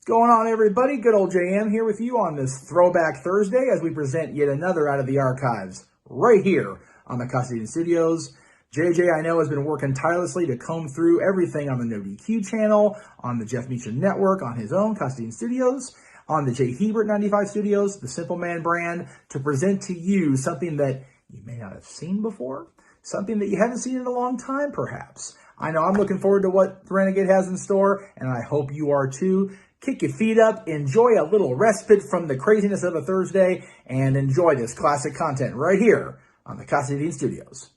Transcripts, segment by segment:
going on, everybody? Good old JM here with you on this Throwback Thursday as we present yet another out of the archives right here on the Casa D18 Studios. JJ, I know, has been working tirelessly to comb through everything on the NoDQ channel, on the Jeff Meacham Network, on his own Casa D18 Studios, on the J. Hebert 95 Studios, the Simple Man brand, to present to you something that you may not have seen before, something that you haven't seen in a long time, perhaps. I know I'm looking forward to what the Renegade has in store, and I hope you are too. Kick your feet up, enjoy a little respite from the craziness of a Thursday, and enjoy this classic content right here on the Casa D18 Studios.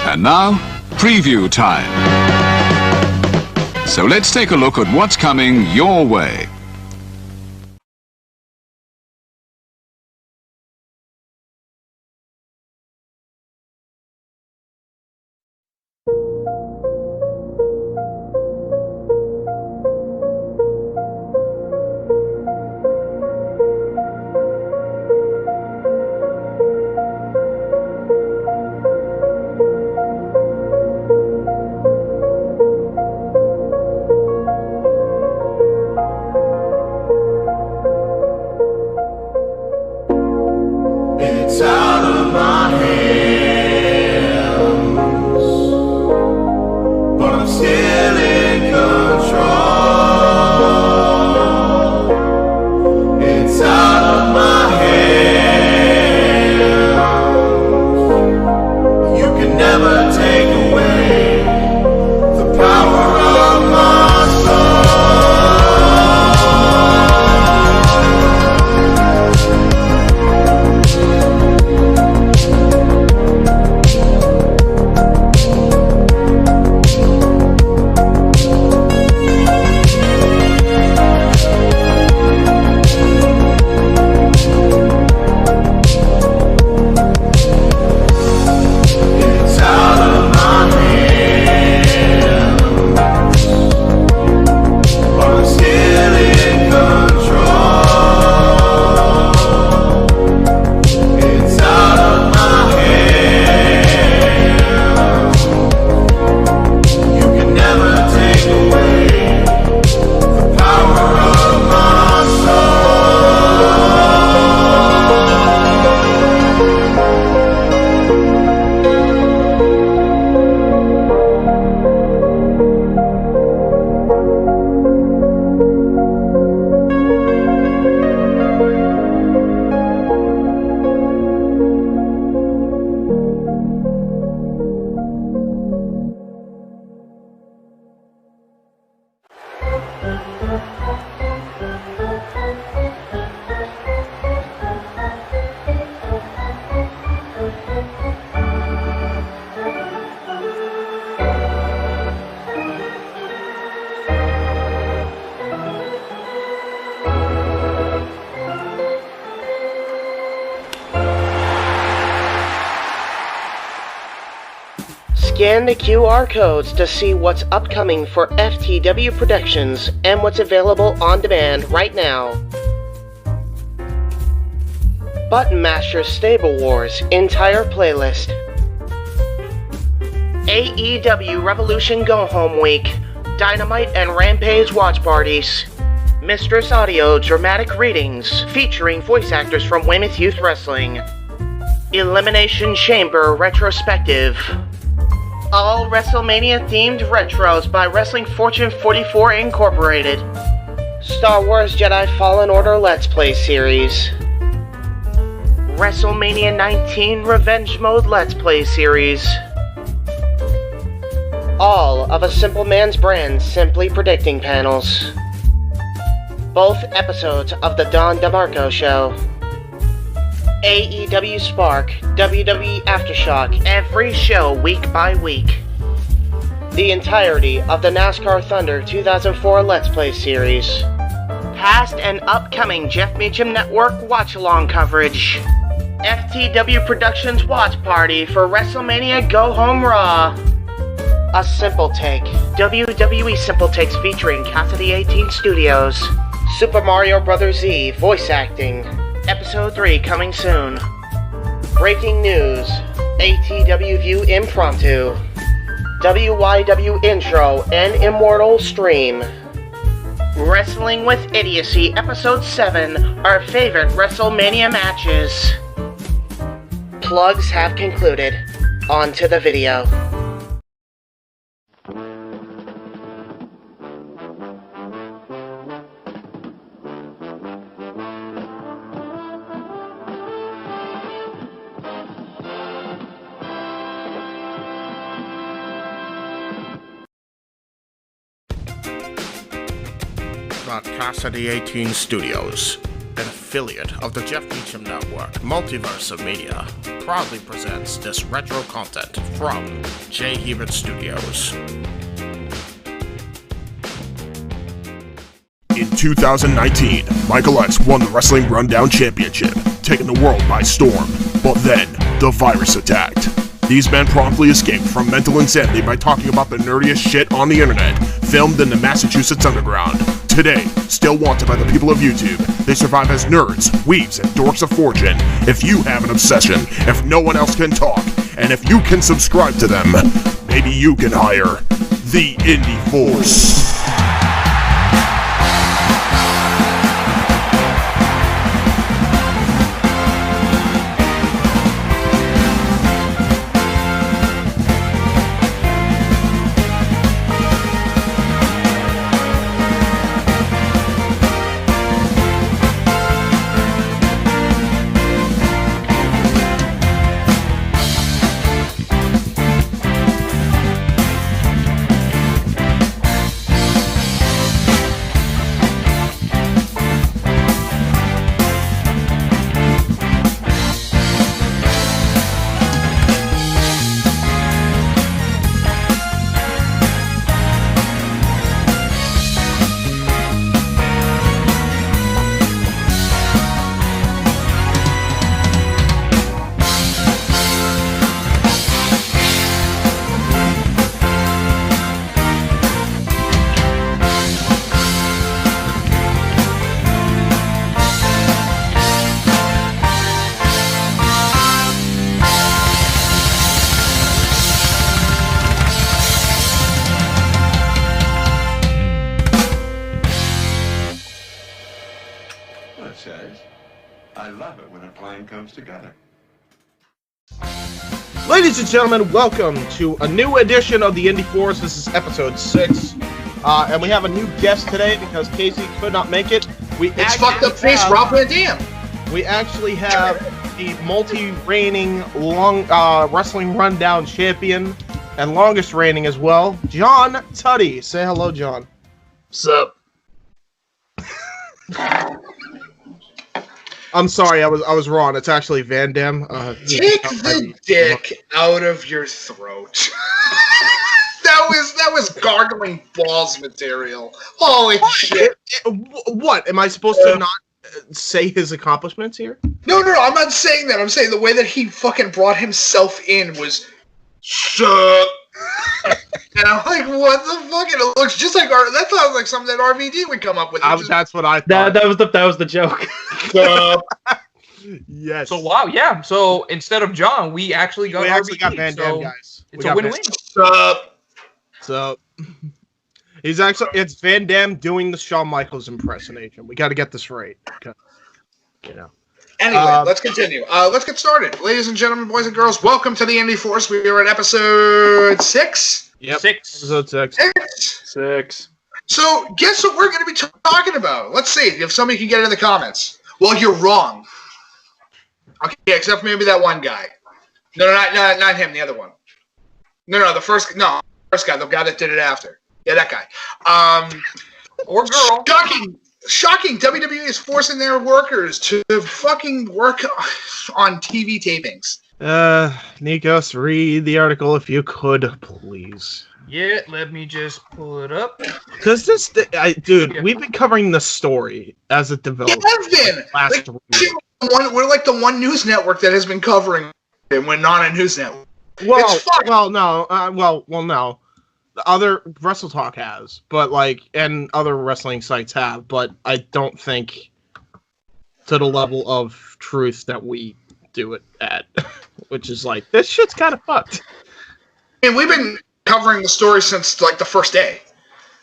And now, preview time. So let's take a look at what's coming your way. Scan the QR codes to see what's upcoming for FTW Productions and what's available on demand right now. Button Master Stable Wars entire playlist. AEW Revolution Go Home Week, Dynamite and Rampage watch parties. Mistress Audio dramatic readings featuring voice actors from Weymouth Youth Wrestling. Elimination Chamber retrospective. All WrestleMania-themed retros by Wrestling Fortune 44 Incorporated. Star Wars Jedi Fallen Order Let's Play series. WrestleMania 19 Revenge Mode Let's Play series. All of A Simple Man's Brand Simply Predicting panels. Both episodes of The Don DeMarco Show. AEW Spark, WWE Aftershock, every show week by week. The entirety of the NASCAR Thunder 2004 Let's Play series. Past and upcoming Jeff Meacham Network watch-along coverage. FTW Productions watch party for WrestleMania Go Home Raw. A Simple Take, WWE Simple Takes featuring Casa D18 Studios. Super Mario Bros. Z voice acting. Episode 3 coming soon. Breaking news, ATW View Impromptu, WYW Intro, and Immortal Stream. Wrestling with Idiocy, Episode 7, our favorite WrestleMania matches. Plugs have concluded. On to the video. Casa D18 Studios, an affiliate of the Jeff Meacham Network, Multiverse of Media, proudly presents this retro content from J. Hebert Studios. In 2019, Michael X won the Wrestling Rundown Championship, taking the world by storm. But then, the virus attacked. These men promptly escaped from mental insanity by talking about the nerdiest shit on the internet, filmed in the Massachusetts Underground. Today, still wanted by the people of YouTube, they survive as nerds, weebs, and dorks of fortune. If you have an obsession, if no one else can talk, and if you can subscribe to them, maybe you can hire the Indy Force. I love it when a plan comes together. Ladies and gentlemen, welcome to a new edition of the Indy Force. This is episode 6. And we have a new guest today because Casey could not make it. It's fucked up face Rob Van Dam. We actually have the multi-reigning wrestling rundown champion and longest reigning as well, John Tuddy. Say hello, John. What's up? I'm sorry, I was wrong. It's actually Van Dam. Take the dick out of your throat. that was gargling balls material. Holy shit! What? Am I supposed to not say his accomplishments here? No, I'm not saying that. I'm saying the way that he fucking brought himself in was sup. And I'm like, what the fuck? And it looks just like that sounds like something that RVD would come up with. That's what I thought. That was the joke. Yes. So wow, yeah. So instead of John, we actually got Van Dam, guys. It's a win-win. So it's Van Dam doing the Shawn Michaels impersonation. We got to get this right. Okay. You know. Anyway, let's continue. Let's get started. Ladies and gentlemen, boys and girls, welcome to the Indy Force. We are at episode 6. Yep. 6. Episode 6. So, guess what we're going to be talking about? Let's see if somebody can get it in the comments. Well, you're wrong. Okay, except for maybe that one guy. No, not him. The other one. No, the first guy. The guy that did it after. Yeah, that guy. Or girl. Shocking. WWE is forcing their workers to fucking work on TV tapings. Nikos, read the article if you could, please. Yeah, let me just pull it up. Because we've been covering the story as it developed. It has been. We're like the one news network that has been covering it when not a news network. No. The other Wrestle Talk has, but and other wrestling sites have, but I don't think to the level of truth that we do it at. which is like, this shit's kind of fucked. And we've been covering the story since like the first day,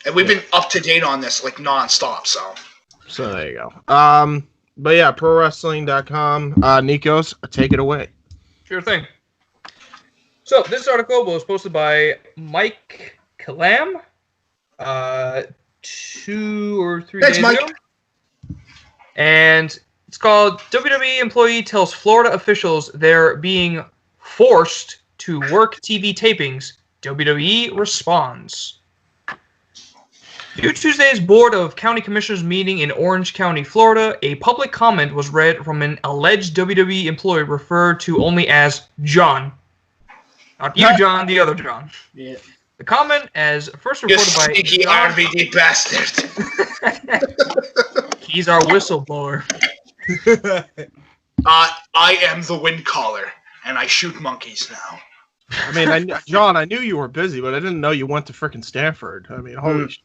and we've been up to date on this like nonstop. So there you go. But yeah, ProWrestling.com. Nikos, take it away. Sure thing. So this article was posted by Mike Kalam 2 or 3 days ago. And it's called WWE Employee Tells Florida Officials They're Being Forced to Work TV Tapings. WWE Responds. Due to Tuesday's Board of County Commissioners meeting in Orange County, Florida, a public comment was read from an alleged WWE employee referred to only as John. Not you, John, the other John. Yeah. The comment, as first reported by... You sneaky RVD bastard. He's our whistleblower. I am the wind caller, and I shoot monkeys now. I mean, John, I knew you were busy, but I didn't know you went to frickin' Stanford. I mean, holy shit.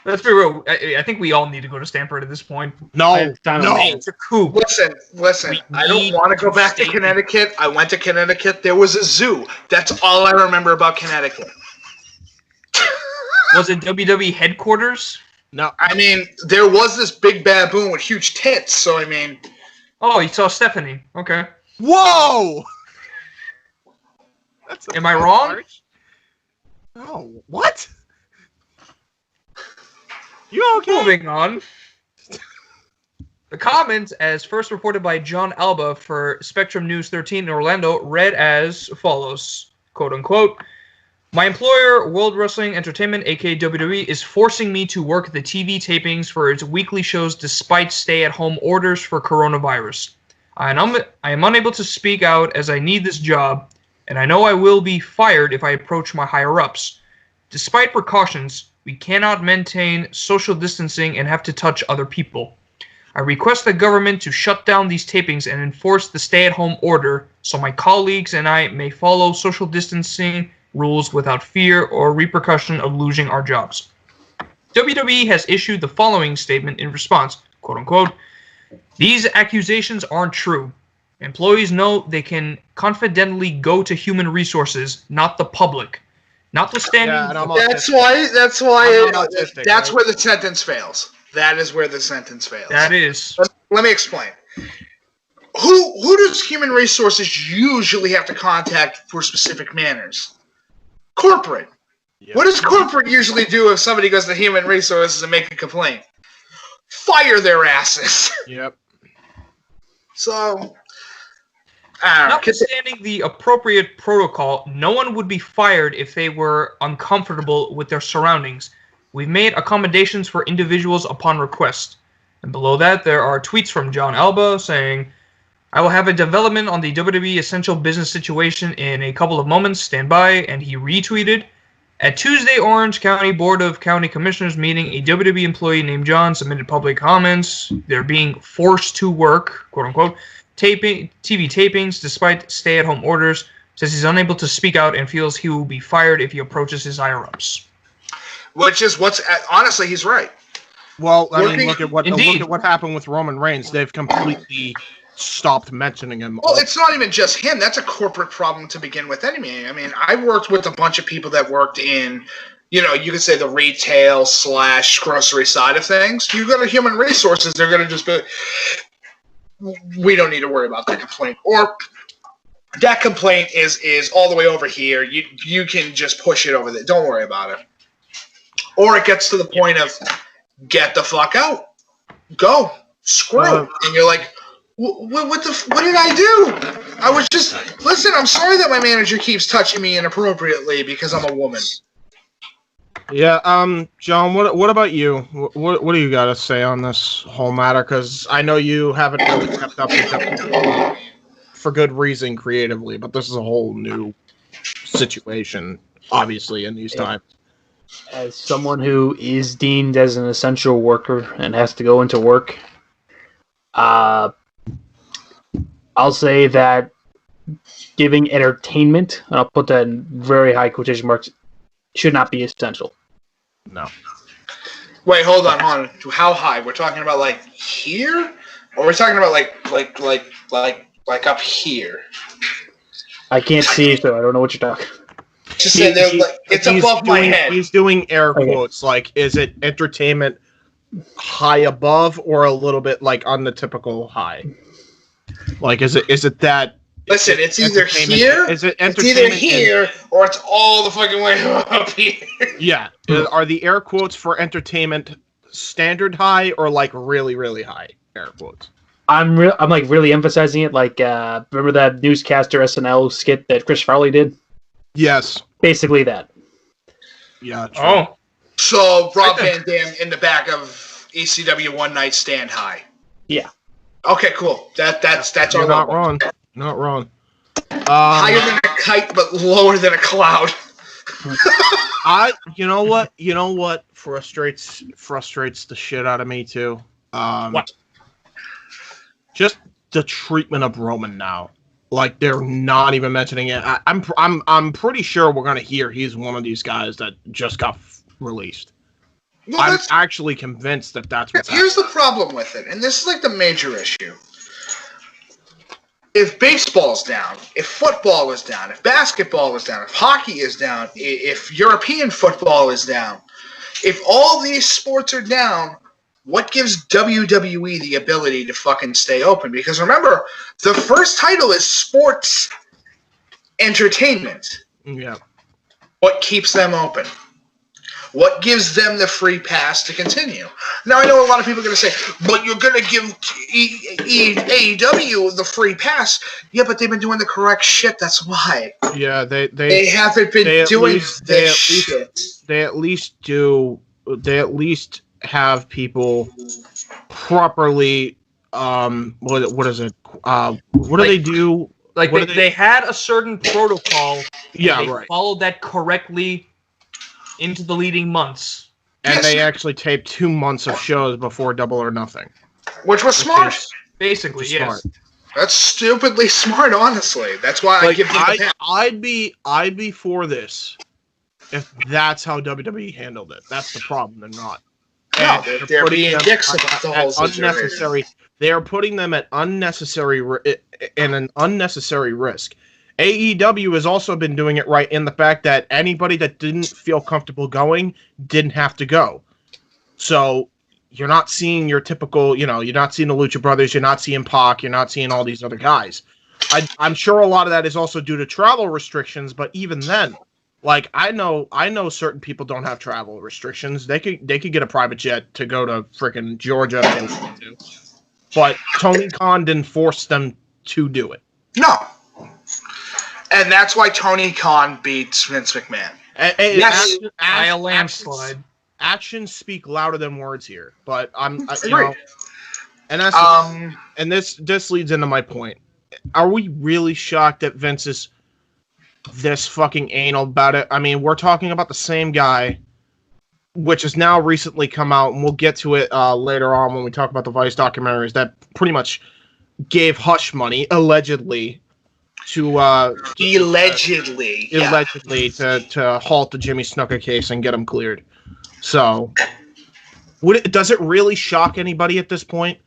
Let's be real. I think we all need to go to Stanford at this point. No. It's a coup. Listen. I don't want to go back to Connecticut. I went to Connecticut. There was a zoo. That's all I remember about Connecticut. Was it WWE headquarters? No. I mean, there was this big baboon with huge tits, so I mean... Oh, you saw Stephanie. Okay. Whoa! Am I wrong? No. What? You okay? Moving on. The comments, as first reported by John Alba for Spectrum News 13 in Orlando, read as follows, quote unquote, "My employer, World Wrestling Entertainment, aka WWE, is forcing me to work the TV tapings for its weekly shows despite stay-at-home orders for coronavirus. I am unable to speak out as I need this job, and I know I will be fired if I approach my higher-ups. Despite precautions, we cannot maintain social distancing and have to touch other people. I request the government to shut down these tapings and enforce the stay-at-home order so my colleagues and I may follow social distancing rules without fear or repercussion of losing our jobs." WWE has issued the following statement in response, quote unquote, "These accusations aren't true. Employees know they can confidently go to human resources, not the public. Notwithstanding..." That's where the sentence fails. That is where the sentence fails. That is. Let me explain. Who does human resources usually have to contact for specific manners? Corporate. Yep. What does corporate usually do if somebody goes to human resources and make a complaint? Fire their asses. Yep. So, notwithstanding the appropriate protocol, no one would be fired if they were uncomfortable with their surroundings. We've made accommodations for individuals upon request. And below that, there are tweets from John Alba saying, "I will have a development on the WWE essential business situation in a couple of moments. Stand by." And he retweeted, "At Tuesday Orange County Board of County Commissioners meeting, a WWE employee named John submitted public comments. They're being forced to work, quote unquote, TV tapings despite stay-at-home orders. Says he's unable to speak out and feels he will be fired if he approaches his higher-ups." Which is honestly, he's right. Well, I mean, look at what happened with Roman Reigns. They've completely stopped mentioning him. Well, it's not even just him. That's a corporate problem to begin with anyway. I mean, I worked with a bunch of people that worked in, you could say the retail / grocery side of things. You go to human resources, they're going to just be, we don't need to worry about that complaint. Or that complaint is all the way over here. You can just push it over there. Don't worry about it. Or it gets to the point of, get the fuck out. Go. Screw it. And you're like, what did I do? I was just, listen, I'm sorry that my manager keeps touching me inappropriately because I'm a woman. Yeah, John, what about you? What do you got to say on this whole matter? Because I know you haven't really kept up with it for good reason creatively, but this is a whole new situation, obviously, in these times. As someone who is deemed as an essential worker and has to go into work, I'll say that giving entertainment, and I'll put that in very high quotation marks, should not be essential. No. Wait, hold on. How high? We're talking about like here, or we're talking about like Like up here. I can't see, so I don't know what you're talking. Just saying, like, it's above my head. He's doing air quotes. Like, is it entertainment high above or a little bit like on the typical high? Like, is it that? Listen, it's either here. Is it it's either here or it's all the fucking way up here. Yeah. Are the air quotes for entertainment standard high or like really, really high air quotes? I'm like really emphasizing it. Like, remember that newscaster SNL skit that Chris Farley did? Yes. Basically that. Yeah. True. Oh. So Rob Van Dam in the back of ECW One Night Stand High. Yeah. Okay, cool. That's You're all. not wrong. Not wrong. Higher than a kite, but lower than a cloud. You know what frustrates the shit out of me too. What? Just the treatment of Roman now. Like, they're not even mentioning it. I'm pretty sure we're gonna hear he's one of these guys that just got released. Well, I'm actually convinced that that's what's here's the problem with it, and this is like the major issue. If baseball's down, if football is down, if basketball is down, if hockey is down, if European football is down, if all these sports are down, what gives WWE the ability to fucking stay open? Because remember, the first title is sports entertainment. Yeah. What keeps them open? What gives them the free pass to continue? Now, I know a lot of people are going to say, but you're going to give AEW the free pass. Yeah, but they've been doing the correct shit. That's why. Yeah, they haven't been doing this shit. They at least have people properly. What is it? What do they do? Like they had a certain protocol. Yeah, they right. Followed that correctly into the leading months. And they actually taped 2 months of shows before Double or Nothing. Which was smart. Basically, yes. Smart. That's stupidly smart, honestly. That's why I give them the pass. I'd be for this if that's how WWE handled it. That's the problem. They're not. No, they're being dicks about the whole unnecessary. They are putting them at an unnecessary risk. AEW has also been doing it right in the fact that anybody that didn't feel comfortable going didn't have to go. So you're not seeing your typical, you're not seeing the Lucha Brothers, you're not seeing Pac, you're not seeing all these other guys. I'm sure a lot of that is also due to travel restrictions, but even then, like I know certain people don't have travel restrictions. They could get a private jet to go to freaking Georgia if they wanted to. But Tony Khan didn't force them to do it. No. And that's why Tony Khan beats Vince McMahon. Yes, by a landslide. Actions speak louder than words here, but and that's and this leads into my point. Are we really shocked that Vince is this fucking anal about it? I mean, we're talking about the same guy, which has now recently come out, and we'll get to it later on when we talk about the Vice documentaries that pretty much gave hush money allegedly to allegedly to halt the Jimmy Snuka case and get him cleared. So, does it really shock anybody at this point?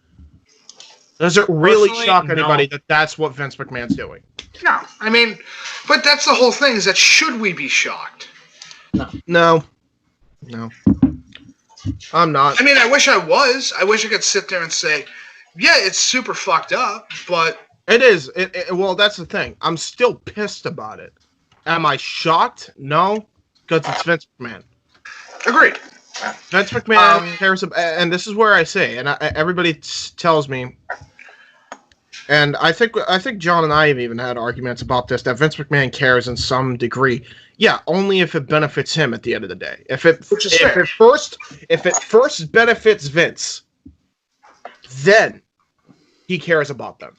Does it really shock anybody that that's what Vince McMahon's doing? No, I mean, but that's the whole thing. Is that should we be shocked? No, I'm not. I mean, I wish I was. I wish I could sit there and say, yeah, it's super fucked up, but. It is. Well, that's the thing. I'm still pissed about it. Am I shocked? No, because it's Vince McMahon. Agreed. Vince McMahon cares about, and this is where I say, and everybody tells me, and I think John and I have even had arguments about this, that Vince McMahon cares in some degree. Yeah, only if it benefits him at the end of the day. If it first benefits Vince, then he cares about them.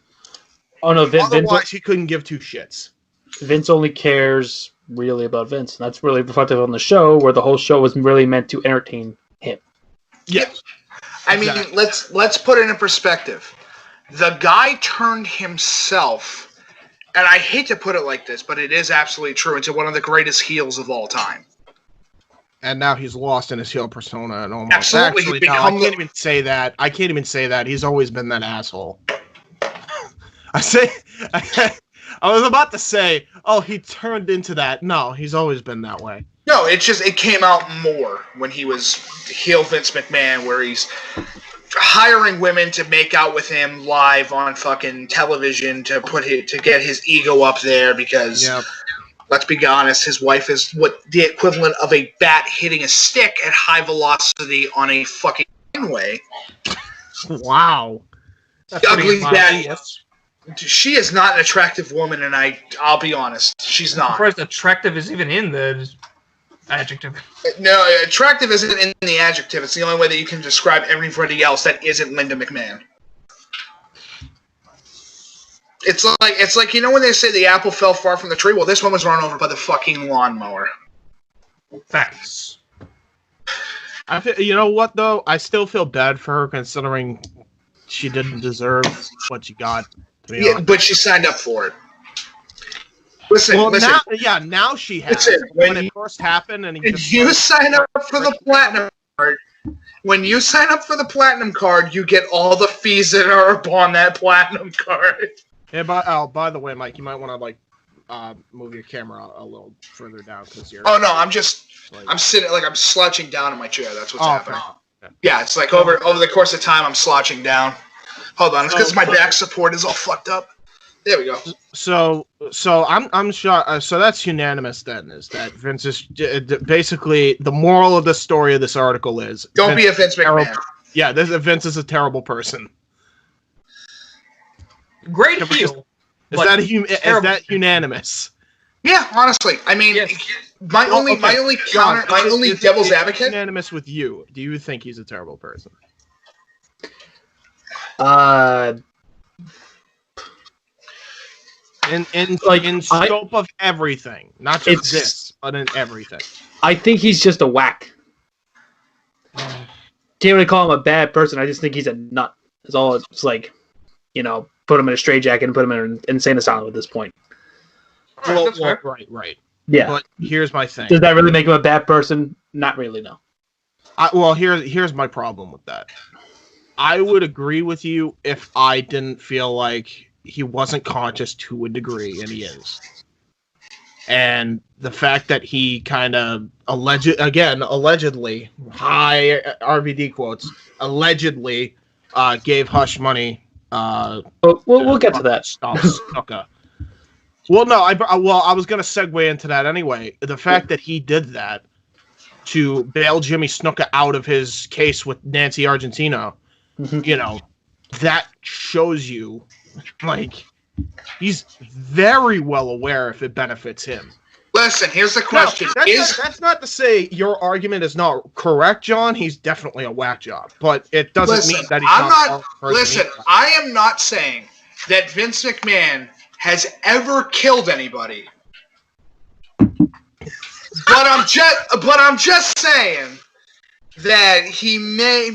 Oh no, otherwise he couldn't give two shits. Vince only cares really about Vince. And that's really reflective on the show, where the whole show was really meant to entertain him. Yes. I mean, let's put it in perspective. The guy turned himself, and I hate to put it like this, but it is absolutely true, into one of the greatest heels of all time. And now he's lost in his heel persona and almost. Absolutely. I can't even say that. He's always been that asshole. I was about to say, oh, he turned into that. No, he's always been that way. No, it came out more when he was heel Vince McMahon, where he's hiring women to make out with him live on fucking television to get his ego up there because, let's be honest, his wife is what the equivalent of a bat hitting a stick at high velocity on a fucking way. Wow. The ugly bat. She is not an attractive woman, and I'll be honest, she's not. I'm surprised attractive is even in the adjective. No, attractive isn't in the adjective. It's the only way that you can describe everybody else that isn't Linda McMahon. It's like you know when they say the apple fell far from the tree? Well, this one was run over by the fucking lawnmower. Facts. You know what, though? I still feel bad for her considering she didn't deserve what she got. Yeah, but she signed up for it. Listen. Now she has. Listen, when it first happened, and you sign up for the platinum card. When you sign up for the platinum card, you get all the fees that are upon that platinum card. Yeah. By the way, Mike, you might want to move your camera a little further down because you're. Oh no, I'm sitting I'm slouching down in my chair. That's what's happening. Okay. Yeah, it's like over the course of time, I'm slouching down. Hold on, it's because my back support is all fucked up. There we go. So I'm sure. So that's unanimous then. Is that Vince is basically the moral of the story of this article is don't be a Vince McMahon. Yeah, Vince is a terrible person. Great heel. Is that unanimous? Yeah, honestly, I mean, my only devil's advocate. Unanimous with you. Do you think he's a terrible person? In scope of everything, not just this, but in everything. I think he's just a whack. Can't really call him a bad person. I just think he's a nut. That's all. It's like, put him in a straitjacket and put him in an insane asylum at this point. Right. Yeah. But here's my thing. Does that really make him a bad person? Not really, no. Here's my problem with that. I would agree with you if I didn't feel like he wasn't conscious to a degree, and he is. And the fact that he kind of allegedly, high RVD quotes, allegedly gave hush money. We'll get to that. Snuka. Well, no, I was going to segue into that anyway. The fact that he did that to bail Jimmy Snuka out of his case with Nancy Argentino, that shows you, like, he's very well aware if it benefits him. Listen, here's the question. That's not to say your argument is not correct, John. He's definitely a whack job, but it doesn't mean that he's not. Listen, I am not saying that Vince McMahon has ever killed anybody. But I'm just saying that he may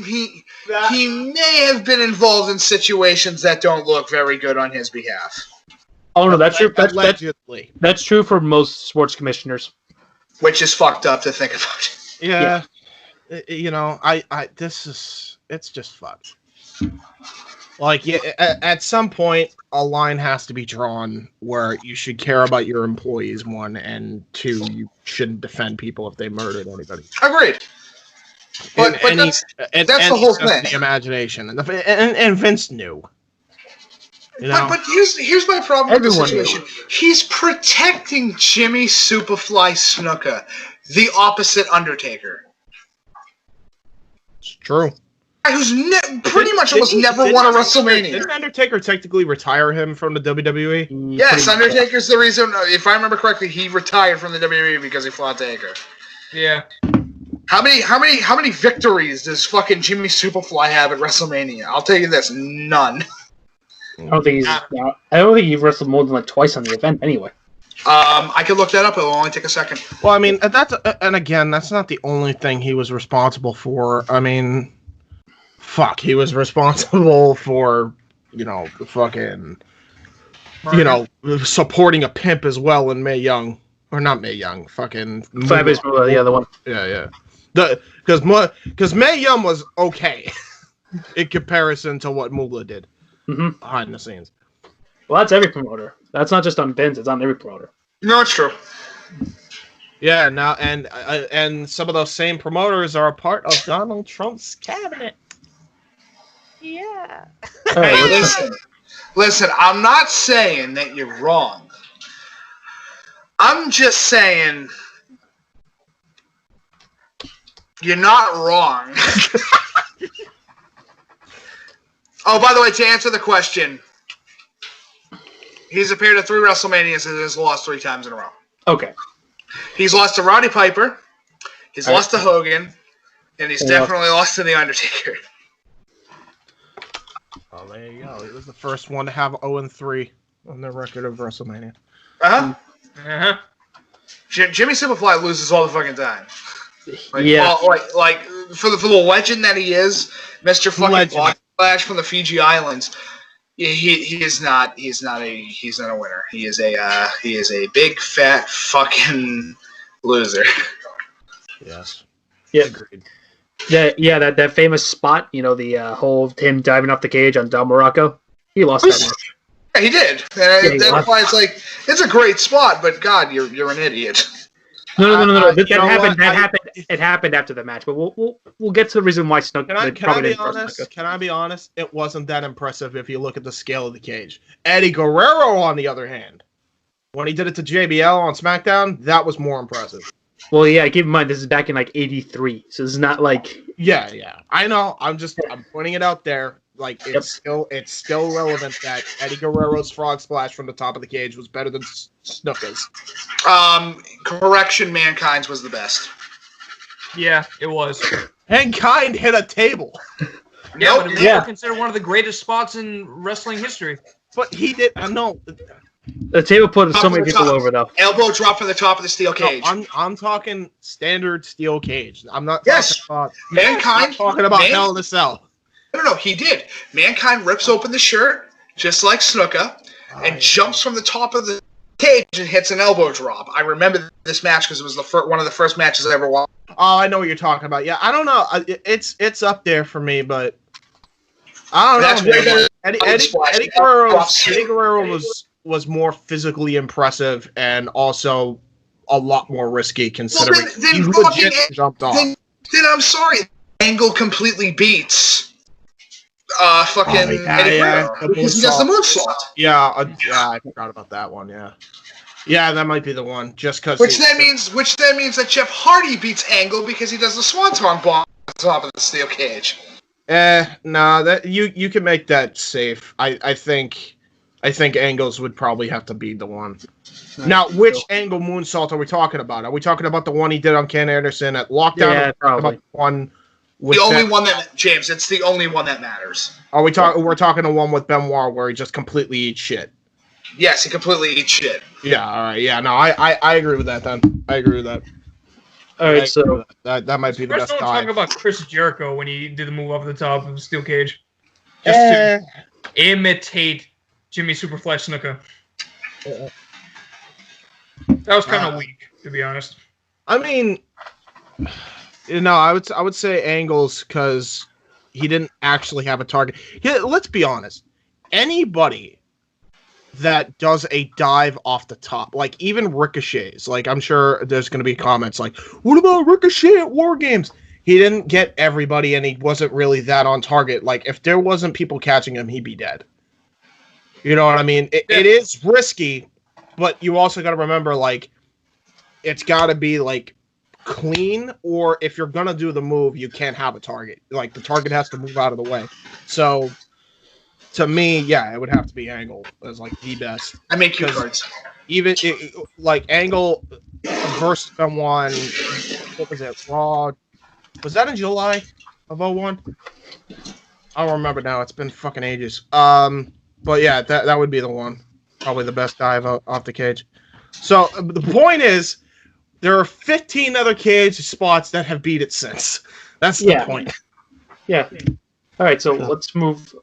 have been involved in situations that don't look very good on his behalf. Oh no, that's true. Allegedly. That's true for most sports commissioners. Which is fucked up to think about. Yeah. It's just fucked. Like, at some point, a line has to be drawn where you should care about your employees, one, and two, you shouldn't defend people if they murdered anybody. Agreed. But that's the whole thing. The imagination, and Vince knew. But here's my problem with the situation. He's protecting Jimmy Superfly Snuka, the opposite Undertaker. It's true. Who's pretty much almost never won a WrestleMania. Didn't Undertaker technically retire him from the WWE? Yes, Undertaker's the reason. If I remember correctly, he retired from the WWE because he fought Taker. Yeah. How many victories does fucking Jimmy Superfly have at WrestleMania? I'll tell you this, none. I don't think he wrestled more than like twice on the event anyway. I could look that up. It will only take a second. Well, I mean, that's not the only thing he was responsible for. I mean, fuck, he was responsible for, supporting a pimp as well in Mae Young. Or not Mae Young, fucking... Fabulous Moolah, the other one. Yeah. Because Mae Young was okay in comparison to what Moolah did behind the scenes. Well, that's every promoter. That's not just on Vince. It's on every promoter. No, it's true. Yeah, now and some of those same promoters are a part of Donald Trump's cabinet. Yeah. All right, Listen, I'm not saying that you're wrong. I'm just saying you're not wrong. Oh, by the way, to answer the question, he's appeared at 3 WrestleManias and has lost 3 times in a row. Okay. He's lost to Roddy Piper, he's lost to Hogan, and he's definitely lost to The Undertaker. Oh, there you go. He was the first one to have 0-3 on the record of WrestleMania. Jimmy Superfly loses all the fucking time. Yeah. Like for the legend that he is, Mr. Fucking Blackflash from the Fiji Islands. He's not a winner. He is a big fat fucking loser. Yes. Yeah. Agreed. That famous spot, the whole him diving off the cage on Del Morocco. He lost that match. Yeah, he did. And that's why it's like it's a great spot, but God, you're an idiot. No. It happened after the match, but we'll get to the reason why Snook. Can I be honest? It wasn't that impressive if you look at the scale of the cage. Eddie Guerrero, on the other hand, when he did it to JBL on SmackDown, that was more impressive. Well, yeah, keep in mind this is back in like '83, so it's not like. Yeah. I know. I'm pointing it out there. Like it's still relevant that Eddie Guerrero's frog splash from the top of the cage was better than Snuka's. Correction, Mankind's was the best. Yeah, it was. Mankind hit a table. Yeah, but it was considered one of the greatest spots in wrestling history. But he did. No. The table put so many people over, though. Elbow drop from the top of the steel cage. No, I'm talking standard steel cage. I'm not. Yes. I'm talking about Hell in a Cell. No, he did. Mankind rips open the shirt, just like Snuka, and jumps from the top of the cage and hits an elbow drop. I remember this match because it was one of the first matches I ever watched. Oh, I know what you're talking about. Yeah, I don't know. It's up there for me, but I don't know. Eddie Guerrero was more physically impressive and also a lot more risky considering he legit jumped off. Then I'm sorry. Angle completely beats Eddie Guerrero because he does the moonsault. Yeah, I forgot about that one. Yeah, that might be the one. Just because. Which then means that Jeff Hardy beats Angle because he does the swanton bomb on top of the steel cage. That you can make that safe. I think Angles would probably have to be the one. Now, which Angle moonsault are we talking about? Are we talking about the one he did on Ken Anderson at Lockdown? Yeah, probably. The only one that James. It's the only one that matters. Are we talking? We're talking the one with Benoit where he just completely eats shit. Yes, he completely eats shit. Yeah. All right. Yeah. No, I agree with that. Then I agree with that. All right. So that might be the best. Talking about Chris Jericho when he did the move off the top of the steel cage, just to imitate Jimmy Superfly Snuka. That was kind of weak, to be honest. I mean. I would say Angles because he didn't actually have a target. Yeah, let's be honest. Anybody that does a dive off the top, like even Ricochet's, like I'm sure there's going to be comments like, what about Ricochet at War Games? He didn't get everybody and he wasn't really that on target. Like if there wasn't people catching him, he'd be dead. You know what I mean? It is risky, but you also got to remember, like, it's got to be like clean, or if you're gonna do the move, you can't have a target. Like the target has to move out of the way. So to me, yeah, it would have to be Angle as like the best. I make cue cards. Even like Angle versus Benoit. What was it? Raw. Was that in July of 2001? I don't remember now. It's been fucking ages. But yeah, that would be the one. Probably the best dive off the cage. So the point is, there are 15 other cage spots that have beat it since. That's the point. Yeah. All right, so let's move.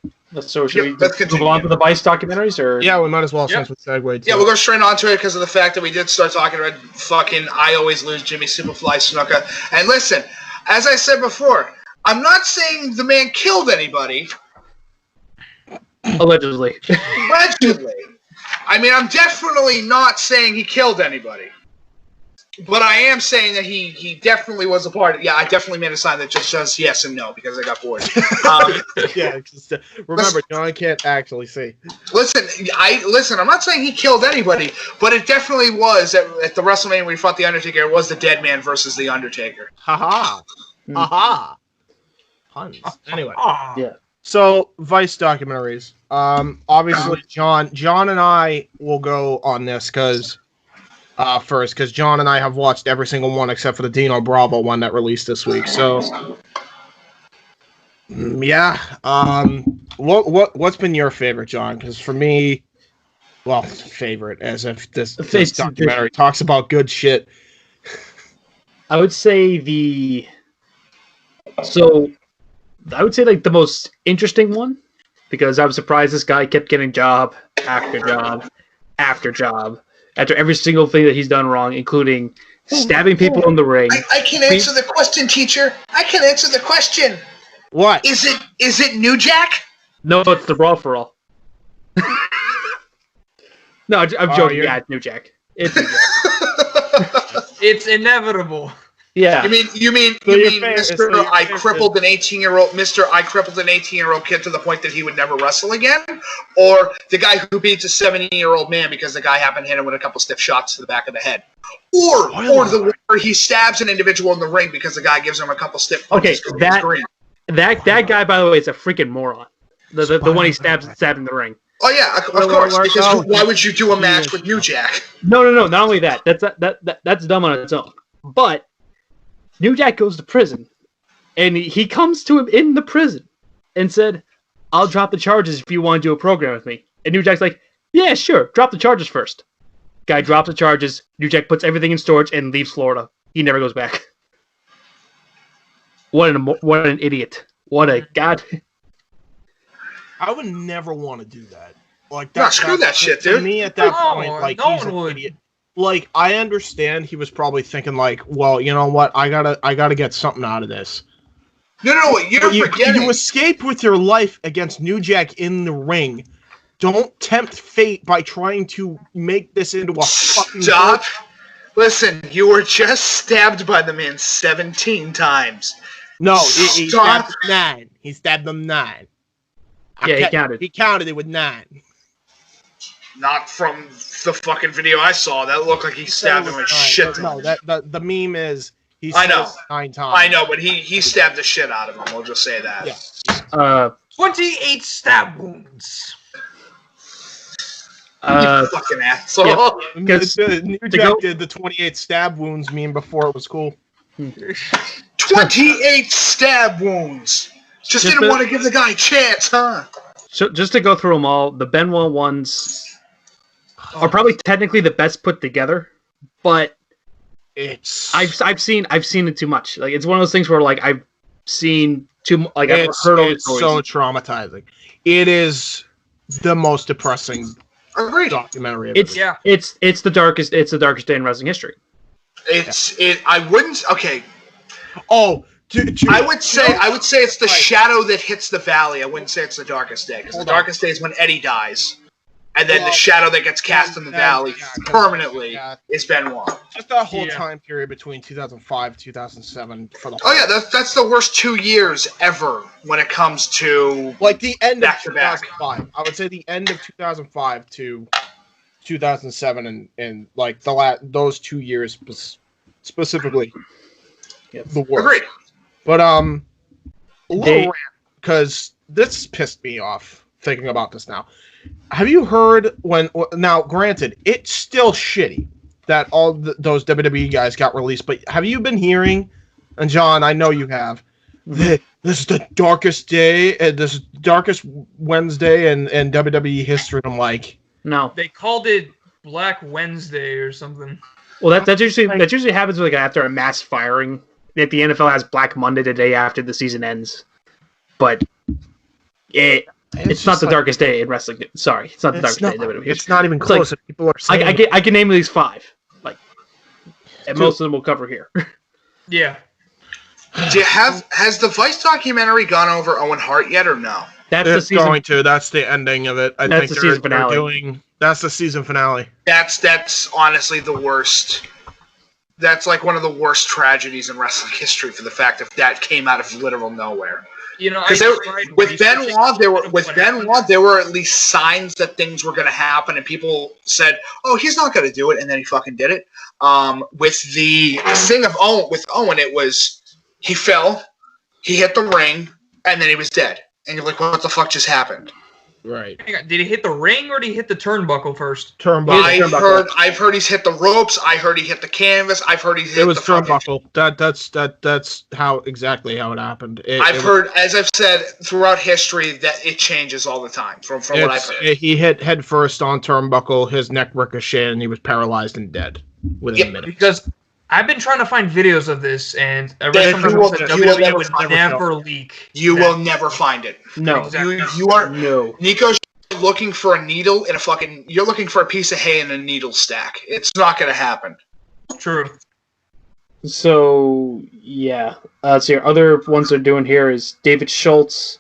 Should we move on to the Vice documentaries? Or yeah, we might as well since we segued. Yeah, we'll go straight on to it because of the fact that we did start talking about fucking I always lose Jimmy Superfly Snuka. And listen, as I said before, I'm not saying the man killed anybody. Allegedly. Allegedly. I mean, I'm definitely not saying he killed anybody. But I am saying that he definitely was a part of... Yeah, I definitely made a sign that just says yes and no because I got bored. Yeah, remember, John can't actually see. Listen, I'm not saying he killed anybody, but it definitely was at the WrestleMania when he fought The Undertaker, it was the Dead Man versus The Undertaker. Ha-ha. Ha-ha. Puns. Anyway. Yeah. So, Vice documentaries. Obviously, John and I will go on this because John and I have watched every single one except for the Dino Bravo one that released this week. So, yeah. What's been your favorite, John? Because for me, well, favorite, as if this documentary talks about good shit. I would say like the most interesting one, because I was surprised this guy kept getting job after job after job after every single thing that he's done wrong, including stabbing people in the ring. I can answer the question, teacher. I can answer the question. What? Is it New Jack? No, it's the Brawl for All. No, I'm joking. Yeah, it's New Jack. It's New Jack. It's inevitable. Yeah. You mean Mr. I crippled an 18-year-old kid to the point that he would never wrestle again? Or the guy who beats a 70-year-old man because the guy happened to hit him with a couple stiff shots to the back of the head? Or the one where he stabs an individual in the ring because the guy gives him a couple stiff punches. Okay, that guy, by the way, is a freaking moron. The one he stabbed in the ring. Oh yeah, of course. Because why would you do a match with New Jack? No. Not only that. That's dumb on its own. But New Jack goes to prison, and he comes to him in the prison and said, "I'll drop the charges if you want to do a program with me." And New Jack's like, "Yeah, sure. Drop the charges first." Guy drops the charges. New Jack puts everything in storage and leaves Florida. He never goes back. What an idiot! What a god. I would never want to do that. Like that. No, screw that shit, dude. To me, at that point, like he's an idiot. Like, I understand he was probably thinking, like, well, you know what? I gotta get something out of this. No, you're forgetting. You escape with your life against New Jack in the ring. Don't tempt fate by trying to make this into a fucking... Stop. Listen, you were just stabbed by the man 17 times. No, he stabbed 9. He stabbed them 9. Yeah, he counted. He counted it with 9. Not from the fucking video I saw. That looked like he stabbed him with shit. No, the meme is he stabbed 9 times. I know, but he stabbed the shit out of him. We'll just say that. Yeah. 28 stab wounds. You fucking asshole. Yeah, New Jack did the 28 stab wounds meme before it was cool. 28 stab wounds. Just didn't want to give the guy a chance, huh? So just to go through them all, the Benoit ones are probably technically the best put together, but I've seen it too much. Like, it's one of those things where, like, I've seen too, like, I've heard all the stories. So traumatizing. It is the most depressing documentary. It's the darkest day in wrestling history. I wouldn't. Okay. Oh. I would say it's the shadow that hits the valley. I wouldn't say it's the darkest day, because the darkest day is when Eddie dies, and then the shadow that gets cast in the valley permanently is Benoit. Just that whole time period between 2005 and 2007 for the. Oh yeah, that's the worst 2 years ever when it comes to like the end back of 2005. I would say the end of 2005 to 2007, and like those 2 years specifically, the worst. Agreed. But a little rant, because this pissed me off thinking about this now. Have you heard now, granted, it's still shitty that all those WWE guys got released, but have you been hearing, and John, I know you have, this is the darkest day, this darkest Wednesday in WWE history? I'm like... No. They called it Black Wednesday or something. Well, that usually happens like after a mass firing. That the NFL has Black Monday the day after the season ends, but it's not the darkest day in wrestling. Sorry, it's not the darkest day in WWE. It's not even close. Like, people are saying I can name at least 5, and most of them will cover here. Yeah. Has the Vice documentary gone over Owen Hart yet, or no? That's the season. Going to. That's the ending of it. I think the season finale. That's the season finale. That's honestly the worst. That's like one of the worst tragedies in wrestling history for the fact that came out of literal nowhere. You know, Because with Benoit, there were at least signs that things were going to happen, and people said, "Oh, he's not going to do it," and then he fucking did it. With the thing of Owen, it was he fell, he hit the ring, and then he was dead, and you're like, "What the fuck just happened?" Right. Did he hit the ring or did he hit the turnbuckle first? Turnbuckle. I've heard he's hit the ropes. I heard he hit the canvas. I've heard he's hit the turnbuckle. That's exactly how it happened. I've heard, as I've said throughout history, that it changes all the time. From what I've heard, he hit head first on turnbuckle. His neck ricocheted, and he was paralyzed and dead within a minute. Because I've been trying to find videos of this, and WWE would never leak. You will never find it. No, exactly. You are no. Nico's looking for a needle in a fucking. You're looking for a piece of hay in a needle stack. It's not going to happen. True. So yeah, so your other ones they're doing here is David Schultz,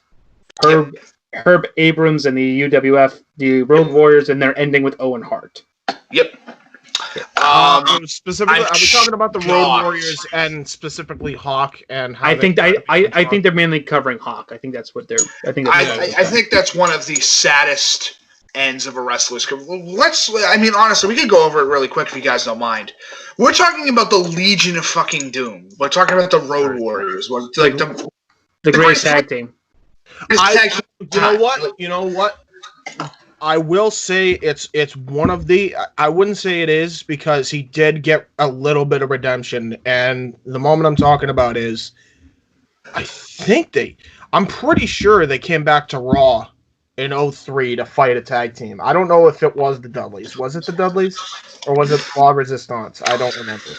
Herb Abrams, and the UWF, the Road Warriors, and they're ending with Owen Hart. Yep. Specifically, are we talking about the Road Warriors and specifically Hawk and how I think they're mainly covering Hawk. I think that's what they're. I think that's one of the saddest ends of a wrestler's career. Honestly, we could go over it really quick if you guys don't mind. We're talking about the Legion of fucking Doom. We're talking about the Road Warriors. Like the great tag team. You know what? I will say it's one of the. I wouldn't say it is because he did get a little bit of redemption, and the moment I'm talking about is, I'm pretty sure they came back to Raw in 2003 to fight a tag team. I don't know if it was the Dudleys. Was it the Dudleys, or was it La Resistance? I don't remember.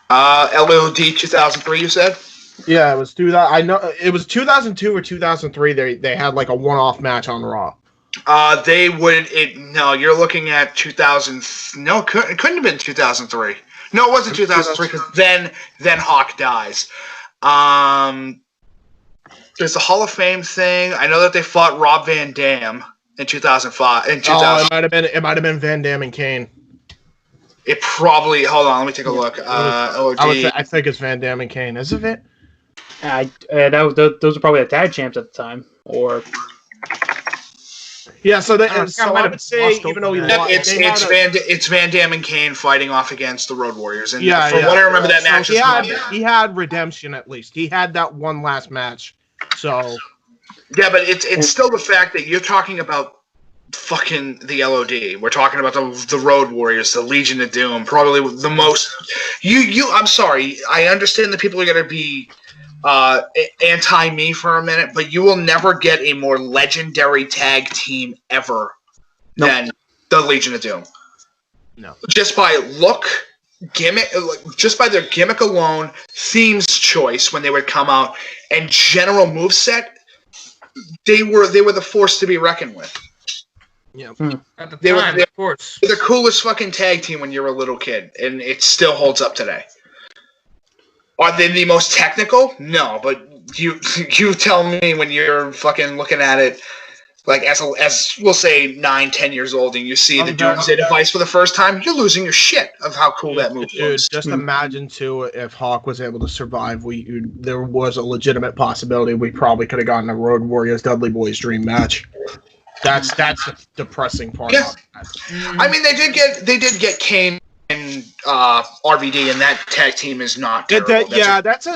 LOD 2003, you said? Yeah, it was 2000. I know it was 2002 or 2003. They had like a one-off match on Raw. They would. No, you're looking at 2000. No, it couldn't have been 2003. No, it wasn't 2003 because then Hawk dies. There's the Hall of Fame thing. I know that they fought Rob Van Dam in 2005. In 2000. It might have been Van Dam and Kane. It probably. Hold on, let me take a look. I think it's Van Dam and Kane. Is it? Those were probably the tag champs at the time, or yeah. So I would say, even though it's Van Dam and Kane fighting off against the Road Warriors, and from what I remember, that match. He had redemption at least. He had that one last match. So yeah, but it's still the fact that you're talking about fucking the LOD. We're talking about the Road Warriors, the Legion of Doom, probably the most. I'm sorry. I understand that people are going to be anti-me for a minute, but you will never get a more legendary tag team ever than the Legion of Doom. No. Just by look, gimmick, just by their gimmick alone, themes choice when they would come out, and general moveset, they were the force to be reckoned with. Yeah. At the time, of course. They're the coolest fucking tag team when you're a little kid, and it still holds up today. Are they the most technical? No, but you tell me when you're fucking looking at it, like as we'll say 9-10 years old, and you see the Doomsday Device for the first time, you're losing your shit of how cool that move was. Just imagine too if Hawk was able to survive. There was a legitimate possibility we probably could have gotten a Road Warriors Dudley Boys dream match. That's the depressing part. Yeah. I mean, they did get Kane and RVD, and that tag team is not terrible.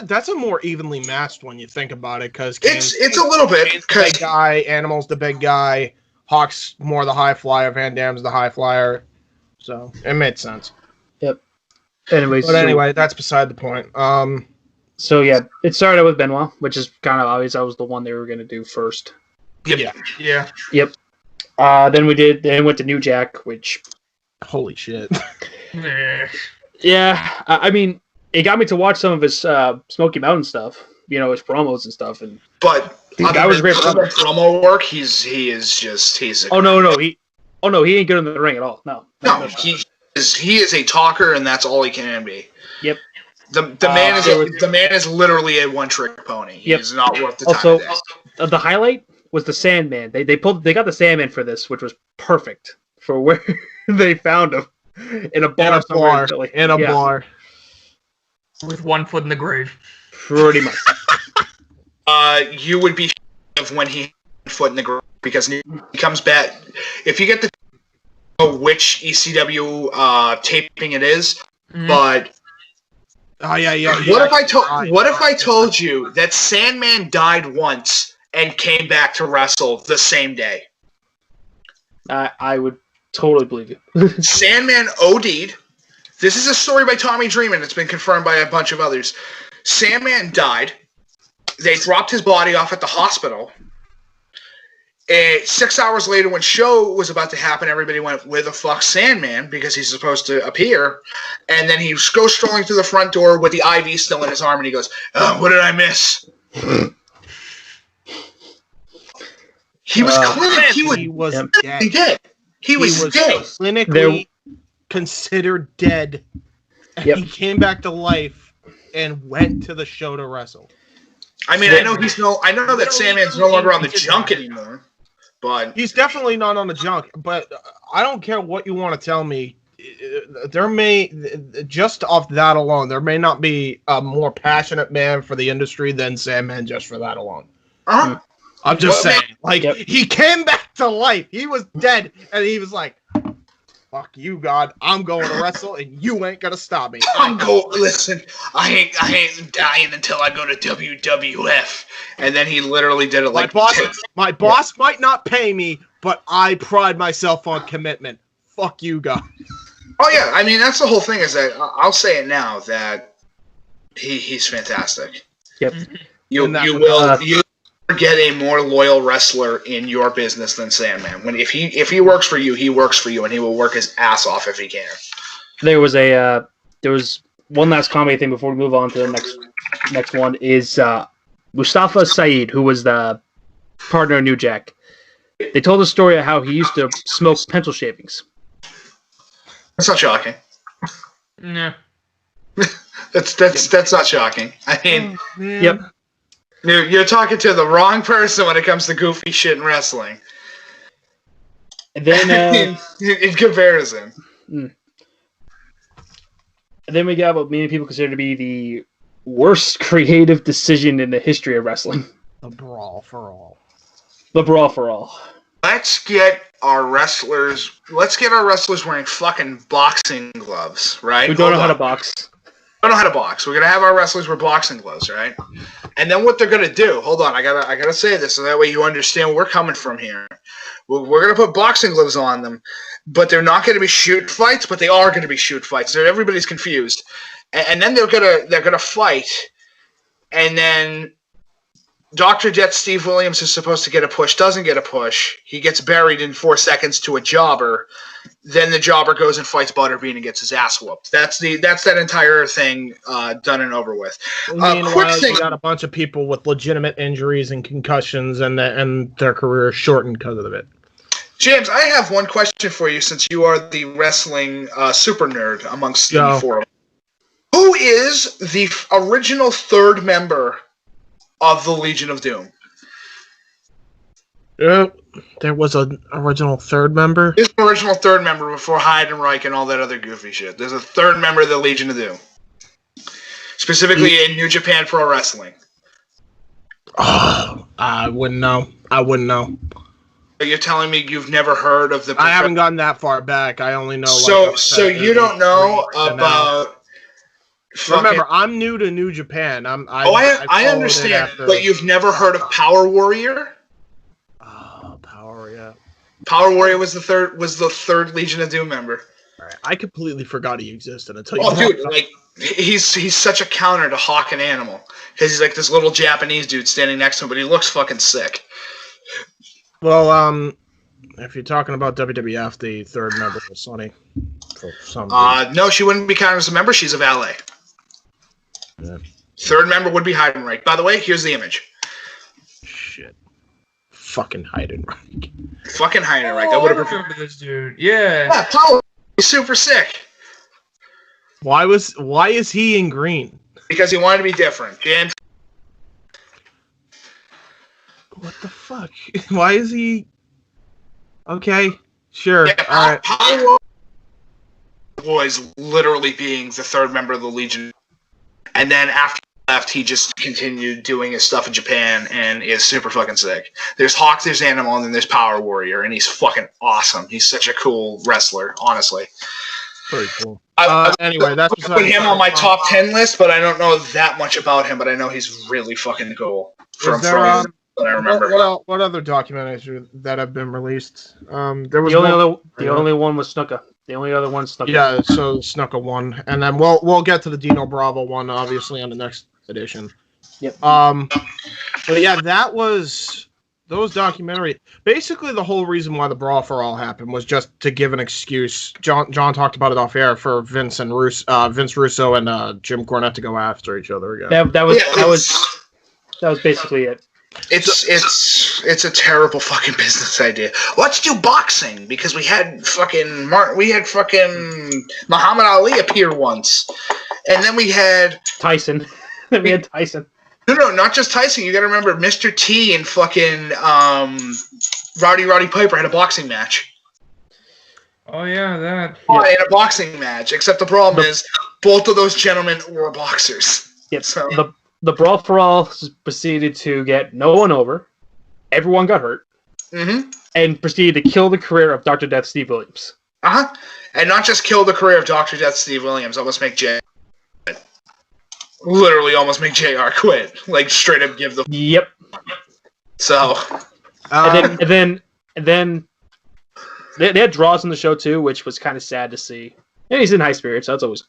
That's a more evenly matched when you think about it, because it's a little bit because big guy, Animal's the big guy, Hawk's more the high flyer, Van Dam's the high flyer, so it made sense. Yep. Anyway, that's beside the point. So yeah, it started with Benoit, which is kind of obvious. That was the one they were going to do first. Yep. Yeah. Yep. Then went to New Jack, which. Holy shit. Yeah, I mean, it got me to watch some of his Smoky Mountain stuff, his promos and stuff, but that was great promo work. He's he ain't good in the ring at all. No, he is a talker, and that's all he can be. Yep. The man is literally a one-trick pony. He's not worth the time. Also, the highlight was the Sandman. They got the Sandman for this, which was perfect for where they found him in a bar. In a bar. With 1 foot in the grave. Pretty much. You would be when he foot in the grave because he comes back. If you get to know which ECW taping it is, but What if I told you that Sandman died once and came back to wrestle the same day? I would totally believe you. Sandman OD'd. This is a story by Tommy Dreamer, and it's been confirmed by a bunch of others. Sandman died. They dropped his body off at the hospital. And 6 hours later, when show was about to happen, everybody went, "Where the fuck's Sandman?" Because he's supposed to appear. And then he goes strolling through the front door with the IV still in his arm, and he goes, "Oh, what did I miss?" He was dead. He was dead. Clinically considered dead. And he came back to life and went to the show to wrestle. I mean, I know that Sandman's no longer on the junk anymore. But he's definitely not on the junk. But I don't care what you want to tell me. There may, just off that alone, there may not be a more passionate man for the industry than Sandman just for that alone. Uh-huh. I'm just saying. He came back to life. He was dead, and he was like, "Fuck you, God. I'm going to wrestle, and you ain't gonna stop me." Listen, I ain't dying until I go to WWF. And then he literally did it like my boss might not pay me, but I pride myself on commitment. Fuck you, God. Oh yeah, I mean that's the whole thing. Is that I'll say it now that he's fantastic. Yep. You will get a more loyal wrestler in your business than Sandman. If he works for you, he works for you, and he will work his ass off if he can. There was one last comedy thing before we move on to the next one is Mustafa Saeed, who was the partner of New Jack. They told the story of how he used to smoke pencil shavings. That's not shocking. No. That's not shocking. I mean, yep. You're talking to the wrong person when it comes to goofy shit in wrestling. And then, in comparison. And then we got what many people consider to be the worst creative decision in the history of wrestling. The Brawl for All. The Brawl for All. Let's get our wrestlers wearing fucking boxing gloves, right? We don't know how to box. Don't know how to box. We're gonna have our wrestlers wear boxing gloves, right? And then what they're gonna do? Hold on, I gotta say this so that way you understand where we're coming from here. We're gonna put boxing gloves on them, but they're not gonna be shoot fights, but they are gonna be shoot fights. Everybody's confused, and then they're gonna fight, and then Dr. Jet Steve Williams is supposed to get a push, doesn't get a push. He gets buried in 4 seconds to a jobber. Then the jobber goes and fights Butterbean and gets his ass whooped. That's that entire thing done and over with. Meanwhile, you got a bunch of people with legitimate injuries and concussions, and their career shortened because of it. James, I have one question for you since you are the wrestling super nerd amongst the four. Who is the original third member of the Legion of Doom? There was an original third member? There's an original third member before Heidenreich and all that other goofy shit. There's a third member of the Legion of Doom. Specifically in New Japan Pro Wrestling. Oh, I wouldn't know. You're telling me you've never heard of the... I haven't gotten that far back. I only know... So you don't know about... Remember, I'm new to New Japan. I understand, but you've never heard of Power Warrior? Power Warrior was the third Legion of Doom member. Right. I completely forgot he existed until dude, like he's such a counter to Hawk and Animal because he's like this little Japanese dude standing next to him, but he looks fucking sick. Well, if you're talking about WWF, the third member was Sunny. For some reason. No, she wouldn't be counted as a member. She's a valet. Yeah. Third member would be Heidenreich. By the way, here's the image. Shit. Fucking Heidenreich. Fucking Heidenreich. I would have remembered this dude. Yeah, Paul, he's super sick. Why is he in green? Because he wanted to be different. James. What the fuck? Why is he? Okay, sure. Yeah, All right. Power was literally being the third member of the Legion, and then after he left, he just continued doing his stuff in Japan and is super fucking sick. There's Hawk, there's Animal, and then there's Power Warrior, and he's fucking awesome. He's such a cool wrestler, honestly. Very cool. Anyway, that's I put him on my top 10 list, but I don't know that much about him. But I know he's really fucking cool. From that I remember. What other documentaries that have been released? There was the only one was Snuka. The only other one Snuka. Yeah, so Snuka one, and then we'll get to the Dino Bravo one obviously on the next edition. Yep. But yeah, that was those documentaries. Basically, the whole reason why the Brawl for All happened was just to give an excuse. John talked about it off air for Vince Russo and Jim Cornette to go after each other again. That was basically it. It's a terrible fucking business idea. Let's do boxing because we had fucking Muhammad Ali appear once, and then we had Tyson. We had Tyson. No, not just Tyson. You got to remember, Mr. T and fucking Roddy Piper had a boxing match. Oh yeah, that. Yeah. In a boxing match, except the problem is both of those gentlemen were boxers. Yep. So. The Brawl for All proceeded to get no one over. Everyone got hurt. Mm-hmm. And proceeded to kill the career of Dr. Death Steve Williams. Uh-huh. And not just kill the career of Dr. Death Steve Williams, almost make JR quit. Literally almost make JR quit. Like, straight up give the... Yep. So... And then they had draws on the show, too, which was kind of sad to see. And he's in high spirits, so that's always...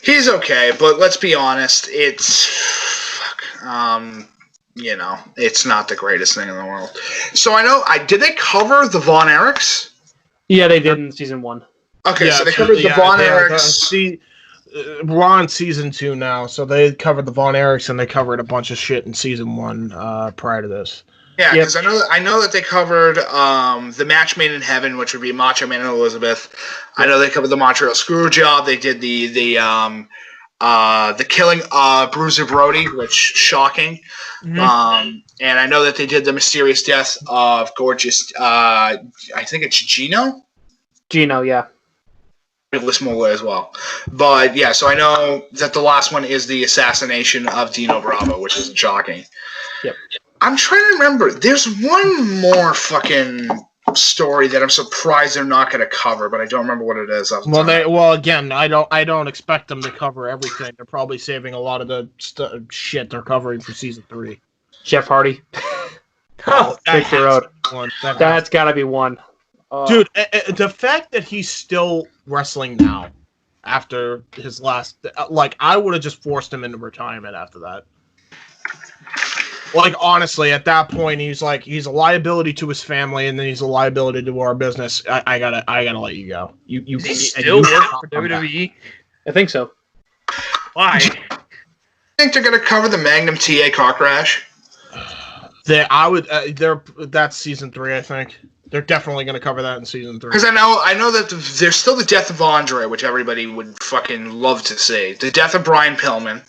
He's okay, but let's be honest, it's... it's not the greatest thing in the world. So did they cover the Von Erichs? Yeah, they did in season 1. Okay, yeah, so they covered the Von Erichs. We're on season 2 now, so they covered the Von Erichs and they covered a bunch of shit in season 1 prior to this. Yeah, because I know that they covered the Match Made in Heaven, which would be Macho Man and Elizabeth. I know they covered the Montreal Screwjob. They did the killing Bruiser Brody, which shocking. Mm-hmm. And I know that they did the mysterious death of gorgeous. I think it's Gino. Gino, yeah. List more as well, but yeah. So I know that the last one is the assassination of Dino Bravo, which is shocking. Yep. I'm trying to remember. There's one more fucking story that I'm surprised they're not going to cover, but I don't remember what it is. Again, I don't expect them to cover everything. They're probably saving a lot of the shit they're covering for season 3. Jeff Hardy. Victor Road. That's got to be one. Dude, the fact that he's still wrestling now after his last... I would have just forced him into retirement after that. Like, honestly, at that point, he's a liability to his family, and then he's a liability to our business. I gotta let you go. Is he still working for WWE? I think so. Why? I think they're gonna cover the Magnum TA car crash. That's season 3, I think. They're definitely gonna cover that in season 3. Because I know that there's still the death of Andre, which everybody would fucking love to see. The death of Brian Pillman.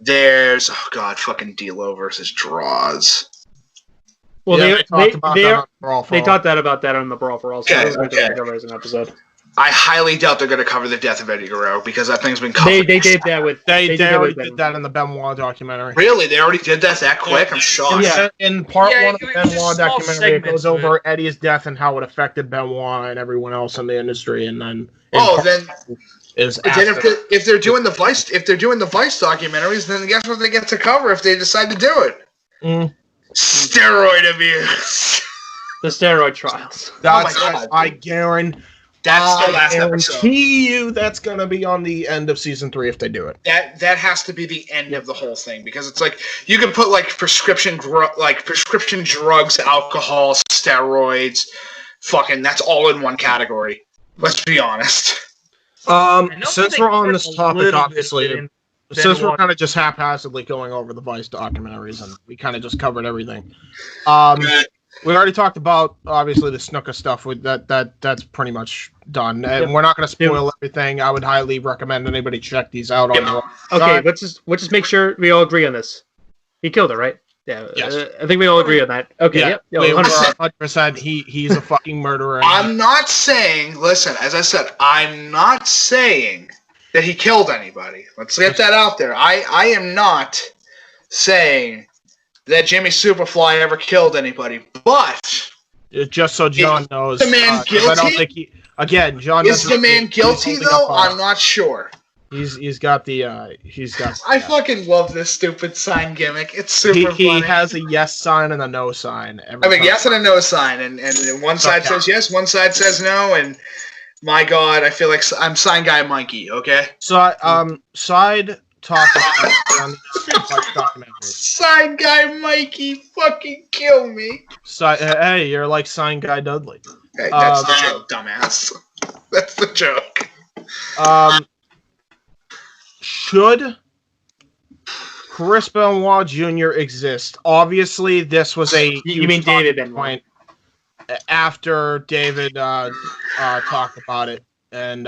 There's fucking D'Lo versus Draws. Well, they talked about that on the Brawl for All. So okay. As an episode. I highly doubt they're going to cover the death of Eddie Guerrero because that thing's been covered. They did that with. They already did that in the Benoit documentary. Really, they already did that quick. I'm shocked. Yeah. In part 1 of the Benoit documentary, it goes over Eddie's death and how it affected Benoit and everyone else in the industry, and then. If they're doing the Vice documentaries, then guess what they get to cover if they decide to do it? Steroid abuse. The steroid trials. I guarantee. That's the last episode. You that's gonna be on the end of season 3 if they do it. That has to be the end of the whole thing because it's like you can put prescription drugs, alcohol, steroids, fucking that's all in one category. Let's be honest. Since we're on this topic, obviously, since we're kind of just haphazardly going over the Vice documentaries and we kind of just covered everything, we already talked about obviously the Snuka stuff. That's pretty much done, and we're not going to spoil everything. I would highly recommend anybody check these out. Let's just make sure we all agree on this. He killed her, right? Yes. I think we all agree on that. Okay, Yeah, yep. wait, 100%. 100%. He's a fucking murderer. I'm not saying, listen, as I said, I'm not saying that he killed anybody. Let's get that out there. I am not saying that Jimmy Superfly ever killed anybody, but just so John knows, the man guilty? I don't think he. Again, John is the man guilty though? I'm not sure. He's got the. I fucking love this stupid sign gimmick. It's super he funny. has a yes sign and a no sign. Yes and a no sign, and one side says yes, one side says no, and my God, I feel like I'm sign guy Mikey. Okay. So side talk on documentary. Sign guy Mikey, fucking kill me. Hey, you're like sign guy Dudley. Hey, that's the joke, dumbass. That's the joke. Should Chris Benoit Jr. exist? Obviously, this was a You mean David Benoit? After David talked about it, and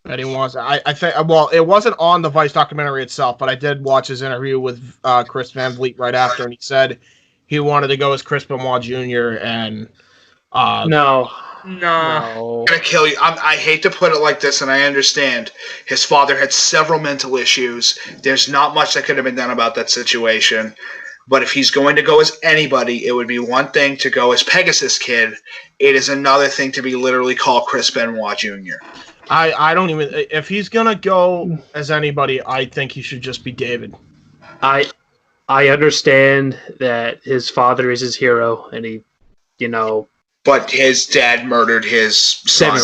he wants. I think. Well, it wasn't on the Vice documentary itself, but I did watch his interview with Chris Van Vliet right after, and he said he wanted to go as Chris Benoit Jr. and No. I'm gonna kill you. I hate to put it like this, and I understand. His father had several mental issues. There's not much that could have been done about that situation. But if he's going to go as anybody, it would be one thing to go as Pegasus Kid. It is another thing to be literally called Chris Benoit Jr. I don't even. If he's gonna go as anybody, I think he should just be David. I understand that his father is his hero, and he, But his dad murdered his son.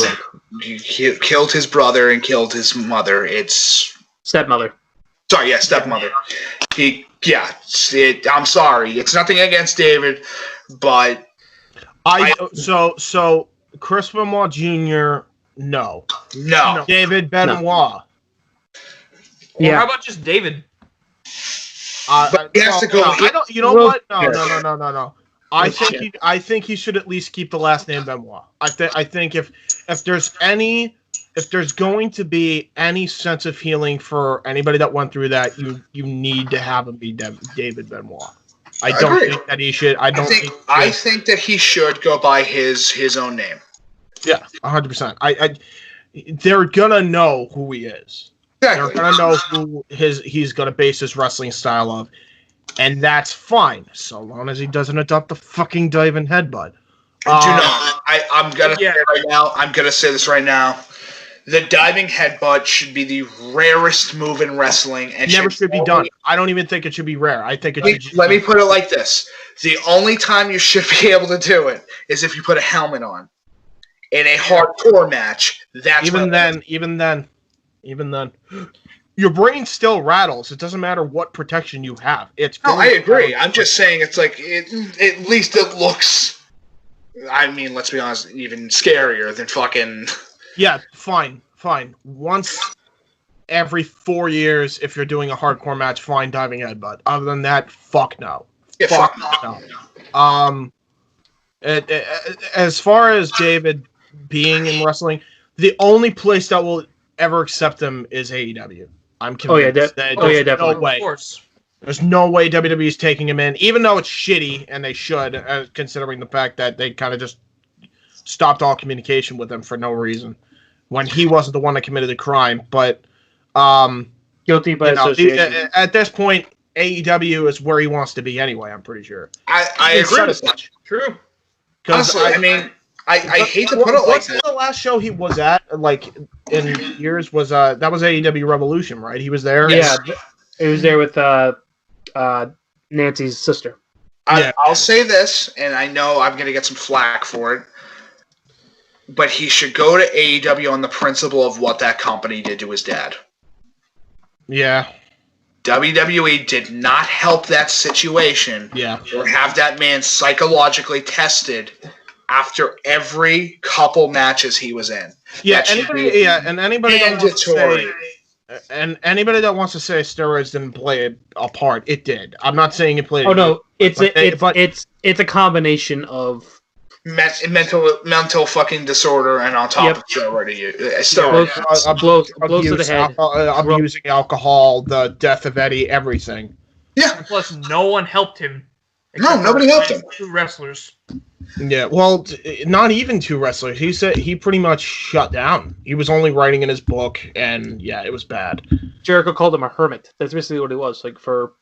He killed his brother and killed his mother. It's stepmother. Sorry, yeah, stepmother. I'm sorry. It's nothing against David, but so Chris Benoit Jr. No. David Benoit. Yeah. How about just David? But he has to go. I don't. You know what? No. I think he should at least keep the last name Benoit. I think if there's going to be any sense of healing for anybody that went through that, you need to have him be David Benoit. I don't think that he should. I think that he should go by his own name. Yeah, 100%. They're gonna know who he is. Exactly. They're gonna know who he's gonna base his wrestling style of. And that's fine, so long as he doesn't adopt the fucking diving headbutt. I'm gonna say right now. I'm gonna say this right now. The diving headbutt should be the rarest move in wrestling, and never should be done. I don't even think it should be rare. I think it should. Let me put it like this: the only time you should be able to do it is if you put a helmet on in a hardcore match. That's even then. Your brain still rattles. It doesn't matter what protection you have. I agree. I'm just saying it's like at least it looks. I mean, let's be honest, even scarier than fucking. Yeah, fine. Once every 4 years, if you're doing a hardcore match, fine, diving headbutt. Other than that, fuck no. Yeah, fuck no. As far as David being in wrestling, the only place that will ever accept him is AEW. I'm convinced. Definitely. No way. Of course. There's no way WWE is taking him in, even though it's shitty, and they should, considering the fact that they kind of just stopped all communication with him for no reason when he wasn't the one that committed the crime. But guilty by association. At this point, AEW is where he wants to be anyway. I'm pretty sure. I agree with that. True. Honestly, I hate to put it like that. The last show he was at, like in years, was that was AEW Revolution, right? He was there. Yeah, he was there with Nancy's sister. I'll say this, and I know I'm going to get some flack for it, but he should go to AEW on the principle of what that company did to his dad. Yeah. WWE did not help that situation. Yeah. Or have that man psychologically tested after every couple matches he was in. Yeah, anybody that wants to say steroids didn't play a part, it did. I'm not saying it played. Oh no, it's a combination of mental fucking disorder and on top of blows to the head, abusing alcohol, the death of Eddie, everything. Yeah. And plus, no one helped him. No, nobody helped him. 2 wrestlers. Yeah, well, not even 2 wrestlers. He said he pretty much shut down. He was only writing in his book, and yeah, it was bad. Jericho called him a hermit. That's basically what he was, like, for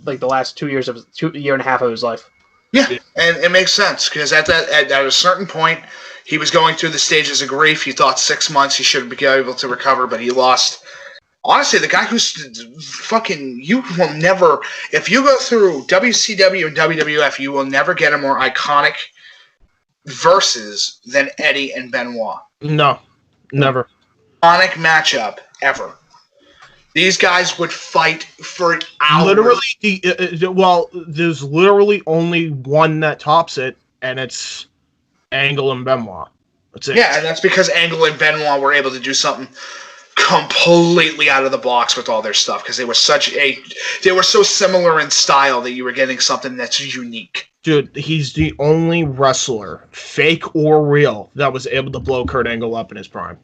like the last 2 years of year and a half of his life. Yeah, and it makes sense because at a certain point, he was going through the stages of grief. He thought 6 months he should be able to recover, but he lost. Honestly, the guy who's fucking, you will never, if you go through WCW and WWF, you will never get a more iconic versus than Eddie and Benoit. No, never. Iconic matchup ever. These guys would fight for hours. Literally, there's literally only one that tops it, and it's Angle and Benoit. That's it. Yeah, and that's because Angle and Benoit were able to do something completely out of the box with all their stuff because they were so similar in style that you were getting something that's unique. Dude, he's the only wrestler, fake or real, that was able to blow Kurt Angle up in his prime.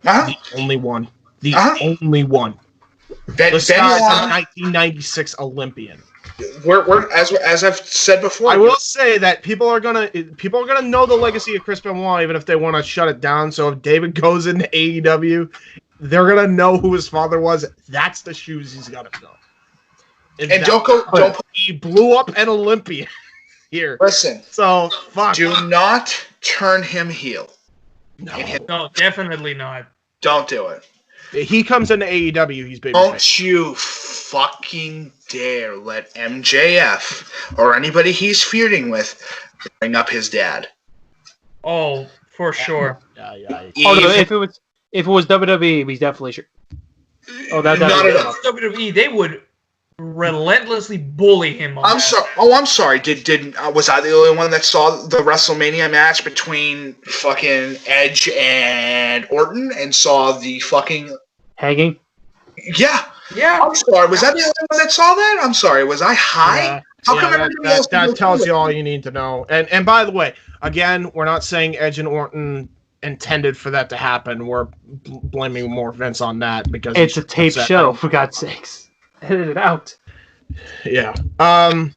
The only one. The only one. This guy's a 1996 Olympian. We're as I've said before. I will say that people are gonna know the legacy of Chris Benoit even if they want to shut it down. So if David goes into AEW, they're gonna know who his father was. That's the shoes he's gotta fill. And don't. He blew up an Olympian here. Listen. So fuck. Do not turn him heel. No, definitely not. Don't do it. He comes into AEW, he's baby. Don't you fucking dare let MJF or anybody he's feuding with bring up his dad. Oh, for sure. Yeah. Oh, no, if it was WWE, he's definitely sure. Oh, not at all. WWE, they would relentlessly bully him. I'm sorry. Was I the only one that saw the WrestleMania match between fucking Edge and Orton and saw the fucking hanging? Yeah. I'm sorry. Was that the only one that saw that? I'm sorry. Was I high? Yeah. How come everybody else that tells you all you need to know. And by the way, again, we're not saying Edge and Orton intended for that to happen. We're blaming more Vince on that because it's a taped show, for God's sakes. Edit it out. Yeah. So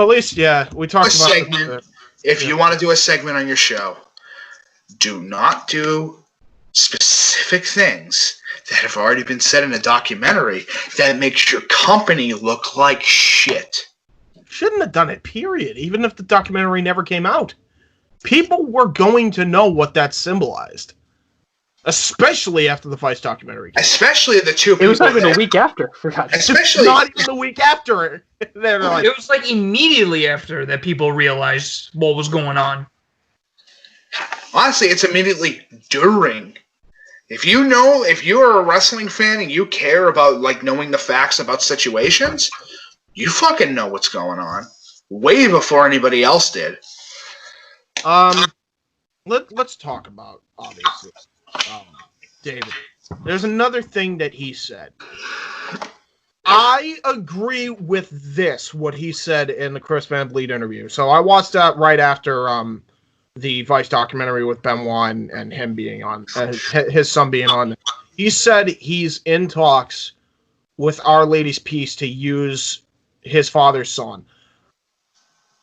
at least, we talked about segment. If you want to do a segment on your show, do not do specific things that have already been said in a documentary that makes your company look like shit. Shouldn't have done it, period. Even if the documentary never came out. People were going to know what that symbolized. Especially after the Vice documentary. Especially the two people. It was not even a week after, for God's sake. Especially not even a week after. It was like immediately after that people realized what was going on. Honestly, it's immediately during. If you're a wrestling fan and you care about like knowing the facts about situations, you fucking know what's going on. Way before anybody else did. Let's talk about, obviously, David. There's another thing that he said. I agree with what he said in the Chris Van Vliet interview. So I watched that right after the Vice documentary with Benoit and him being on, his son being on. He said he's in talks with Our Lady's Peace to use his father's son.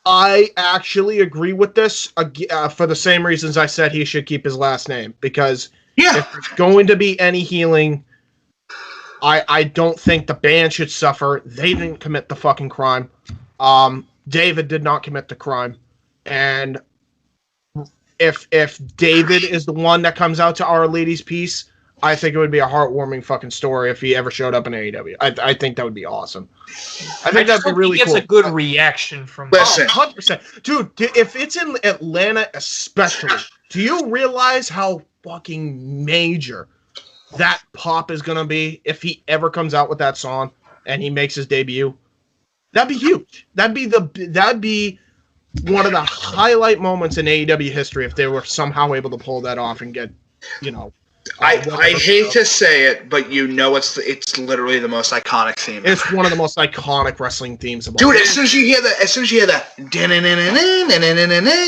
I actually agree with this for the same reasons I said he should keep his last name. Because if there's going to be any healing, I don't think the band should suffer. They didn't commit the fucking crime. David did not commit the crime. And if David is the one that comes out to Our Lady's Peace, I think it would be a heartwarming fucking story if he ever showed up in AEW. I think that would be awesome. I think that'd be really cool. He gets a good reaction from. Listen, 100%, dude. If it's in Atlanta, especially, do you realize how fucking major that pop is gonna be if he ever comes out with that song and he makes his debut? That'd be huge. That'd be one of the highlight moments in AEW history if they were somehow able to pull that off and get, I hate to say it, but you know it's literally the most iconic theme. It's one of the most iconic wrestling themes of all. Dude, as soon as you hear that,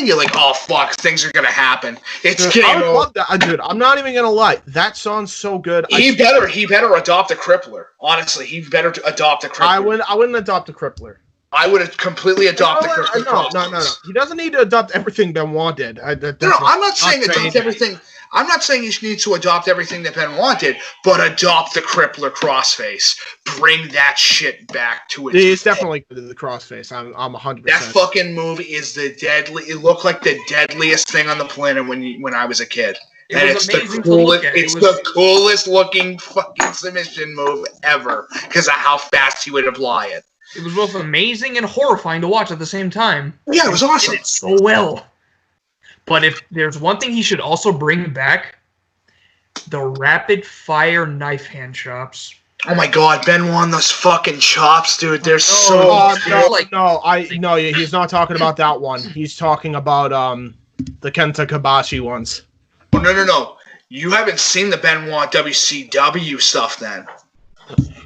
you're like, oh fuck, things are gonna happen. It's dude, I would love that, dude. I'm not even gonna lie. That song's so good. He better adopt a crippler. Honestly, he better adopt a crippler. I wouldn't adopt a crippler. I would have completely adopted the crippler. No. He doesn't need to adopt everything Benoit did. I'm not saying adopt everything. I'm not saying you need to adopt everything that Benoit did, but adopt the crippler crossface. Bring that shit back to it. It's definitely the crossface. I'm 100%. That fucking move is the deadly. It looked like the deadliest thing on the planet when I was a kid. It's the coolest. It's the coolest looking fucking submission move ever because of how fast he would apply it. It was both amazing and horrifying to watch at the same time. Yeah, it was awesome. He did it so well. But if there's one thing he should also bring back, the rapid fire knife hand chops. Oh my god, Ben won those fucking chops, dude. They're he's not talking about that one. He's talking about the Kenta Kobashi ones. Oh, no. You haven't seen the Benoit WCW stuff then.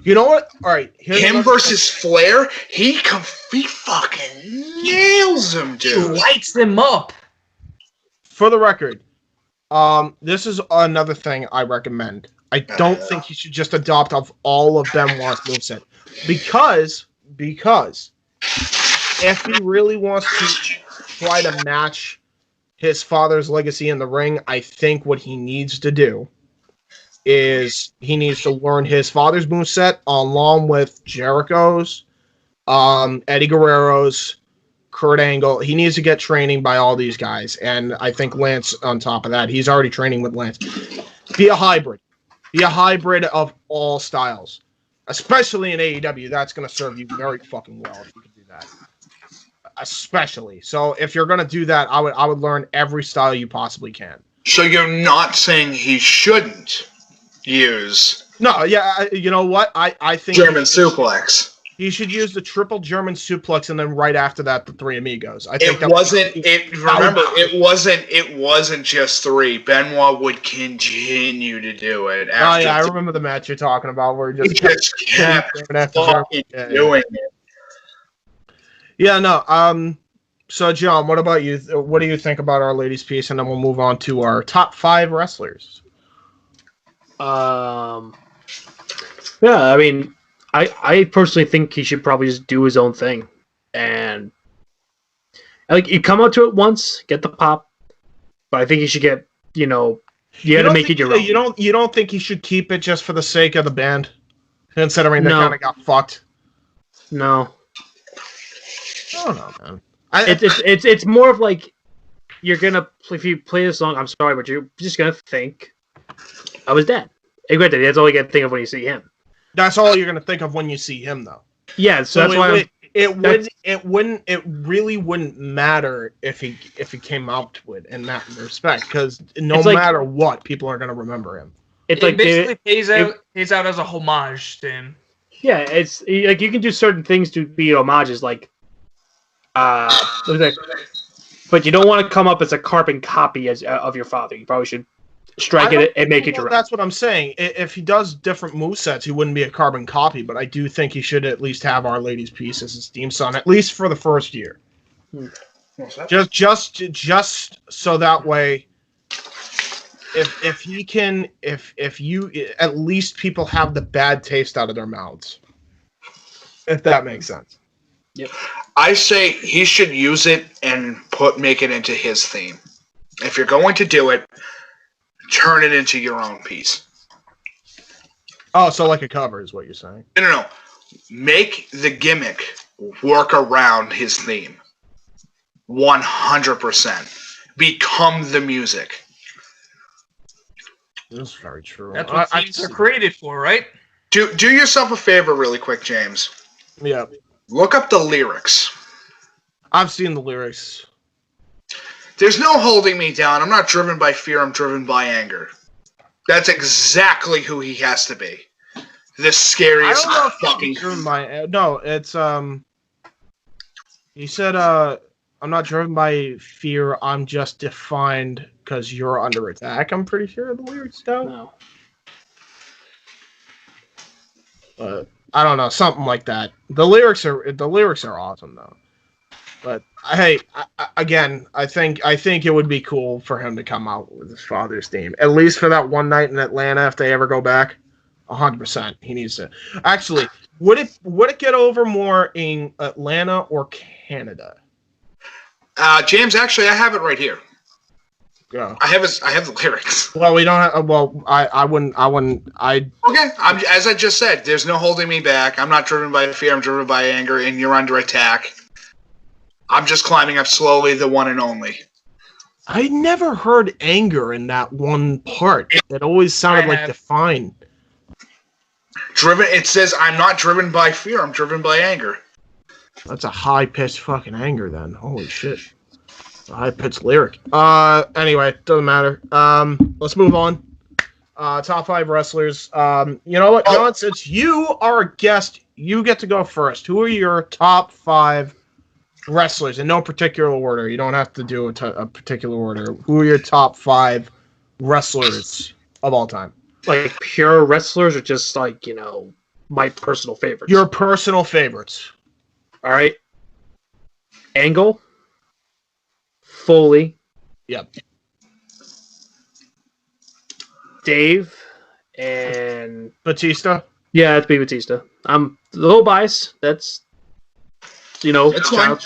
You know what? All right. Him versus Flair, he fucking nails him, dude. He lights him up. For the record, this is another thing I recommend. I don't think he should just adopt of all of Benoit's moveset. Because if he really wants to try to match his father's legacy in the ring, I think what he needs to do is he needs to learn his father's moveset along with Jericho's, Eddie Guerrero's, Kurt Angle. He needs to get training by all these guys, and I think Lance on top of that. He's already training with Lance. Be a hybrid. Be a hybrid of all styles. Especially in AEW, that's going to serve you very fucking well if you can do that. Especially. So if you're going to do that, I would learn every style you possibly can. So you're not saying he shouldn't use... No, yeah, you know what? I think... German suplex. He should use the triple German suplex and then right after that, the Three Amigos. I think it wasn't just three. Benoit would continue to do it. I remember the match you're talking about where he just kept fucking doing it. Yeah, no. So, John, what about you? What do you think about Our Lady's piece? And then we'll move on to our top 5 wrestlers. Yeah, I mean, I personally think he should probably just do his own thing. And like you come out to it once, get the pop, but I think he should get, you got to make it your own. You don't think he should keep it just for the sake of the band? Considering they kind of got fucked. No. I don't know, man. It's more of like you're gonna, if you play the song, I'm sorry, but you're just gonna think I was dead. And granted, that's all you can think of when you see him. That's all you're gonna think of when you see him, though. Yeah, so that's why it really wouldn't matter if he came out to it in that respect, because no matter what, people are gonna remember him. It basically pays out as a homage to him. Yeah, it's like you can do certain things to be homages, like but you don't want to come up as a carbon copy of your father. You probably should strike it and make it your own. That's what I'm saying. If he does different movesets, he wouldn't be a carbon copy, but I do think he should at least have Our Lady's piece as his theme song, at least for the first year. Just so that way, if you at least people have the bad taste out of their mouths, if that makes sense. Yep. I say he should use it and make it into his theme. If you're going to do it, turn it into your own piece. Oh, so like a cover is what you're saying? No. Make the gimmick work around his theme. 100%. Become the music. That's very true. That's what themes are created for, right? Do yourself a favor really quick, James. Yeah. Look up the lyrics. I've seen the lyrics. There's no holding me down. I'm not driven by fear. I'm driven by anger. That's exactly who he has to be. The scariest fucking... No, it's, he said, I'm not driven by fear. I'm just defined because you're under attack. I'm pretty sure the lyrics go. No. But I don't know, something like that. The lyrics are awesome though. But hey, I think it would be cool for him to come out with his father's theme, at least for that one night in Atlanta if they ever go back. 100%, he needs to. Actually, would it get over more in Atlanta or Canada? James, actually, I have it right here. Go. I have the lyrics. Well, we don't have. Well, I wouldn't. Okay, as I just said, there's no holding me back. I'm not driven by fear. I'm driven by anger, and you're under attack. I'm just climbing up slowly, the one and only. I never heard anger in that one part. It always sounded like defined. Driven. It says, "I'm not driven by fear. I'm driven by anger." That's a high-pitched fucking anger, then. Holy shit. A high-pitched lyric. Anyway, doesn't matter. Let's move on. Top 5 wrestlers. You know what, John? Since you are a guest, you get to go first. Who are your top 5 wrestlers? In no particular order. You don't have to do a particular order. Who are your top 5 wrestlers of all time? Like pure wrestlers or just like, my personal favorites? Your personal favorites. All right. Angle. Foley. Yep. Dave. And Batista. Yeah, that's be Batista. I'm a little biased. That's, It's fine.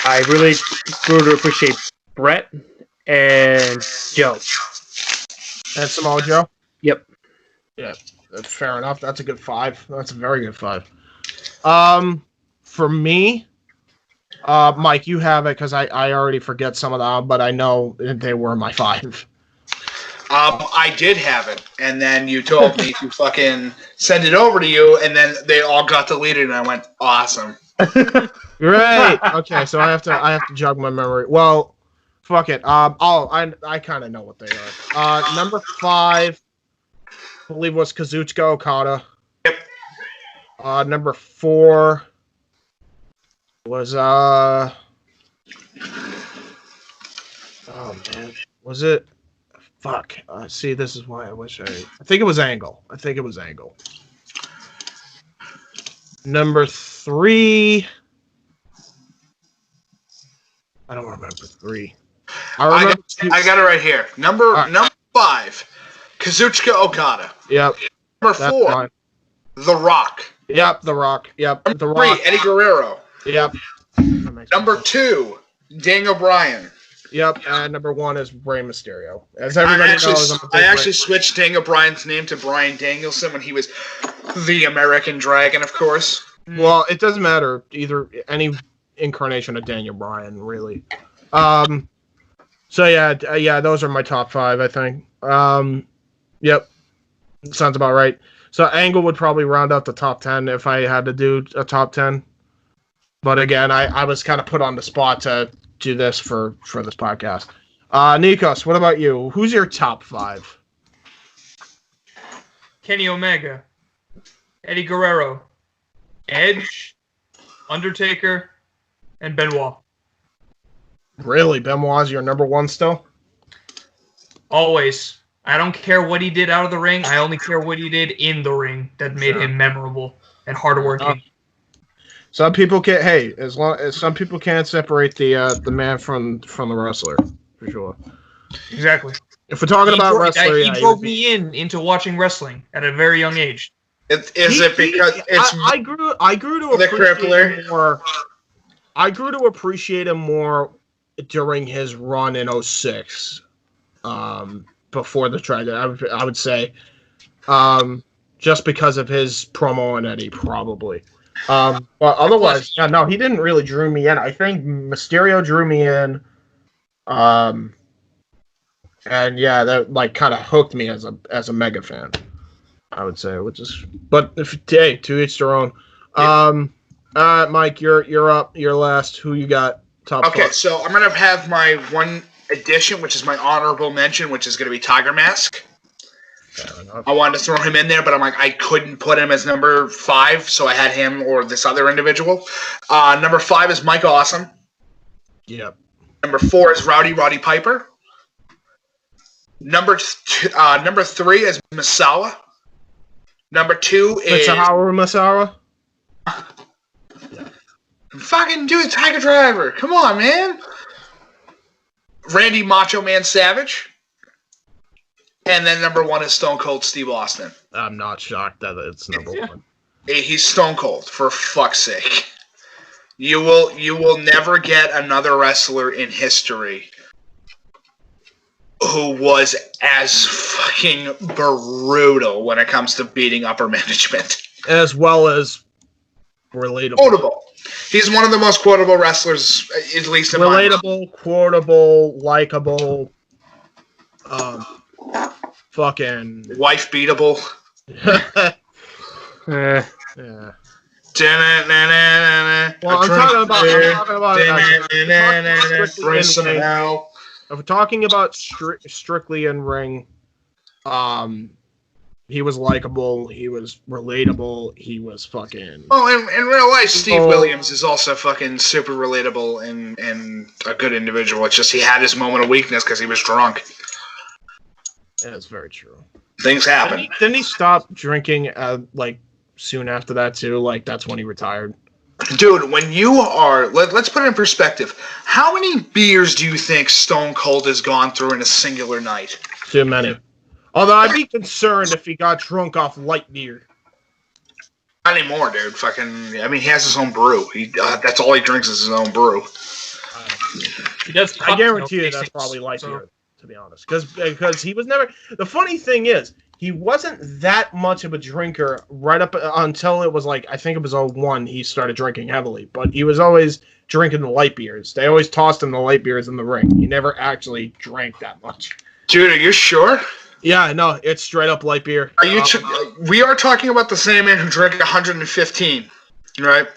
I really grew to appreciate Brett and Joe. And Samoa Joe? Yep. Yeah, that's fair enough. That's a good 5. That's a very good 5. For me, Mike, you have it because I already forget some of them, but I know they were my 5. I did have it, and then you told me to fucking send it over to you, and then they all got deleted, and I went, awesome. Right. Okay, so I have to jog my memory. Well, fuck it. I kind of know what they are. Number 5, I believe was Kazuchika Okada. Yep. Number 4 was oh man, was it? Fuck. See, this is why I think it was Angle. Number 3. I don't remember 3. I got it right here. Number 5, Kazuchika Okada. Yep. Number 4, fine. The Rock. Yep, The Rock. Yep, Number The Rock. 3, Eddie Guerrero. Yep. Number 2, Daniel Bryan. Yep, and number 1 is Rey Mysterio. As everybody knows, I actually switched Daniel Bryan's name to Bryan Danielson when he was the American Dragon, of course. Well, it doesn't matter. Either any incarnation of Daniel Bryan, really. So yeah, those are my top 5, I think. Yep, sounds about right. So Angle would probably round out the top 10 if I had to do a top 10. But again, I was kind of put on the spot to do this for this podcast. Nikos, what about you? Who's your top 5? Kenny Omega, Eddie Guerrero, Edge, Undertaker, and Benoit. Really? Benoit's your number 1 still? Always. I don't care what he did out of the ring. I only care what he did in the ring that made him memorable and hardworking. Some people can't. Hey, as long as some people can't separate the man from the wrestler, for sure. Exactly. If we're talking about wrestling, he drove me into watching wrestling at a very young age. I grew to appreciate him more. I grew to appreciate him more during his run in 06. Before the tragedy, I would say, just because of his promo on Eddie, probably. But otherwise, yeah, no, he didn't really drew me in. I think Mysterio drew me in, and yeah, that like kind of hooked me as a mega fan. I would say, but to each their own. Mike, you're up. You're last. Who you got? Top. Okay, 5. so I'm gonna have my one addition, which is my honorable mention, which is gonna be Tiger Mask. I wanted to throw him in there, but I'm like, I couldn't put him as number 5, so I had him or this other individual. Number 5 is Mike Awesome. Yep. Number 4 is Roddy Piper. Number 3 is Misawa. Number 2 is Misawa. Fucking do it, Tiger Driver. Come on, man. Randy Macho Man Savage. And then number 1 is Stone Cold Steve Austin. I'm not shocked that it's number 1. He's Stone Cold, for fuck's sake. You will never get another wrestler in history who was as fucking brutal when it comes to beating upper management. As well as relatable. Quotable. He's one of the most quotable wrestlers, at least in my mind. Quotable, likable, fucking... Wife beatable. Yeah. Well, I'm talking about if we're talking about strictly in ring, he was likable, he was relatable, he was fucking... Oh, in real life, Steve Williams is also fucking super relatable and a good individual. It's just he had his moment of weakness because he was drunk. That's very true. Things happen. Didn't he stop drinking, soon after that, too? Like, that's when he retired. Dude, when you are... Let's put it in perspective. How many beers do you think Stone Cold has gone through in a singular night? Too many. Although I'd be concerned if he got drunk off light beer. Not anymore, dude. Fucking... I mean, he has his own brew. That's all he drinks is his own brew. He does. I guarantee you that's probably light beer, to be honest. Because he was never... The funny thing is, he wasn't that much of a drinker right up until it was I think it was 2001, he started drinking heavily. But he was always drinking the light beers. They always tossed him the light beers in the ring. He never actually drank that much. Dude, are you sure? Yeah, no, it's straight up light beer. Are you? We are talking about the same man who drank 115, right?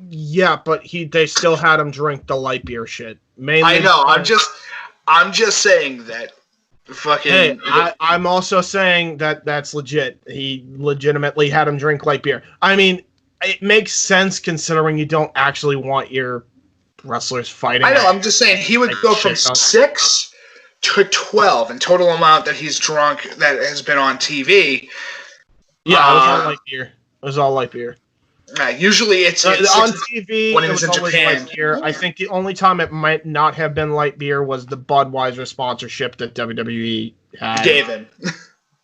Yeah, but they still had him drink the light beer shit. Mainly, I know. I'm just saying that. Fucking. Hey, I'm also saying that's legit. He legitimately had him drink light beer. I mean, it makes sense considering you don't actually want your wrestlers fighting. I know. I'm just saying he would go from 6 to 12 in total amount that he's drunk that has been on TV. Yeah, it was all light beer. It was all light beer. Usually it's on TV when it was in Japan. Light beer. I think the only time it might not have been light beer was the Budweiser sponsorship that WWE had. David.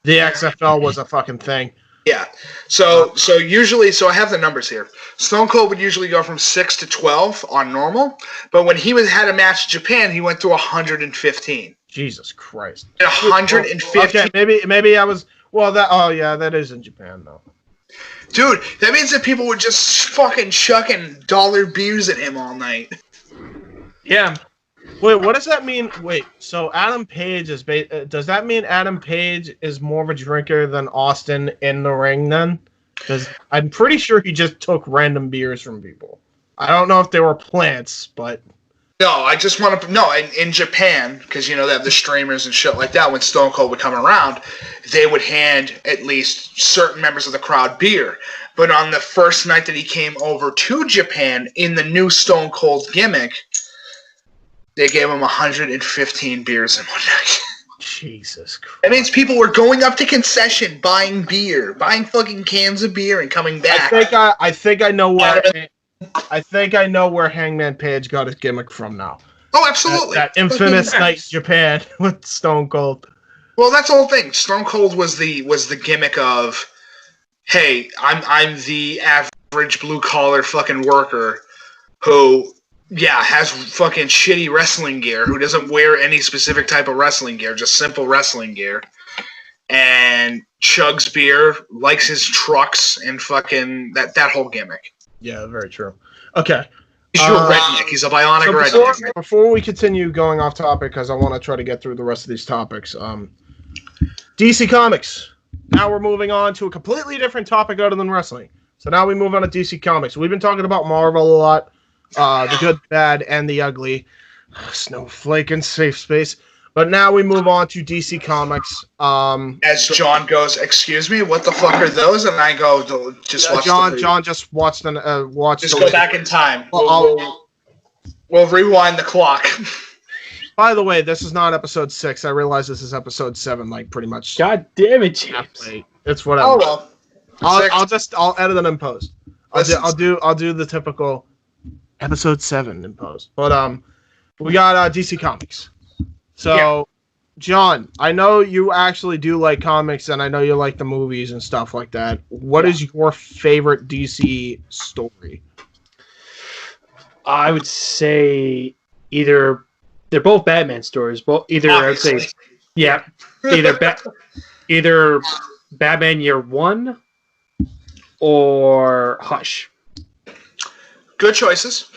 The XFL was a fucking thing. Yeah. So usually, I have the numbers here. Stone Cold would usually go from 6 to 12 on normal, but when he had a match in Japan, he went to 115. Jesus Christ. 150. Okay, maybe I was... Well, that is in Japan, though. Dude, that means that people were just fucking chucking dollar beers at him all night. Yeah. Wait, what does that mean? Wait, so Adam Page is... does that mean Adam Page is more of a drinker than Austin in the ring, then? Because I'm pretty sure he just took random beers from people. I don't know if they were plants, but... No, I just want to... No, in Japan, because, they have the streamers and shit like that, when Stone Cold would come around, they would hand at least certain members of the crowd beer. But on the first night that he came over to Japan, in the new Stone Cold gimmick, they gave him 115 beers in one night. Jesus Christ. That means people were going up to concession, buying beer, buying fucking cans of beer and coming back. I think I know where... I think I know where Hangman Page got his gimmick from now. Oh, absolutely. That infamous night in Japan with Stone Cold. Well, that's the whole thing. Stone Cold was the gimmick of, hey, I'm the average blue collar fucking worker who, has fucking shitty wrestling gear, who doesn't wear any specific type of wrestling gear, just simple wrestling gear, and chugs beer, likes his trucks, and fucking that whole gimmick. Yeah, very true. Okay. He's a redneck. He's a bionic redneck. Before we continue going off topic, because I want to try to get through the rest of these topics, DC Comics. Now we're moving on to a completely different topic other than wrestling. So now we move on to DC Comics. We've been talking about Marvel a lot, the good, bad, and the ugly. Snowflake and Safe Space. But now we move on to DC Comics. As John goes, excuse me, what the fuck are those? And I go, just watch John just watched Just go back in time. We'll rewind the clock. By the way, this is not episode 6. I realize this is episode 7, like pretty much. God damn it, James. It's whatever. Oh well. I'll edit it in post. I'll do the typical episode 7 in post. But we got DC Comics. So, John, I know you actually do like comics, and I know you like the movies and stuff like that. What is your favorite DC story? I would say they're both Batman stories. Either Batman Year One or Hush. Good choices.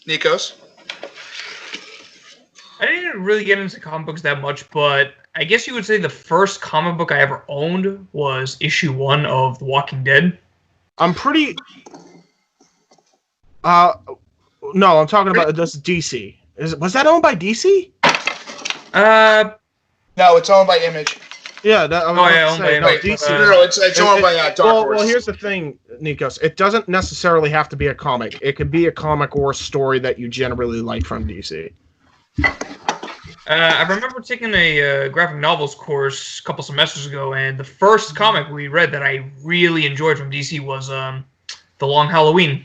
Nikos? I didn't really get into comic books that much, but I guess you would say the first comic book I ever owned was issue 1 of The Walking Dead. I'm pretty... No, I'm talking about this DC. Was that owned by DC? No, it's owned by Image. Yeah, owned by Image. DC. No, it's owned by Dark Horse. Well, here's the thing, Nikos. It doesn't necessarily have to be a comic. It could be a comic or a story that you generally like from DC. I remember taking a graphic novels course a couple semesters ago, and the first comic we read that I really enjoyed from DC was The Long Halloween.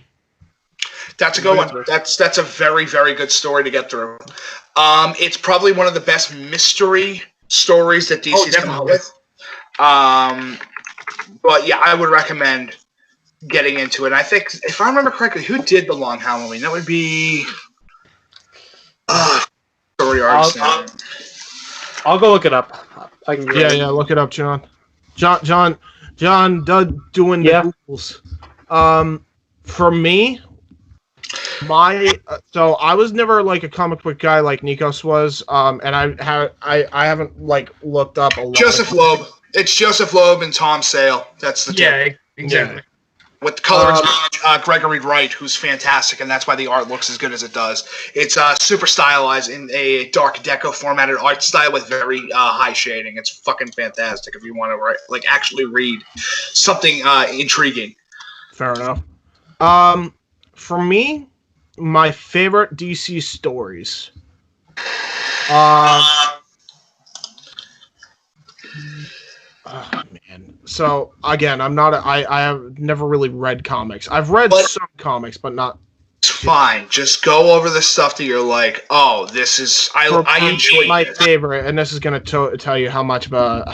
That's a good one. That's a very, very good story to get through. It's probably one of the best mystery stories that DC's come out with. But yeah, I would recommend getting into it. I think, if I remember correctly, who did The Long Halloween? That would be... story artist. I'll go look it up. I can. Look it up, John. John doing the Googles. For me, so I was never like a comic book guy like Nikos was, and I haven't like looked up a lot. Joseph Loeb. It's Joseph Loeb and Tom Sale. That's the two. Exactly. Yeah. With colors, Gregory Wright, who's fantastic, and that's why the art looks as good as it does. It's super stylized in a dark deco formatted art style with very high shading. It's fucking fantastic if you want to actually read something intriguing. Fair enough. For me, my favorite DC stories. Oh, man. So again, I have never really read comics. I've read some comics, but not. It's fine. Just go over the stuff that you're like, oh, this is I enjoy my favorite, and this is gonna tell you how much of a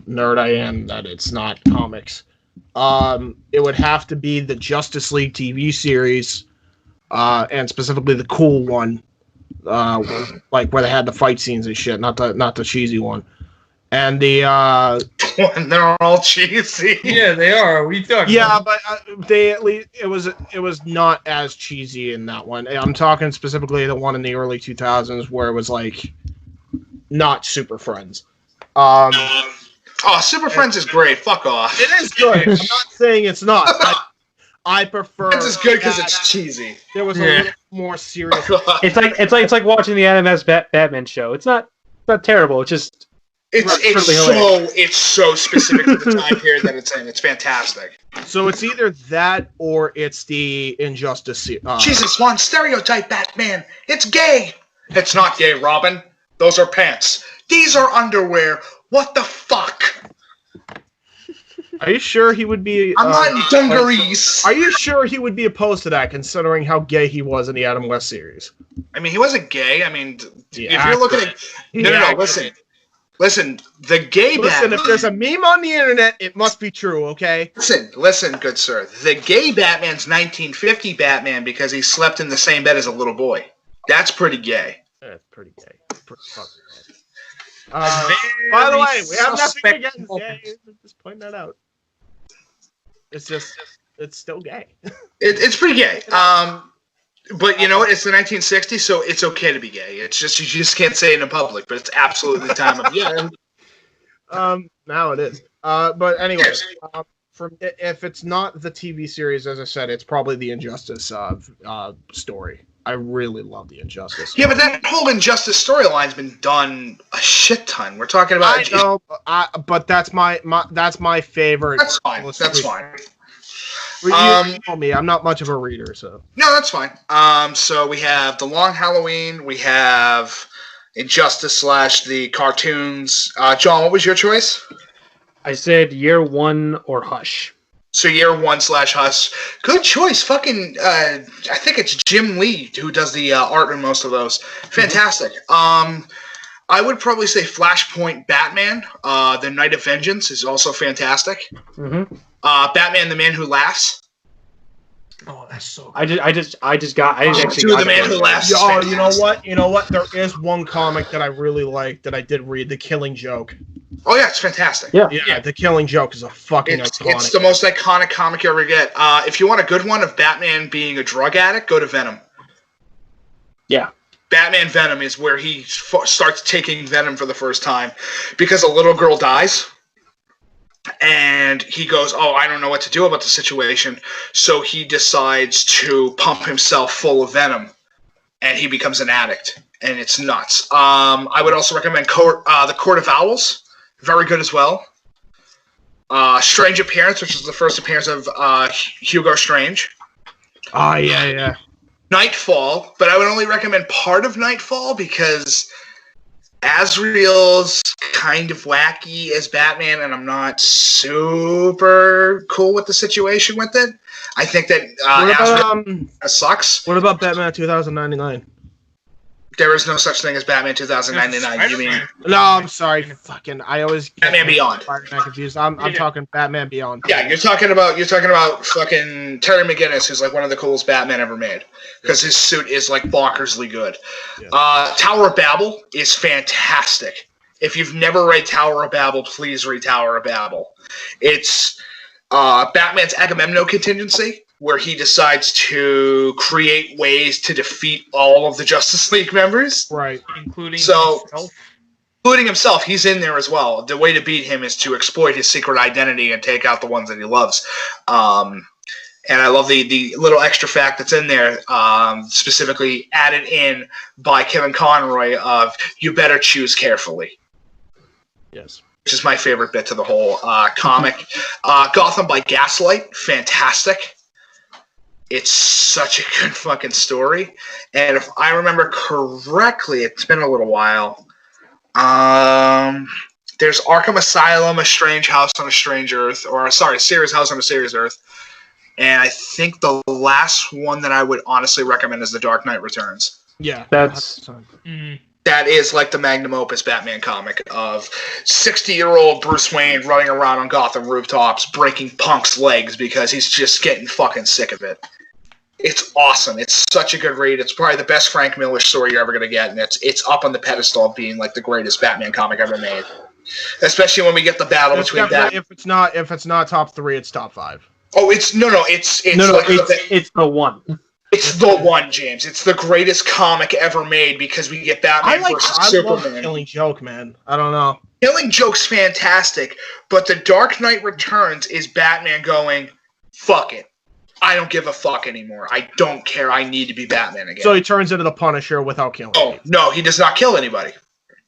nerd I am that it's not comics. It would have to be the Justice League TV series, and specifically the cool one, like where they had the fight scenes and shit, not the cheesy one. And they're all cheesy. Yeah, they are. What are you talking about? But they at least it was not as cheesy in that one. I'm talking specifically the one in the early 2000s where it was like not Super Friends. Super Friends is great. Fuck off. It is good. I'm not saying it's not. I prefer. It's good because it's cheesy. There was a little more serious. It's like watching the Adam S. Batman show. It's not terrible. It's just. It's so specific to the time period that it's in. It's fantastic. So it's either that or it's the Injustice. Jesus, one stereotype Batman. It's gay. It's not gay, Robin. Those are pants. These are underwear. What the fuck? Are you sure he would be? I'm not in dungarees. Are you sure he would be opposed to that, considering how gay he was in the Adam West series? I mean, he wasn't gay. I mean, if you're looking at no, listen, the gay Batman... Listen, if there's a meme on the internet, it must be true, okay? Listen, good sir. The gay Batman's 1950 Batman because he slept in the same bed as a little boy. That's pretty gay. That's pretty gay. Pretty fucking gay. By the way, we have nothing against gay. Just pointing that out. It's still gay. It's pretty gay. But you know what? It's the 1960s, so it's okay to be gay. It's just you just can't say it in public, but it's absolutely the time of year. Now it is. But anyways, if it's not the TV series, as I said, it's probably the Injustice story. I really love the Injustice. Yeah, but that whole Injustice storyline's been done a shit ton. We're talking about. I know, but that's my favorite. That's fine. That's fine. You know me, I'm not much of a reader, so. No, that's fine. So we have The Long Halloween. We have Injustice / the cartoons. John, what was your choice? I said Year One or Hush. So Year One / Hush. Good choice. Fucking, I think it's Jim Lee who does the art in most of those. Fantastic. I would probably say Flashpoint Batman. The Night of Vengeance is also fantastic. Mm-hmm. Batman: The Man Who Laughs. Oh, that's so. I just actually got The Man Who Laughs. Oh, you know what? There is one comic that I really like that I did read, The Killing Joke. Oh yeah, it's fantastic. Yeah. The Killing Joke is a fucking iconic. It's the most iconic comic you ever get. If you want a good one of Batman being a drug addict, go to Venom. Yeah. Batman Venom is where he starts taking venom for the first time because a little girl dies. And he goes, oh, I don't know what to do about the situation. So he decides to pump himself full of venom. And he becomes an addict. And it's nuts. I would also recommend The Court of Owls. Very good as well. Strange Appearance, which is the first appearance of Hugo Strange. Oh, yeah. Nightfall, but I would only recommend part of Nightfall because Azrael's kind of wacky as Batman, and I'm not super cool with the situation with it. I think that Azrael sucks. What about Batman 2099? There is no such thing as Batman 2099. You mean? No, I'm sorry. Fucking, I always get Batman Beyond. Spider-Man confused. I'm talking Batman Beyond. Yeah, you're talking about fucking Terry McGinnis, who's like one of the coolest Batman ever made because his suit is like bonkersly good. Yeah. Tower of Babel is fantastic. If you've never read Tower of Babel, please read Tower of Babel. It's Batman's Agamemnon contingency, where he decides to create ways to defeat all of the Justice League members. Right. Including himself. He's in there as well. The way to beat him is to exploit his secret identity and take out the ones that he loves. And I love the little extra fact that's in there, specifically added in by Kevin Conroy of, you better choose carefully. Yes. Which is my favorite bit to the whole comic. Gotham by Gaslight, fantastic. It's such a good fucking story. And if I remember correctly, it's been a little while. There's Arkham Asylum, A Strange House on a Strange Earth. Serious House on a Serious Earth. And I think the last one that I would honestly recommend is The Dark Knight Returns. Yeah. That is like the magnum opus Batman comic of 60-year-old Bruce Wayne running around on Gotham rooftops breaking punks' legs because he's just getting fucking sick of it. It's awesome. It's such a good read. It's probably the best Frank Miller story you're ever going to get, and it's up on the pedestal of being like the greatest Batman comic ever made. Especially when we get the battle between that. If it's not top 3, it's top 5. Oh, it's the one. It's the one, James. It's the greatest comic ever made because we get Batman versus Superman. I love Killing Joke, man. I don't know. Killing Joke's fantastic, but The Dark Knight Returns is Batman going, fuck it. I don't give a fuck anymore. I don't care. I need to be Batman again. So he turns into the Punisher without killing. Oh, no, he does not kill anybody.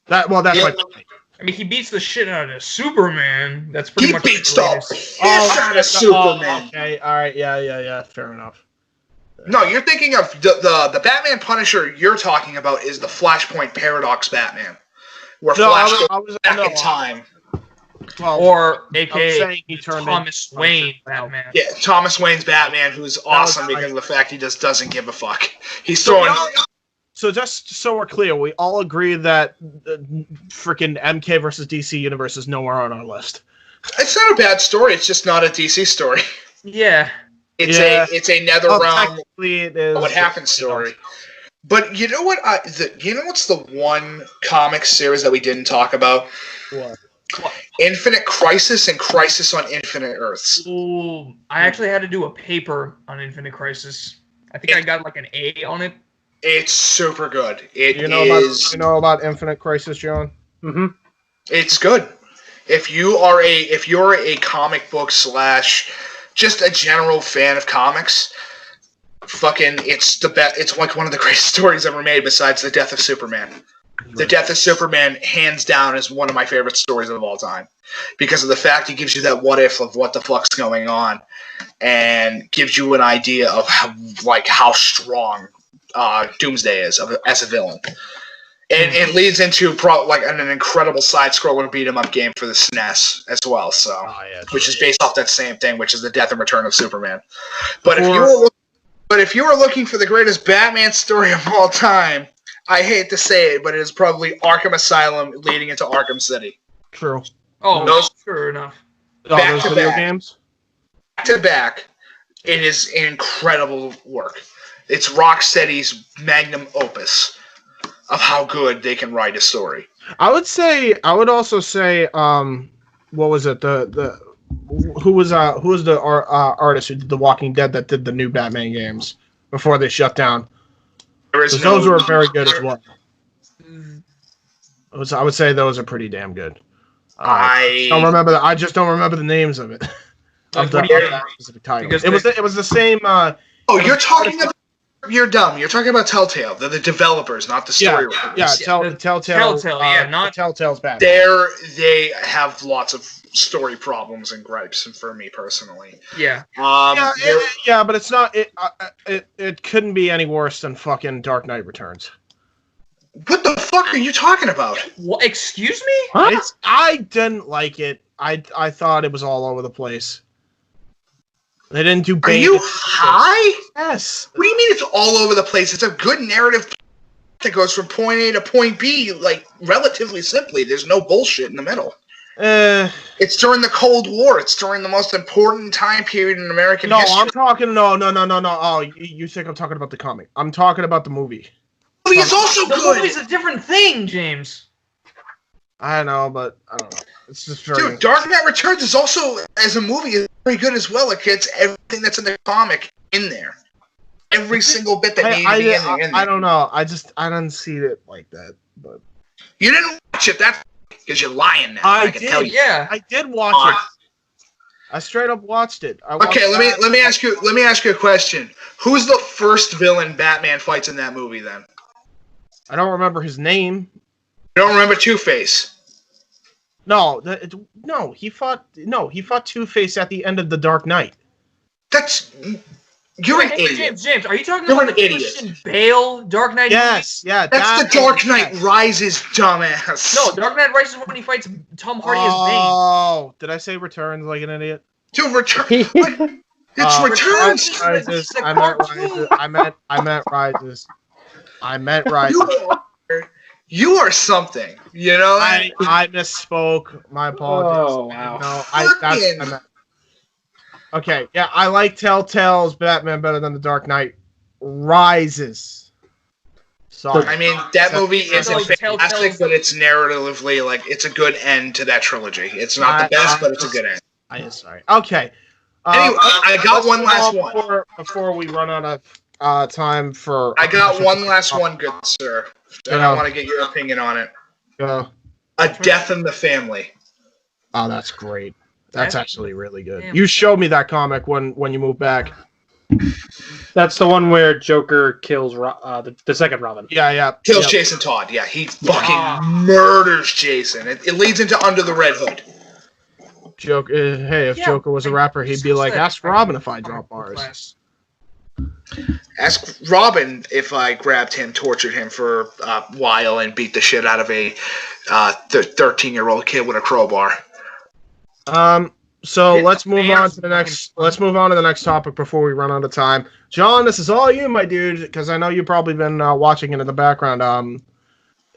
That's my point. I mean, he beats the shit out of Superman. That's pretty much. He beats the piss out of Superman. Okay, all right, yeah. Fair enough. No, you're thinking of the Batman Punisher you're talking about is the Flashpoint Paradox Batman, where Flash goes back in time. Well, or a.k.a. Thomas Wayne Batman. Yeah, Thomas Wayne's Batman, who's awesome because of the fact he just doesn't give a fuck. He's throwing. So just so we're clear, we all agree that freaking MK versus DC universe is nowhere on our list. It's not a bad story. It's just not a DC story. Yeah. It's a NetherRealm. It is what happened story. But you know what? What's the one comic series that we didn't talk about? What? Infinite Crisis and Crisis on Infinite Earths. Ooh, I actually had to do a paper on Infinite Crisis. I think I got like an A on it. It's super good. You know about Infinite Crisis, John? Mm-hmm. It's good. If you're a comic book / just a general fan of comics, it's it's like one of the greatest stories ever made besides the death of Superman. The death of Superman, hands down, is one of my favorite stories of all time because of the fact it gives you that what if of what the fuck's going on and gives you an idea of how strong Doomsday is as a villain. And it leads into an incredible side-scrolling beat-em-up game for the SNES as well, which is based off that same thing, which is the death and return of Superman. But if you were looking for the greatest Batman story of all time, I hate to say it, but it is probably Arkham Asylum leading into Arkham City. True. Oh, sure enough. Those video games? Back to back, it is incredible work. It's Rocksteady's magnum opus of how good they can write a story. I would also say, what was it? Who was the artist who did The Walking Dead that did the new Batman games before they shut down? Those were very good as well. I would say those are pretty damn good. I just don't remember the names of it. Of the specific titles. It was the same. You're talking about. You're dumb. You're talking about Telltale. They're the developers, not the story writers. Telltale. Not Telltale's Batman. They have lots of story problems and gripes, and for me personally. Yeah. But it's not. It couldn't be any worse than fucking Dark Knight Returns. What the fuck are you talking about? What? Excuse me? Huh? I didn't like it. I thought it was all over the place. They didn't do Bane. Are you high? Yes. What do you mean it's all over the place? It's a good narrative that goes from point A to point B, relatively simply. There's no bullshit in the middle. It's during the Cold War. It's during the most important time period in American history. I'm talking... No. Oh, you think I'm talking about the comic. I'm talking about the movie. The movie is also good. The movie's a different thing, James. I know, but I don't know. It's just very... Dude, Dark Knight Returns is also, as a movie, is very good as well. It gets everything that's in the comic in there. Every single bit that needed to be in there. I don't know. I didn't see it like that. But you didn't watch it. That's because you're lying now. I can tell you. Yeah, I did watch it. I straight up watched it. Okay, let me ask you a question. Who's the first villain Batman fights in that movie? Then I don't remember his name. You don't remember Two-Face? No, he fought Two-Face at the end of The Dark Knight. You're an idiot. James, are you talking about the Christian Bale Dark Knight? Yes, movie? yeah. That's the Dark Knight Rises, dumbass. No, Dark Knight Rises when he fights Tom Hardy as Bane. Oh, did I say Returns like an idiot? Dude, It's Returns. Rises. I meant Rises. I meant Rises. You are something, you know. I misspoke. My apologies. Oh wow. No, I meant. Okay, yeah, I like Telltale's Batman better than The Dark Knight Rises. Sorry. I mean, that movie isn't fantastic, but it's narratively, it's a good end to that trilogy. It's not the best, but it's a good end. I am sorry. Okay. Anyway, I got one last one. Before we run out of time for... I got one last one, good sir. And I want to get your opinion on it. Go. A Death in the Family. Oh, that's great. That's actually really good. Damn. You showed me that comic when you moved back. That's the one where Joker kills the second Robin. Yeah. Kills Jason Todd. Yeah, he fucking murders Jason. It leads into Under the Red Hood. Joker. If Joker was a rapper, he'd be like, "Ask Robin if I drop bars." Ask Robin if I grabbed him, tortured him for a while, and beat the shit out of a 13-year-old kid with a crowbar. So let's move on to the next. Let's move on to the next topic before we run out of time. John, this is all you, my dude, because I know you've probably been watching it in the background.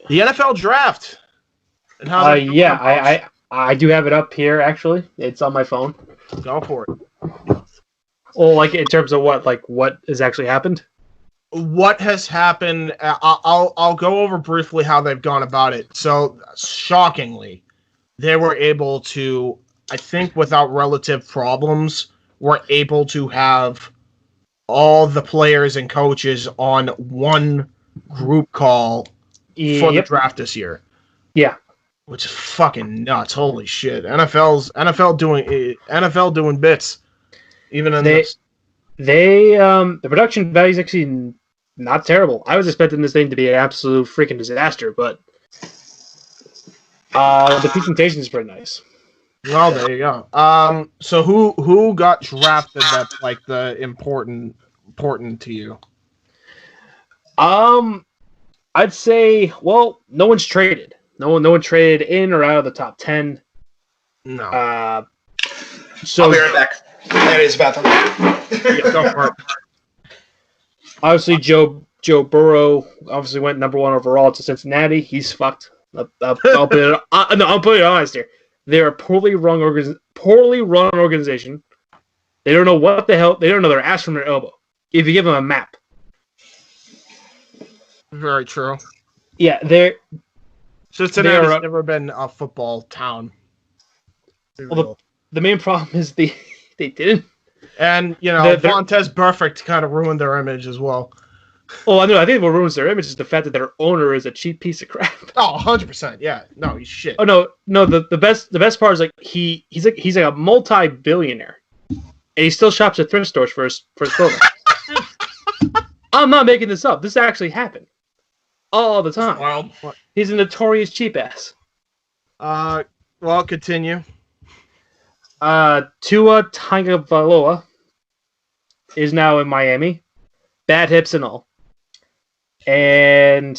The NFL draft. And how? I do have it up here. Actually, it's on my phone. Go for it. Well, in terms of what has actually happened. What has happened? I'll go over briefly how they've gone about it. So, shockingly, they were able to, I think without relative problems, were able to have all the players and coaches on one group call for the draft this year. Yeah. Which is fucking nuts. Holy shit. NFL doing bits. Even in this. The production value is actually not terrible. I was expecting this thing to be an absolute freaking disaster, but the presentation is pretty nice. Well, there you go. So who got drafted that's like the important to you? I'd say, well, no one's traded. No one traded in or out of the top 10. No. So I'll be right back. There is bathroom. Yeah, go for it. Obviously, Joe Burrow obviously went number 1 overall to Cincinnati. He's fucked. I'll put it honest here. They're a poorly run organization. They don't know what the hell. They don't know their ass from their elbow. If you give them a map. Very true. Yeah, they're. Cincinnati's never been a football town. Well, the main problem is they didn't. And, Vontez Burfict kind of ruined their image as well. Oh, I know. I think what ruins their image is the fact that their owner is a cheap piece of crap. Oh, 100%. Yeah. No, he's shit. Oh, no. The best part is like he's like a multi-billionaire. And he still shops at thrift stores for his clothing. I'm not making this up. This actually happened. All the time. Wild. He's a notorious cheap ass. Well, continue. Tua Tagovailoa is now in Miami. Bad hips and all. And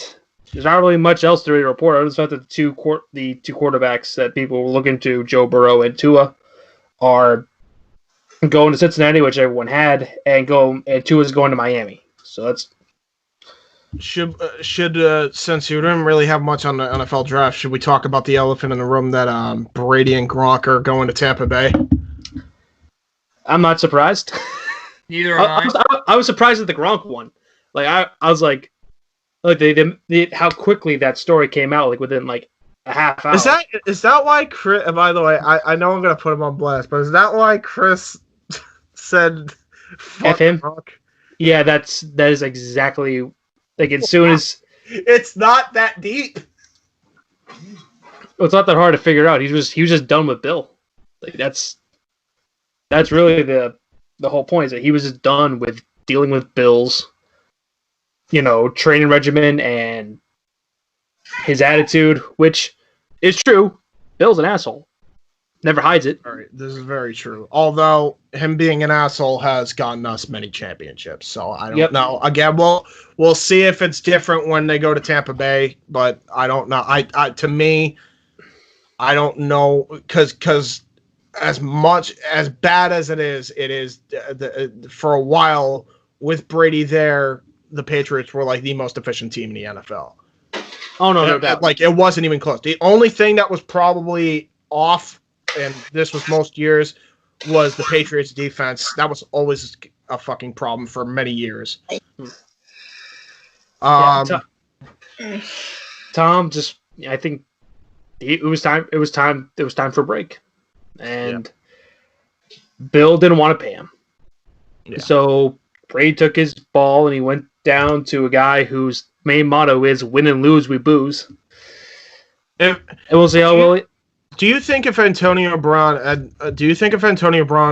there's not really much else to report. I just thought that the two quarterbacks that people were looking to, Joe Burrow and Tua, are going to Cincinnati, which everyone had, and Tua's going to Miami. So that's should since you didn't really have much on the NFL draft, should we talk about the elephant in the room that Brady and Gronk are going to Tampa Bay? I'm not surprised. Neither am I. I was surprised at the Gronk one. Like I was like how quickly that story came out, like within like a half hour. Is that why Chris? By the way, I know I'm gonna put him on blast, but is that why Chris said F him? Gronk? Yeah, that is exactly like as soon as it's not that deep. Well, it's not that hard to figure out. He was just done with Bill. Like that's really the whole point, is that he was just done with dealing with Bill's, training regimen and his attitude, which is true. Bill's an asshole. Never hides it. All right, this is very true. Although him being an asshole has gotten us many championships, so I don't know. Again, we'll see if it's different when they go to Tampa Bay, but I don't know. To me, I don't know because as bad as it is for a while with Brady there, the Patriots were like the most efficient team in the NFL. Oh no doubt. Like it wasn't even close. The only thing that was probably off, and this was most years, was the Patriots defense. That was always a fucking problem for many years. Tom, just I think it was time. It was time for a break, and Bill didn't want to pay him. Yeah. So Brady took his ball and he went down to a guy whose main motto is "Win and lose, we booze." And we'll see how well. Do you think if Antonio Brown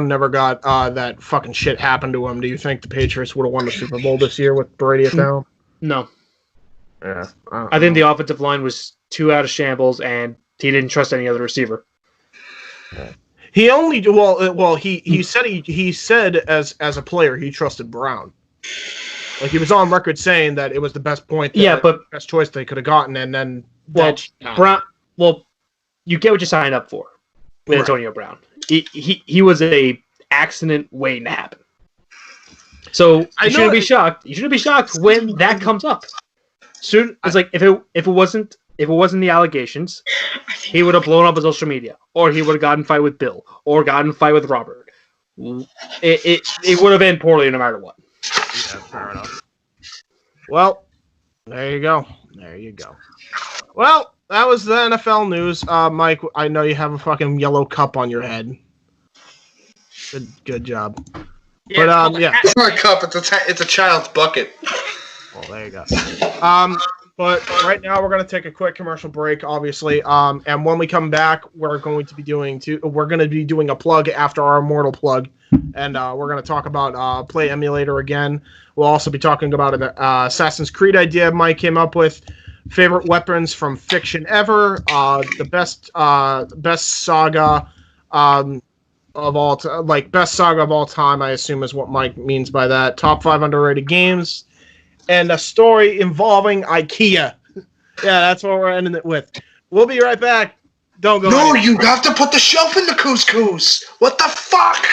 never got that fucking shit happened to him, do you think the Patriots would have won the Super Bowl this year with Brady at the helm? No. Yeah. I think the offensive line was too out of shambles, and he didn't trust any other receiver. He only he said as a player he trusted Brown. Like he was on record saying that it was the best best choice they could have gotten, and then Brown. Well, you get what you signed up for with Antonio Brown. He was a accident waiting to happen. So you shouldn't be shocked. You shouldn't be shocked when that comes up. Soon, it's like if it wasn't the allegations, he would have blown up his social media, or he would have gotten in a fight with Bill, or gotten in a fight with Robert. It would have been poorly no matter what. Yeah, fair enough. Well, there you go. Well, that was the NFL news. Mike, I know you have a fucking yellow cup on your head. Good job. Yeah, but it's not a cup. It's a child's bucket. Well, there you go. But right now, we're going to take a quick commercial break, obviously. And when we come back, we're going to be doing a plug after our Immortal plug, and we're going to talk about Play Emulator again. We'll also be talking about an Assassin's Creed idea Mike came up with, favorite weapons from fiction ever, the best saga of all best saga of all time. I assume is what Mike means by that. Top 5 underrated games. And a story involving IKEA. Yeah, that's what we're ending it with. We'll be right back. Don't go. No, you have to put the shelf in the couscous. What the fuck?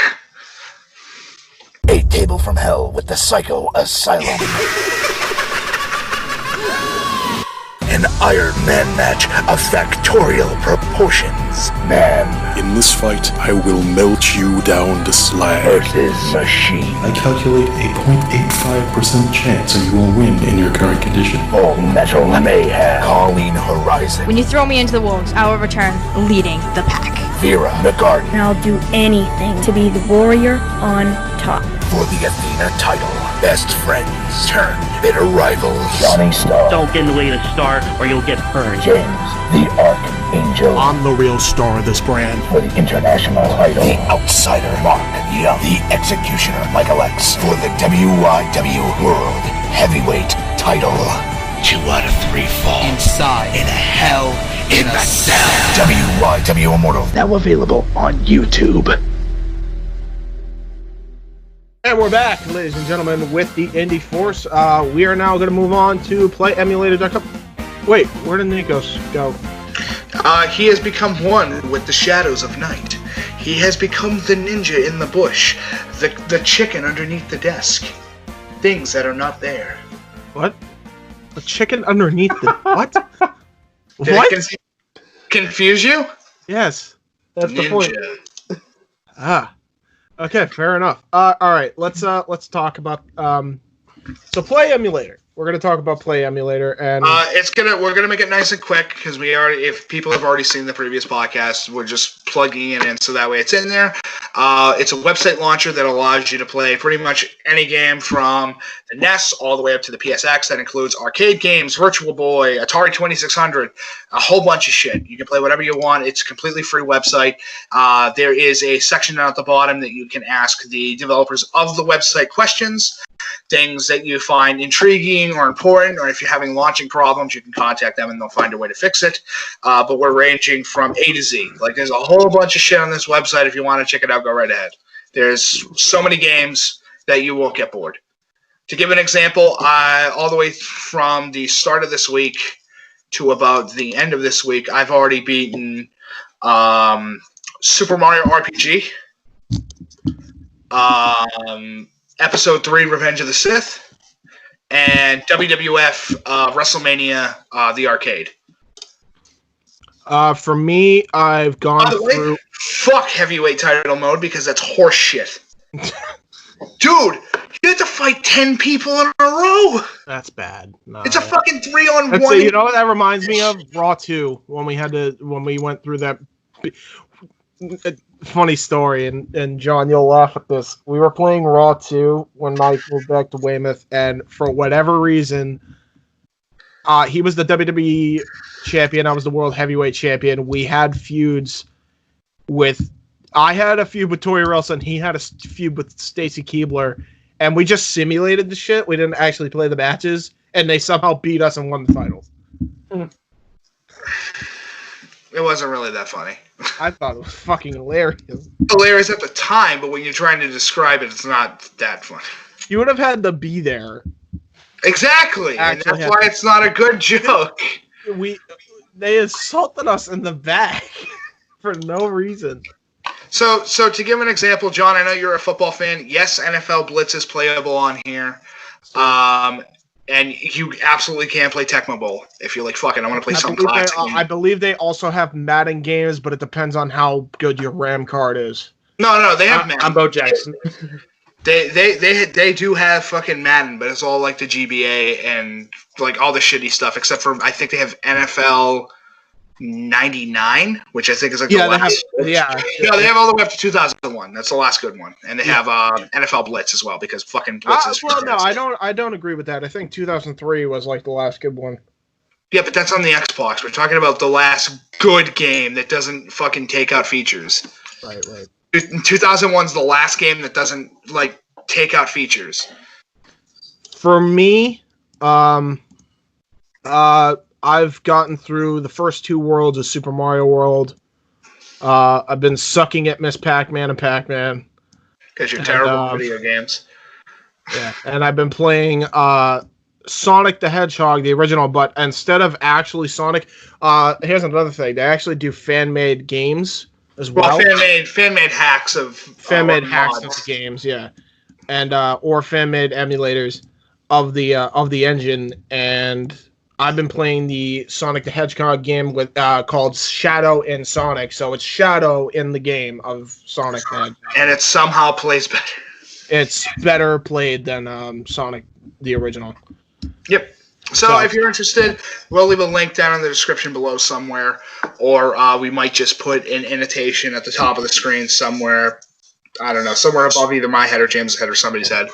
A table from hell with the Psycho Asylum. An Iron Man match of factorial proportions. Man. In this fight, I will melt you down to slag. Versus machine. I calculate a 0.85% chance that you will win in your current condition. All metal mayhem. Colleen Horizon. When you throw me into the wolves, I will return leading the pack. Vera McGarden. And I'll do anything to be the warrior on top. For the Athena title, best friends turned bitter rivals. Johnny Starr. Don't get in the way of the star or you'll get burned. James, the Archangel. I'm the real star of this brand. For the international title, the Outsider, Mark Young. The Executioner, Michael X. For the WYW World Heavyweight title. 2 out of 3 fall. Inside. In a hell in a cell. WYW Immortal. Now available on YouTube. And we're back, ladies and gentlemen, with the Indy Force. We are now going to move on to PlayEmulator.com. Wait, where did Nikos go? He has become one with the shadows of night. He has become the ninja in the bush, the chicken underneath the desk. Things that are not there. What? The chicken underneath the... What? Did what? It confuse you? Yes. That's ninja. The point. Ah. Okay, fair enough. All right, let's talk about so Play Emulator. We're gonna talk about Play Emulator, and we're gonna make it nice and quick because if people have already seen the previous podcast, we're just plugging it in so that way it's in there. It's a website launcher that allows you to play pretty much any game from the NES all the way up to the PSX. That includes arcade games, Virtual Boy, Atari 2600, a whole bunch of shit. You can play whatever you want. It's a completely free website. There is a section down at the bottom that you can ask the developers of the website questions, things that you find intriguing or important, or if you're having launching problems, you can contact them and they'll find a way to fix it. But we're ranging from A to Z. Like, there's a whole bunch of shit on this website. If you want to check it out, go right ahead. There's so many games that you won't get bored. To give an example, all the way from the start of this week to about the end of this week, I've already beaten Super Mario RPG, Episode 3, Revenge of the Sith, and WWF WrestleMania, the arcade. For me, I've gone through... Fuck heavyweight title mode because that's horse shit. Dude, you have to fight 10 people in a row. That's bad. No, it's a fucking 3-on-1. You know what that reminds me of? Raw 2, when we went through that... Funny story, and John, you'll laugh at this. We were playing Raw 2 when Mike moved back to Weymouth, and for whatever reason, he was the WWE champion, I was the World Heavyweight champion. We had feuds with... I had a feud with Tori Relson, he had a feud with Stacy Keibler, and we just simulated the shit. We didn't actually play the matches, and they somehow beat us and won the titles. It wasn't really that funny. I thought it was fucking hilarious. Hilarious at the time, but when you're trying to describe it, it's not that funny. You would have had to be there. Exactly, and that's why it's not a good joke. They assaulted us in the back for no reason. So to give an example, John, I know you're a football fan. Yes, NFL Blitz is playable on here. And you absolutely can play Tecmo Bowl if you're like, fuck it, I want to play something classic. I believe they also have Madden games, but it depends on how good your RAM card is. No, they have Madden. I'm Bo Jackson. They do have fucking Madden, but it's all like the GBA and like all the shitty stuff, except for I think they have NFL 99, which I think is like the last. No, they have all the way up to 2001. That's the last good one, and they have NFL Blitz as well because fucking Blitz is. Well, no, I don't agree with that. I think 2003 was like the last good one. Yeah, but that's on the Xbox. We're talking about the last good game that doesn't fucking take out features. Right. 2001's the last game that doesn't like take out features. For me, I've gotten through the first 2 worlds of Super Mario World. I've been sucking at Miss Pac-Man and Pac-Man. Because you're terrible at video games. Yeah, and I've been playing Sonic the Hedgehog, the original, but instead of actually Sonic, here's another thing. They actually do fan-made games as well. Fan-made hacks of the games, yeah. And or fan-made emulators of the engine, and I've been playing the Sonic the Hedgehog game with called Shadow in Sonic. So it's Shadow in the game of Sonic the Hedgehog. And it somehow plays better. It's better played than Sonic the original. Yep. So if you're interested, we'll leave a link down in the description below somewhere, or we might just put an annotation at the top of the screen somewhere. I don't know, somewhere above either my head or James' head or somebody's head.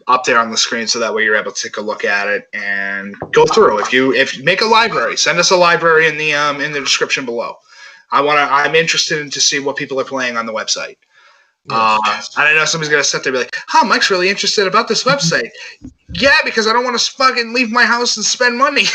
Up there on the screen, so that way you're able to take a look at it and go through. If you make a library, send us a library in the description below. I'm interested in to see what people are playing on the website. Yes. And I know somebody's gonna sit there and be like, "Oh, Mike's really interested about this website." Yeah, because I don't want to fucking leave my house and spend money.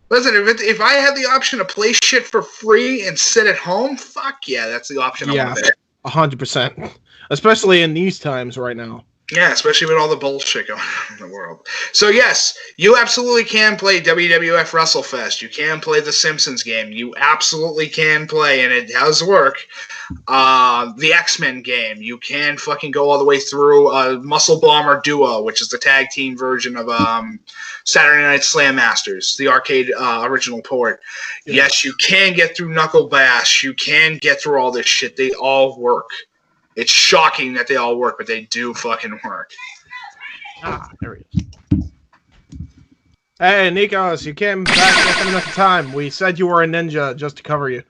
Listen, if I had the option to play shit for free and sit at home, fuck yeah, that's the option I want to pick. 100%. Especially in these times right now. Yeah, especially with all the bullshit going on in the world. So yes, you absolutely can play WWF WrestleFest. You can play the Simpsons game. You absolutely can play, and it does work, the X-Men game. You can fucking go all the way through Muscle Bomber Duo, which is the tag team version of Saturday Night Slam Masters, the arcade original port. Yeah. Yes, you can get through Knuckle Bash. You can get through all this shit. They all work. It's shocking that they all work, but they do fucking work. There he is. Hey, Nikos, you came back just enough time. We said you were a ninja just to cover you.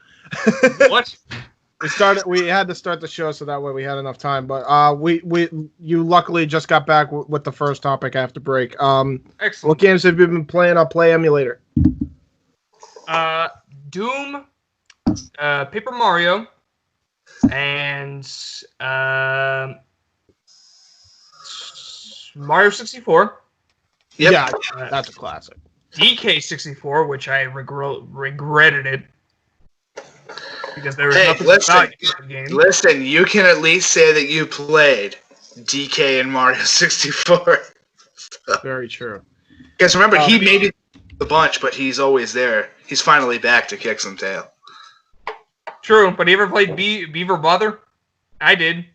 What? We had to start the show so that way we had enough time. But you luckily just got back with the first topic after break. Excellent. What games have you been playing on Play Emulator? Doom, Paper Mario, and Mario 64. Yep. Yeah, that's a classic. DK64, which I regretted it because there was nothing listen, about the game. Listen, you can at least say that you played DK and Mario 64. Very true. Because remember, he made the bunch, but he's always there. He's finally back to kick some tail. True, but you ever played Beaver Bother? I did,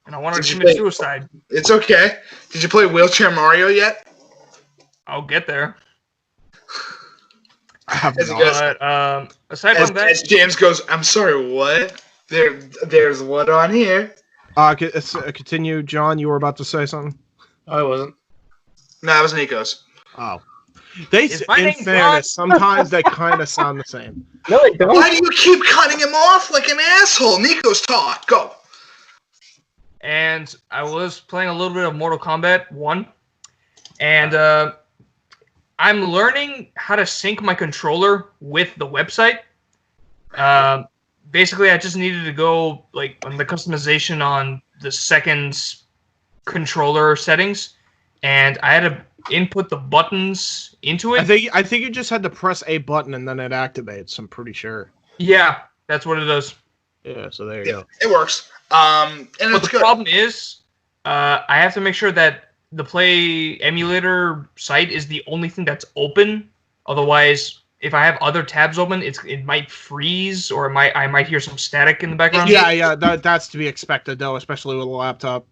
and I wanted to commit suicide. It's okay. Did you play Wheelchair Mario yet? I'll get there. I have not. Aside from that, as James goes, I'm sorry, what? There's what on here? Continue, John. You were about to say something. I wasn't. No, it was Nico's. Oh. In fairness, sometimes they kind of sound the same. No, they don't. Why do you keep cutting him off like an asshole? Nico's talk. Go. And I was playing a little bit of Mortal Kombat 1. And I'm learning how to sync my controller with the website. Basically, I just needed to go on the customization on the second controller settings. And I had to input the buttons into it. I think you just had to press a button and then it activates. I'm pretty sure. Yeah, that's what it does. Yeah, so there you go. It works. And but the problem is, I have to make sure that the Play Emulator site is the only thing that's open. Otherwise, if I have other tabs open, it might freeze, or I might hear some static in the background. Yeah, that's to be expected though, especially with a laptop.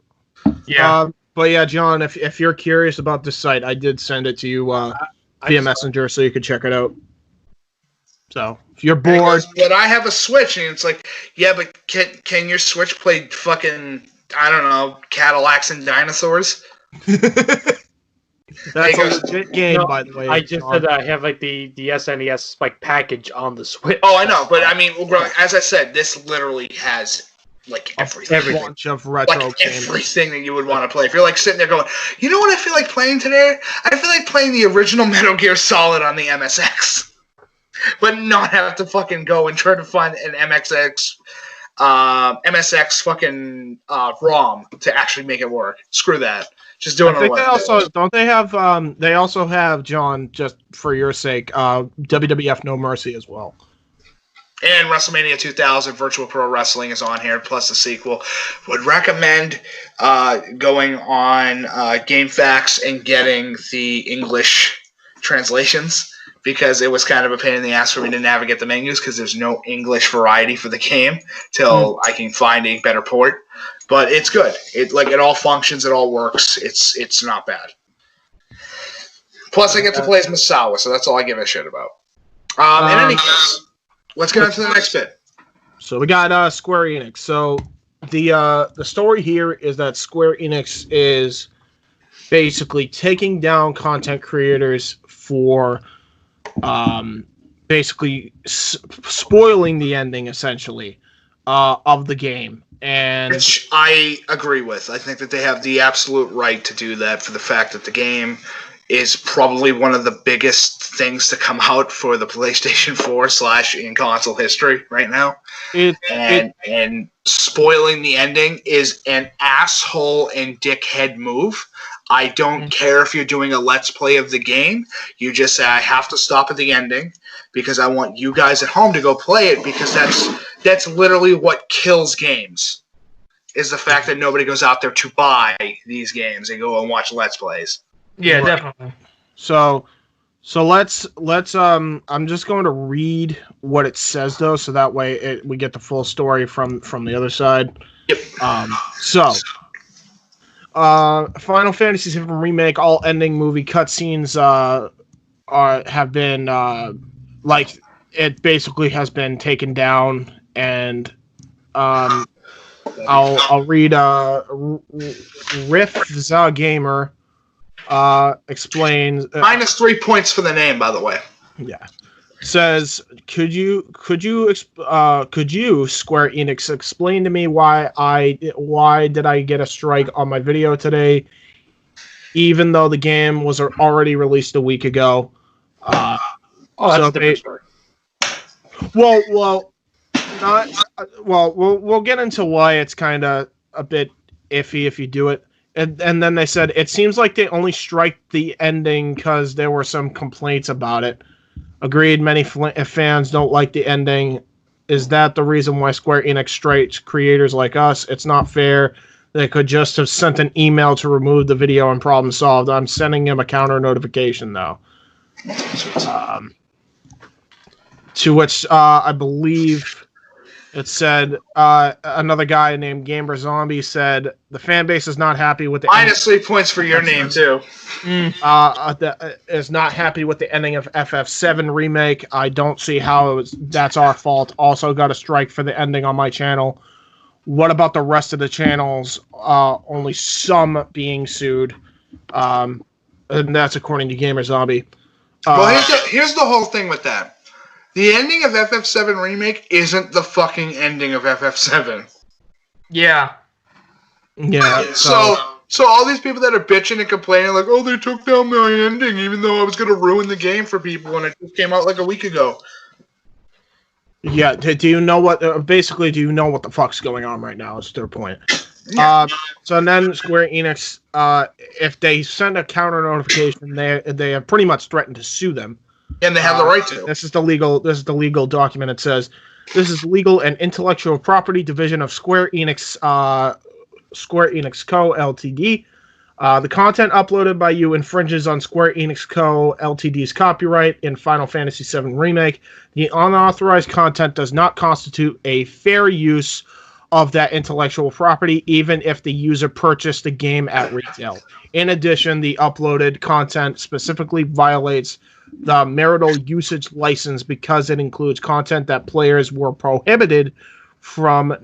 Yeah. But yeah, John, if you're curious about this site, I did send it to you via Messenger so you could check it out. So if you're bored, but I have a Switch, and it's like, yeah, but can your Switch play fucking, I don't know, Cadillacs and dinosaurs? That's a legit game, by the way. I just said I have the SNES package on the Switch. Oh, I know, but I mean, as I said, this literally has like everything. Bunch of retro like games. everything that you would want to play. If you're like sitting there going, you know what I feel like playing today? I feel like playing the original Metal Gear Solid on the MSX, but not have to fucking go and try to find an MSX fucking ROM to actually make it work. Screw that. Just do it on the web. They also have, John, just for your sake, WWF No Mercy as well. And WrestleMania 2000 Virtual Pro Wrestling is on here, plus the sequel. Would recommend going on GameFAQs and getting the English translations, because it was kind of a pain in the ass for me to navigate the menus because there's no English variety for the game till I can find a better port. But it's good. It all functions, it all works. It's not bad. Plus, I get to play as Misawa, so that's all I give a shit about. In any case, let's get on to the next bit. So we got Square Enix. So the story here is that Square Enix is basically taking down content creators for basically spoiling the ending, essentially, of the game. And which I agree with. I think that they have the absolute right to do that for the fact that the game is probably one of the biggest things to come out for the PlayStation 4 / in console history right now. And spoiling the ending is an asshole and dickhead move. I don't care if you're doing a Let's Play of the game. You just say, I have to stop at the ending because I want you guys at home to go play it, because that's literally what kills games, is the fact that nobody goes out there to buy these games and go and watch Let's Plays. Yeah, definitely. So let's I'm just going to read what it says, though, so that way we get the full story from the other side. Yep. Final Fantasy VII Remake, all ending movie cutscenes have been it basically has been taken down, and I'll read Riff the Gamer explains -3 points for the name, by the way. Yeah. Says, could you Square Enix explain to me why did I get a strike on my video today, even though the game was already released a week ago? That's a different story. We'll get into why it's kind of a bit iffy if you do it. And then they said, it seems like they only strike the ending because there were some complaints about it. Agreed, many fans don't like the ending. Is that the reason why Square Enix strikes creators like us? It's not fair. They could just have sent an email to remove the video and problem solved. I'm sending him a counter notification, though. To which I believe it said another guy named Gamer Zombie said the fan base is not happy with the -3 points for your name too. Is not happy with the ending of FF7 Remake. I don't see how that's our fault. Also got a strike for the ending on my channel. What about the rest of the channels? Only some being sued, and that's according to Gamer Zombie. Well, here's the whole thing with that. The ending of FF7 Remake isn't the fucking ending of FF7. Yeah. Yeah. So all these people that are bitching and complaining like, oh, they took down my ending even though I was going to ruin the game for people when it just came out like a week ago. Yeah. Do you know what the fuck's going on right now? Is their point. Yeah. So then Square Enix, if they send a counter notification, they have pretty much threatened to sue them. And they have the right to. This is the legal document. It says, this is legal and intellectual property division of Square Enix Co. Ltd. The content uploaded by you infringes on Square Enix Co. Ltd's copyright in Final Fantasy VII Remake. The unauthorized content does not constitute a fair use of that intellectual property, even if the user purchased the game at retail. In addition, the uploaded content specifically violates the marital usage license because it includes content that players were prohibited from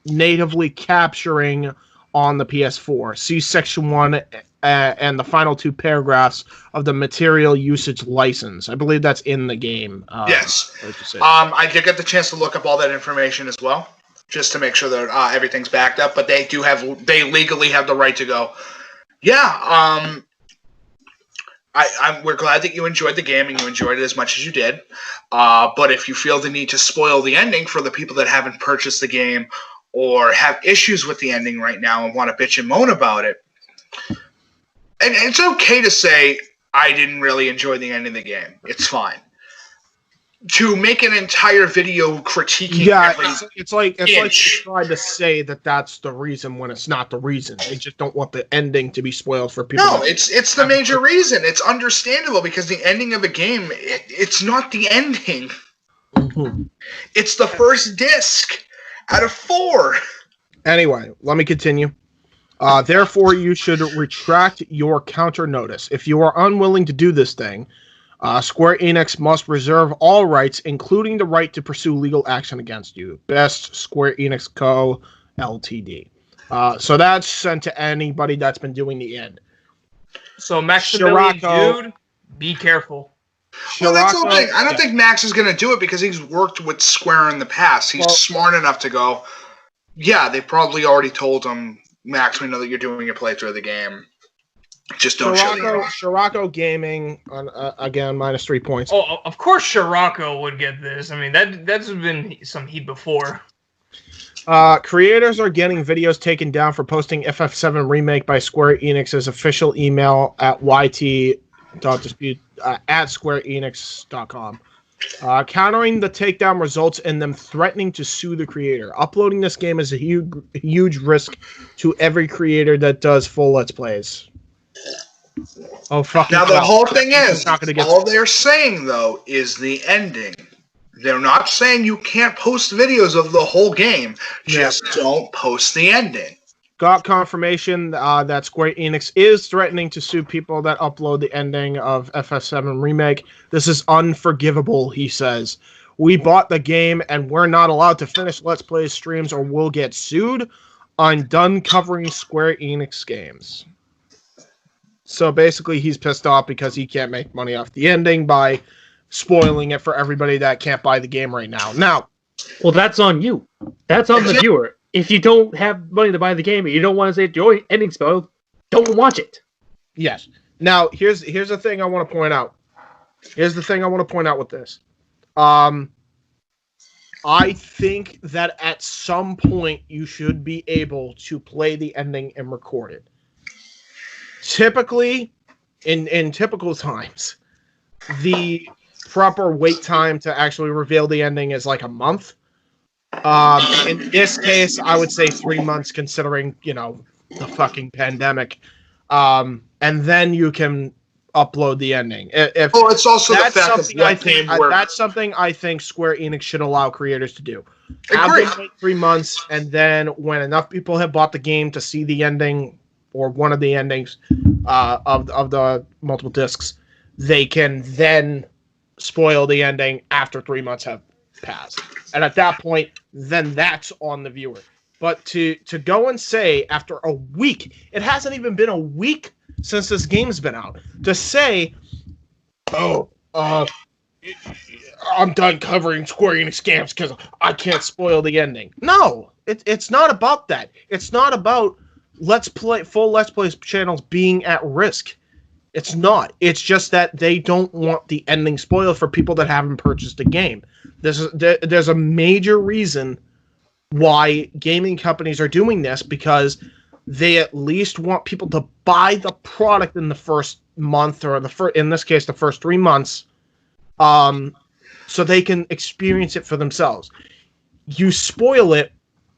natively capturing on the PS4. See Section 1 and the final 2 paragraphs of the material usage license. I believe that's in the game. Yes. I did get the chance to look up all that information as well. just to make sure that everything's backed up. But they legally have the right to go. Yeah, we're glad that you enjoyed the game and you enjoyed it as much as you did. But if you feel the need to spoil the ending for the people that haven't purchased the game or have issues with the ending right now and want to bitch and moan about it, and it's okay to say, I didn't really enjoy the end of the game. It's fine. To make an entire video critiquing it's like they try to say that that's the reason when it's not the reason. They just don't want the ending to be spoiled for people. No, it's the major reason. It's understandable because the ending of a game, it's not the ending. Mm-hmm. It's the first disc out of 4. Anyway, let me continue. Therefore, you should retract your counter notice. If you are unwilling to do this thing, Square Enix must reserve all rights, including the right to pursue legal action against you. Best Square Enix Co. Ltd. So that's sent to anybody that's been doing the end. So Maximilian, dude, be careful. Well, that's the thing. I don't think Max is going to do it because he's worked with Square in the past. He's smart enough to go, yeah, they probably already told him, Max, we know that you're doing your playthrough of the game. Just don't show you. Scirocco Gaming, again, -3 points. Oh, of course Scirocco would get this. I mean, that's been some heat before. Creators are getting videos taken down for posting FF7 Remake by Square Enix's official email at yt.dispute at squareenix.com. Countering the takedown results in them threatening to sue the creator. Uploading this game is a huge risk to every creator that does full Let's Plays. Oh, fuck. Now, the whole thing is, all they're saying, though, is the ending. They're not saying you can't post videos of the whole game. Just don't post the ending. Got confirmation that Square Enix is threatening to sue people that upload the ending of FF7 Remake. This is unforgivable, he says. We bought the game and we're not allowed to finish Let's Play streams or we'll get sued. I'm done covering Square Enix games. So basically he's pissed off because he can't make money off the ending by spoiling it for everybody that can't buy the game right now. Well, that's on you. That's on the viewer. If you don't have money to buy the game and you don't want to say your ending spoiled, don't watch it. Yes. Now, here's the thing I want to point out. Here's the thing I want to point out with this. I think that at some point you should be able to play the ending and record it. Typically, in typical times, the proper wait time to actually reveal the ending is like a month. In this case, I would say 3 months, considering, the fucking pandemic. And then you can upload the ending. It's also the fact that that's something I think Square Enix should allow creators to do. Have them wait 3 months, and then when enough people have bought the game to see the ending or one of the endings of the multiple discs, they can then spoil the ending after 3 months have passed. And at that point, then that's on the viewer. But to go and say after a week, it hasn't even been a week since this game's been out, to say, I'm done covering Square Enix games because I can't spoil the ending. No, it's not about that. It's not about full Let's Play channels being at risk. It's not. It's just that they don't want the ending spoiled for people that haven't purchased the game. There's a major reason why gaming companies are doing this, because they at least want people to buy the product in the first month, or in this case, the first 3 months, so they can experience it for themselves. You spoil it,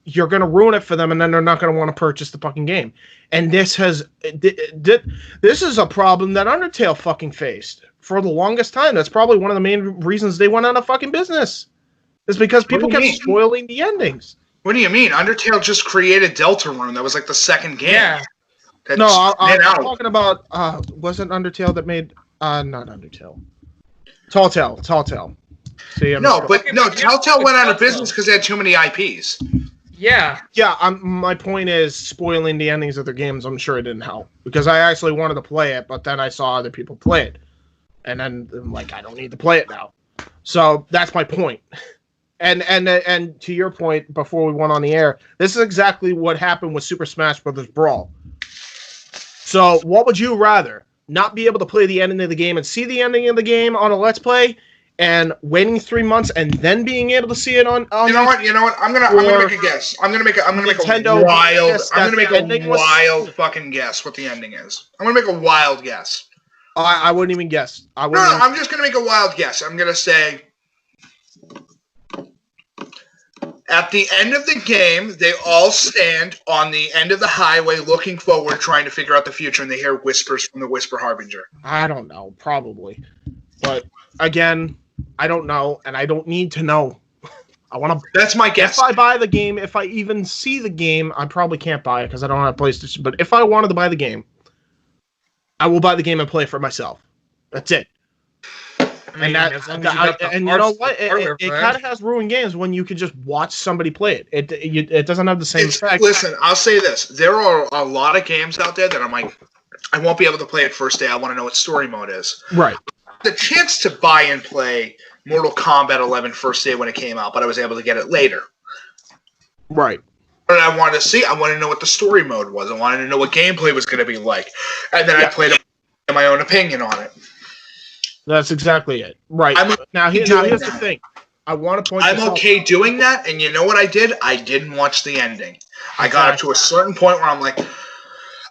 you're going to ruin it for them, and then they're not going to want to purchase the fucking game. And this is a problem that Undertale fucking faced for the longest time. That's probably one of the main reasons they went out of fucking business. Is because people kept spoiling the endings. What do you mean? Undertale just created Deltarune. That was like the second game. Yeah. No, I'm talking about, wasn't Undertale that made, not Undertale. Tall Tale. See, Telltale went out of business because they had too many IPs. Yeah. Yeah, my point is, spoiling the endings of their games, I'm sure it didn't help. Because I actually wanted to play it, but then I saw other people play it. And then I'm like, I don't need to play it now. So, that's my point. And to your point before we went on the air, this is exactly what happened with Super Smash Bros. Brawl. So, what would you rather? Not be able to play the ending of the game and see the ending of the game on a Let's Play, and waiting 3 months and then being able to see it on You know what? I'm gonna make a guess. I'm gonna make a wild fucking guess what the ending is. I'm gonna make a wild guess. I wouldn't even guess. I'm just gonna make a wild guess. I'm gonna say, at the end of the game, they all stand on the end of the highway looking forward, trying to figure out the future, and they hear whispers from the Whisper Harbinger. I don't know, probably. But, again, I don't know, and I don't need to know. I want to. That's my guess. If I buy the game, if I even see the game, I probably can't buy it because I don't have PlayStation. But if I wanted to buy the game, I will buy the game and play it for myself. That's it. And you know what? It kind of has ruined games when you can just watch somebody play it. It doesn't have the same effect. Listen, I'll say this: there are a lot of games out there that I'm like, I won't be able to play it first day. I want to know what story mode is. Right. The chance to buy and play Mortal Kombat 11 first day when it came out, but I was able to get it later. Right. But I wanted to see. I wanted to know what the story mode was. I wanted to know what gameplay was going to be like, and then I played it and my own opinion on it. That's exactly it. Right. Now here's the thing. I want to point I'm okay doing that, and you know what I did? I didn't watch the ending. I got up to a certain point where I'm like,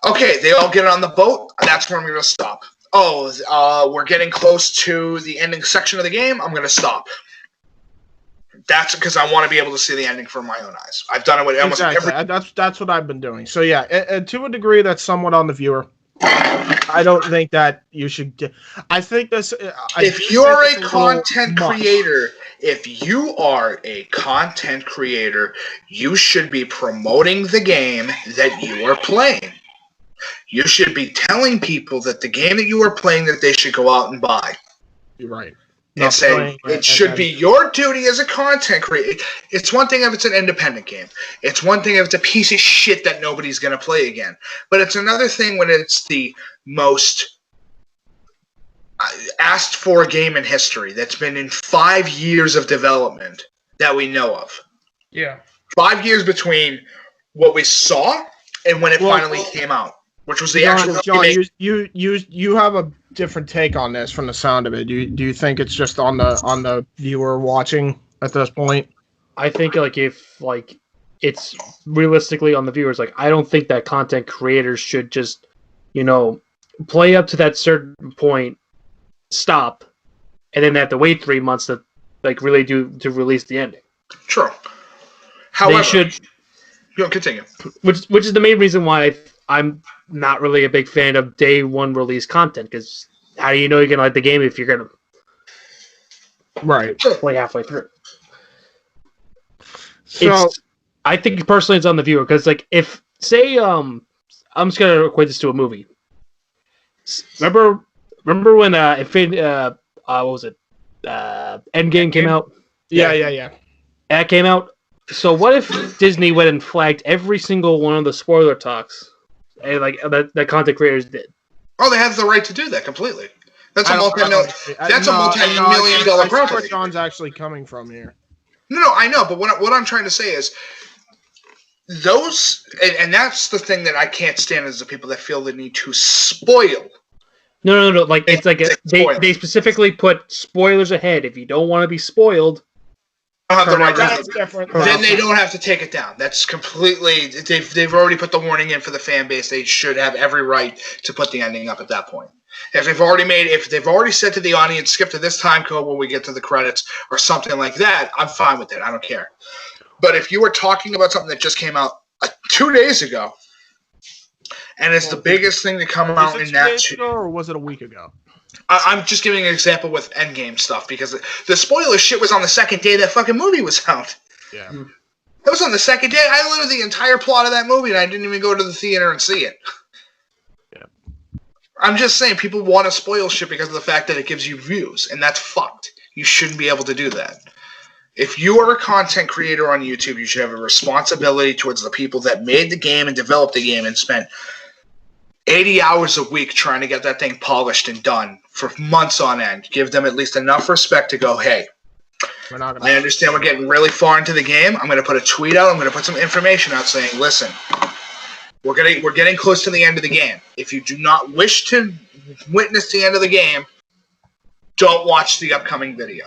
okay, they all get on the boat. That's where I'm going to stop. Oh, we're getting close to the ending section of the game. I'm going to stop. That's because I want to be able to see the ending from my own eyes. I've done it with almost every... That's what I've been doing. So yeah, and to a degree, that's somewhat on the viewer. I don't think that you should. I think this. If you're a content creator, you should be promoting the game that you are playing. You should be telling people that the game that you are playing that they should go out and buy. You're right. And say it should be your duty as a content creator. It's one thing if it's an independent game. It's one thing if it's a piece of shit that nobody's going to play again. But it's another thing when it's the most asked for game in history that's been in 5 years of development that we know of. Yeah. 5 years between what we saw and when it finally came out, which was the actual John, you have a different take on this from the sound of it. Do you think it's just on the viewer watching at this point? I think if it's realistically on the viewers, I don't think that content creators should just, play up to that certain point, stop, and then they have to wait 3 months to really to release the ending. True. However, they should continue. Which is the main reason why I'm not really a big fan of day one release content, because how do you know you're going to like the game if you're going to play halfway through? So I think personally it's on the viewer, because if say I'm just going to equate this to a movie. Remember when what was it? Endgame came out? Yeah. That came out. So what if Disney went and flagged every single one of the spoiler talks? And that content creators did. Oh, they have the right to do that completely. That's a multi-million dollar property. That's where John's actually coming from here. No, I know, but what I'm trying to say is those, and that's the thing that I can't stand is the people that feel the need to spoil. No. They specifically put spoilers ahead. If you don't want to be spoiled, have the right then they don't have to take it down. That's completely. They've already put the warning in for the fan base. They should have every right to put the ending up at that point. If they've already said to the audience, skip to this time code when we get to the credits or something like that, I'm fine with it. I don't care. But if you were talking about something that just came out 2 days ago, and it's the biggest thing to come out in that. 2 days ago, or was it a week ago? I'm just giving an example with Endgame stuff because the spoiler shit was on the second day that fucking movie was out. Yeah. It was on the second day. I learned the entire plot of that movie and I didn't even go to the theater and see it. Yeah. I'm just saying people want to spoil shit because of the fact that it gives you views, and that's fucked. You shouldn't be able to do that. If you are a content creator on YouTube, you should have a responsibility towards the people that made the game and developed the game and spent 80 hours a week trying to get that thing polished and done for months on end. Give them at least enough respect to go, hey, We're not gonna. I understand we're getting really far into the game. I'm going to put a tweet out. I'm going to put some information out saying, listen, we're getting close to the end of the game. If you do not wish to witness the end of the game, don't watch the upcoming video.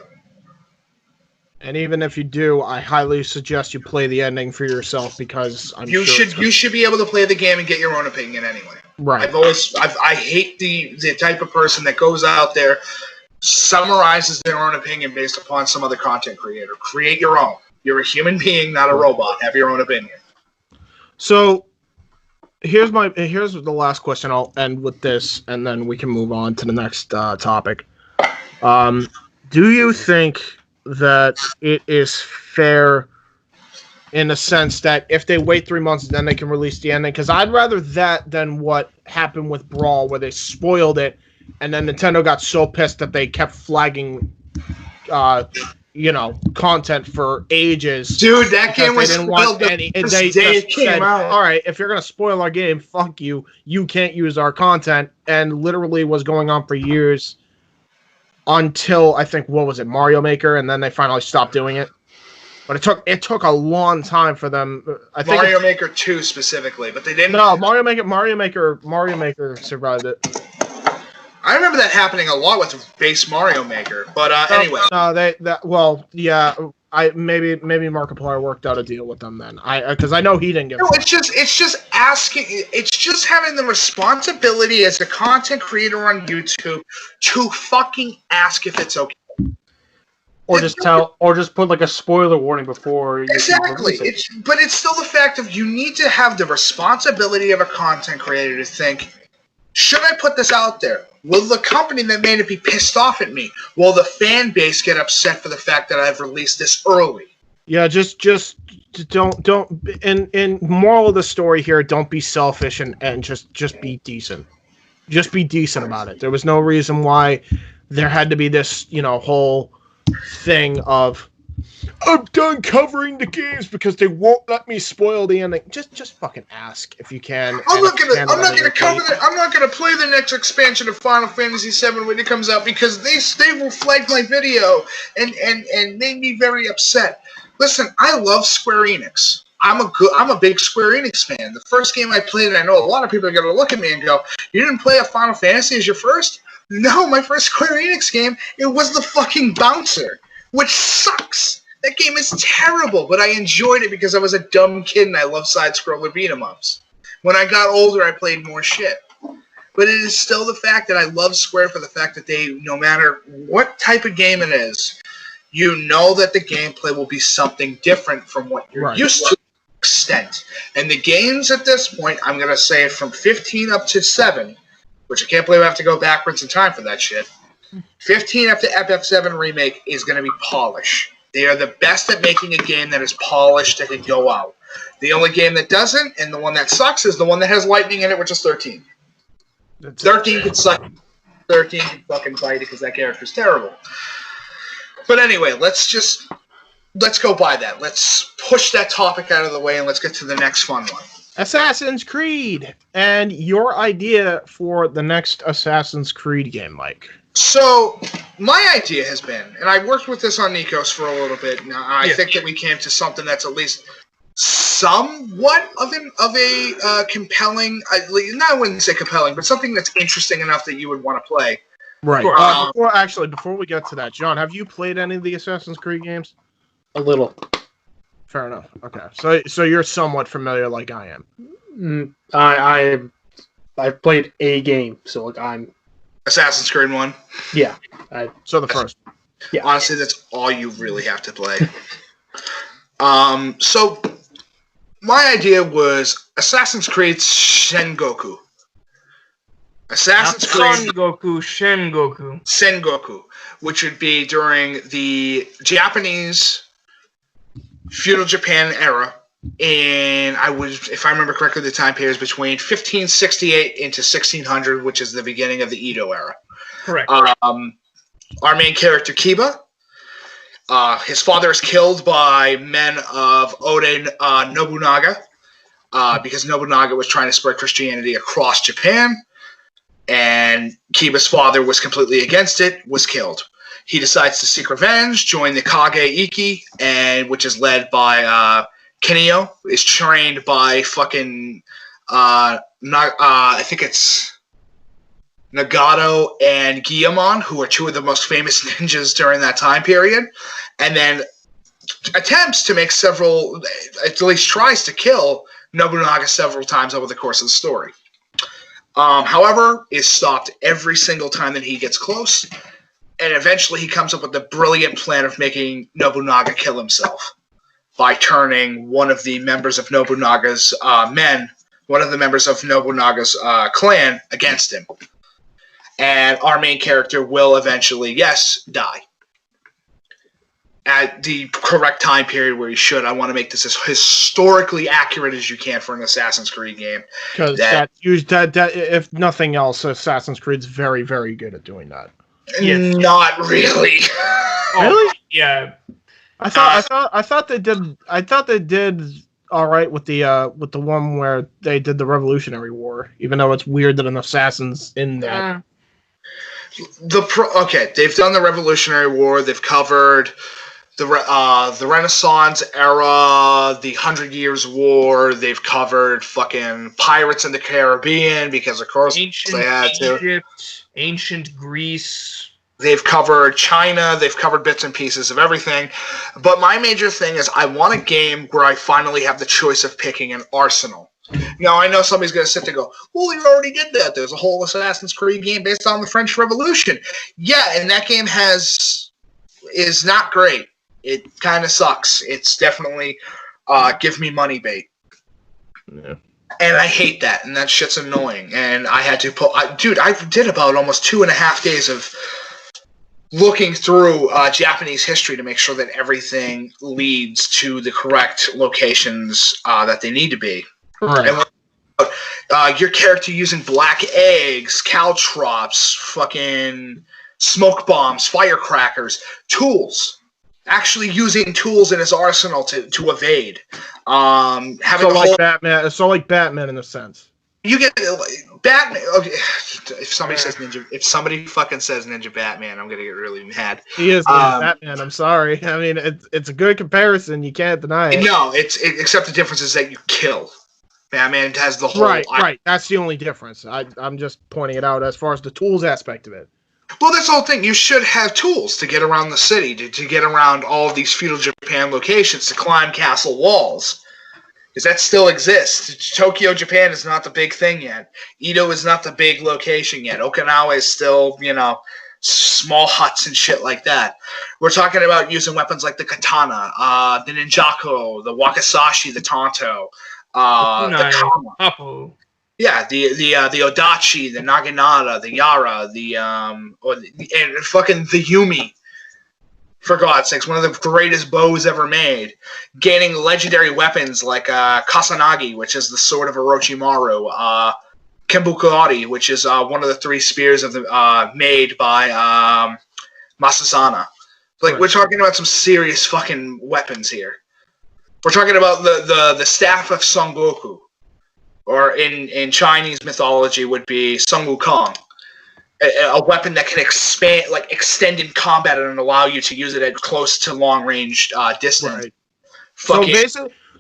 And even if you do, I highly suggest you play the ending for yourself because you should be able to play the game and get your own opinion anyway. Right. I hate the type of person that goes out there, summarizes their own opinion based upon some other content creator. Create your own. You're a human being, not a robot. Have your own opinion. So here's the last question. I'll end with this, and then we can move on to the next topic. Do you think that it is fair in the sense that if they wait 3 months, then they can release the ending? Because I'd rather that than what happened with Brawl, where they spoiled it, and then Nintendo got so pissed that they kept flagging, content for ages. Dude, that game was spoiled they just said, all right, if you're going to spoil our game, fuck you. You can't use our content, and literally was going on for years. Until I think Mario Maker, and then they finally stopped doing it. But it took a long time for them. I think Mario Maker 2 specifically, but they didn't. No, Mario Maker survived it. I remember that happening a lot with base Mario Maker, but anyway. No, maybe Markiplier worked out a deal with them then. Because I know he didn't get. No, it's just asking. It's just having the responsibility as a content creator on YouTube to fucking ask if it's okay. Or just put like a spoiler warning before. Exactly. But it's still the fact of you need to have the responsibility of a content creator to think, should I put this out there? Will the company that made it be pissed off at me? Will the fan base get upset for the fact that I've released this early? Yeah, just don't. In moral of the story here, don't be selfish and just be decent. Just be decent about it. There was no reason why there had to be this, whole thing of I'm done covering the games because they won't let me spoil the ending. Just fucking ask if you can. I'm not gonna play the next expansion of Final Fantasy VII when it comes out because they will flag my video and made me very upset. Listen, I love Square Enix. I'm a big Square Enix fan. The first game I played, and I know a lot of people are gonna look at me and go, "You didn't play a Final Fantasy as your first?" No, my first Square Enix game, it was the fucking Bouncer, which sucks. That game is terrible, but I enjoyed it because I was a dumb kid and I love side-scroller beat-em-ups. When I got older, I played more shit. But it is still the fact that I love Square for the fact that they, no matter what type of game it is, you know that the gameplay will be something different from what you're used to to an extent. And the games at this point, I'm going to say from 15 up to 7, which I can't believe I have to go backwards in time for that shit. 15 after FF7 Remake is going to be polish. They are the best at making a game that is polished that can go out. The only game that doesn't, and the one that sucks, is the one that has lightning in it, which is 13. 13 can suck. 13 can fucking fight it because that character's terrible. But anyway, let's go by that. Let's push that topic out of the way and let's get to the next fun one. Assassin's Creed, and your idea for the next Assassin's Creed game, Mike. So, my idea has been, and I worked with this on Nikos for a little bit. Now, I think that we came to something that's at least somewhat of a compelling. I wouldn't say compelling, but something that's interesting enough that you would want to play. Right. Before we get to that, John, have you played any of the Assassin's Creed games? A little. Fair enough. Okay, so you're somewhat familiar, like I am. I've played a game, so I'm. Assassin's Creed 1? Yeah. So the first. Yeah. Honestly, that's all you really have to play. So, my idea was Assassin's Creed Sengoku. Assassin's Creed Sengoku, which would be during the Japanese feudal Japan era. And if I remember correctly, the time period is between 1568 into 1600, which is the beginning of the Edo era. Correct. Our main character, Kiba, his father is killed by men of Oda Nobunaga because Nobunaga was trying to spread Christianity across Japan, and Kiba's father was completely against it, was killed. He decides to seek revenge, join the Kage Iki, which is led by Kinio, is trained by fucking I think it's Nagato and Guillamon, who are two of the most famous ninjas during that time period, and then attempts to make several, at least tries to kill Nobunaga several times over the course of the story. However, is stopped every single time that he gets close, and eventually he comes up with the brilliant plan of making Nobunaga kill himself by turning one of the members of Nobunaga's one of the members of Nobunaga's clan against him. And our main character will eventually, yes, die. At the correct time period where he should. I want to make this as historically accurate as you can for an Assassin's Creed game. Because that, if nothing else, Assassin's Creed's very, very good at doing that. Not really. Really? Yeah. I thought they did. I thought they did all right with the one where they did the Revolutionary War, even though it's weird that an assassin's in that. They've done the Revolutionary War. They've covered the Renaissance era, the 100 Years War. They've covered fucking Pirates in the Caribbean because, of course, they had to. Egypt, ancient Greece. They've covered China. They've covered bits and pieces of everything. But my major thing is I want a game where I finally have the choice of picking an arsenal. Now, I know somebody's going to sit there and go, well, you already did that. There's a whole Assassin's Creed game based on the French Revolution. Yeah, and that game is not great. It kind of sucks. It's definitely give me money bait. Yeah. And I hate that, and that shit's annoying. And I had to I did about almost 2.5 days of looking through Japanese history to make sure that everything leads to the correct locations that they need to be. Right. And your character using black eggs, caltrops, fucking smoke bombs, firecrackers, tools. Actually using tools in his arsenal to evade. Like Batman in a sense. You get Batman. Okay, if somebody fucking says Ninja Batman, I'm gonna get really mad. He is Batman. I'm sorry. I mean, it's a good comparison. You can't deny it. No, except the difference is that you kill. Batman has the whole right. That's the only difference. I'm just pointing it out as far as the tools aspect of it. Well, that's the whole thing. You should have tools to get around the city, to get around all of these feudal Japan locations, to climb castle walls. Because that still exists. Tokyo, Japan is not the big thing yet. Edo is not the big location yet. Okinawa is still, small huts and shit like that. We're talking about using weapons like the katana, the ninjaku, the wakizashi, the tanto, the kama. Yeah, the Odachi, the Naginata, the Yara, and fucking the Yumi. For God's sakes, one of the greatest bows ever made. Gaining legendary weapons like Kasanagi, which is the sword of Orochimaru. Kenbukuari, which is one of the 3 spears of the made by Masazana. We're talking about some serious fucking weapons here. We're talking about the staff of Son Goku. Or in Chinese mythology would be Sun Wukong, a weapon that can extend in combat and allow you to use it at close to long range distance. Right.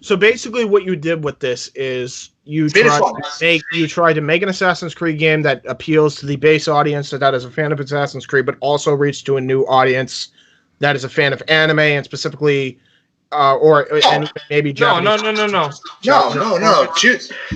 So basically, what you did with this is you tried to make an Assassin's Creed game that appeals to the base audience that is a fan of Assassin's Creed, but also reach to a new audience that is a fan of anime and specifically. Maybe Japanese. No.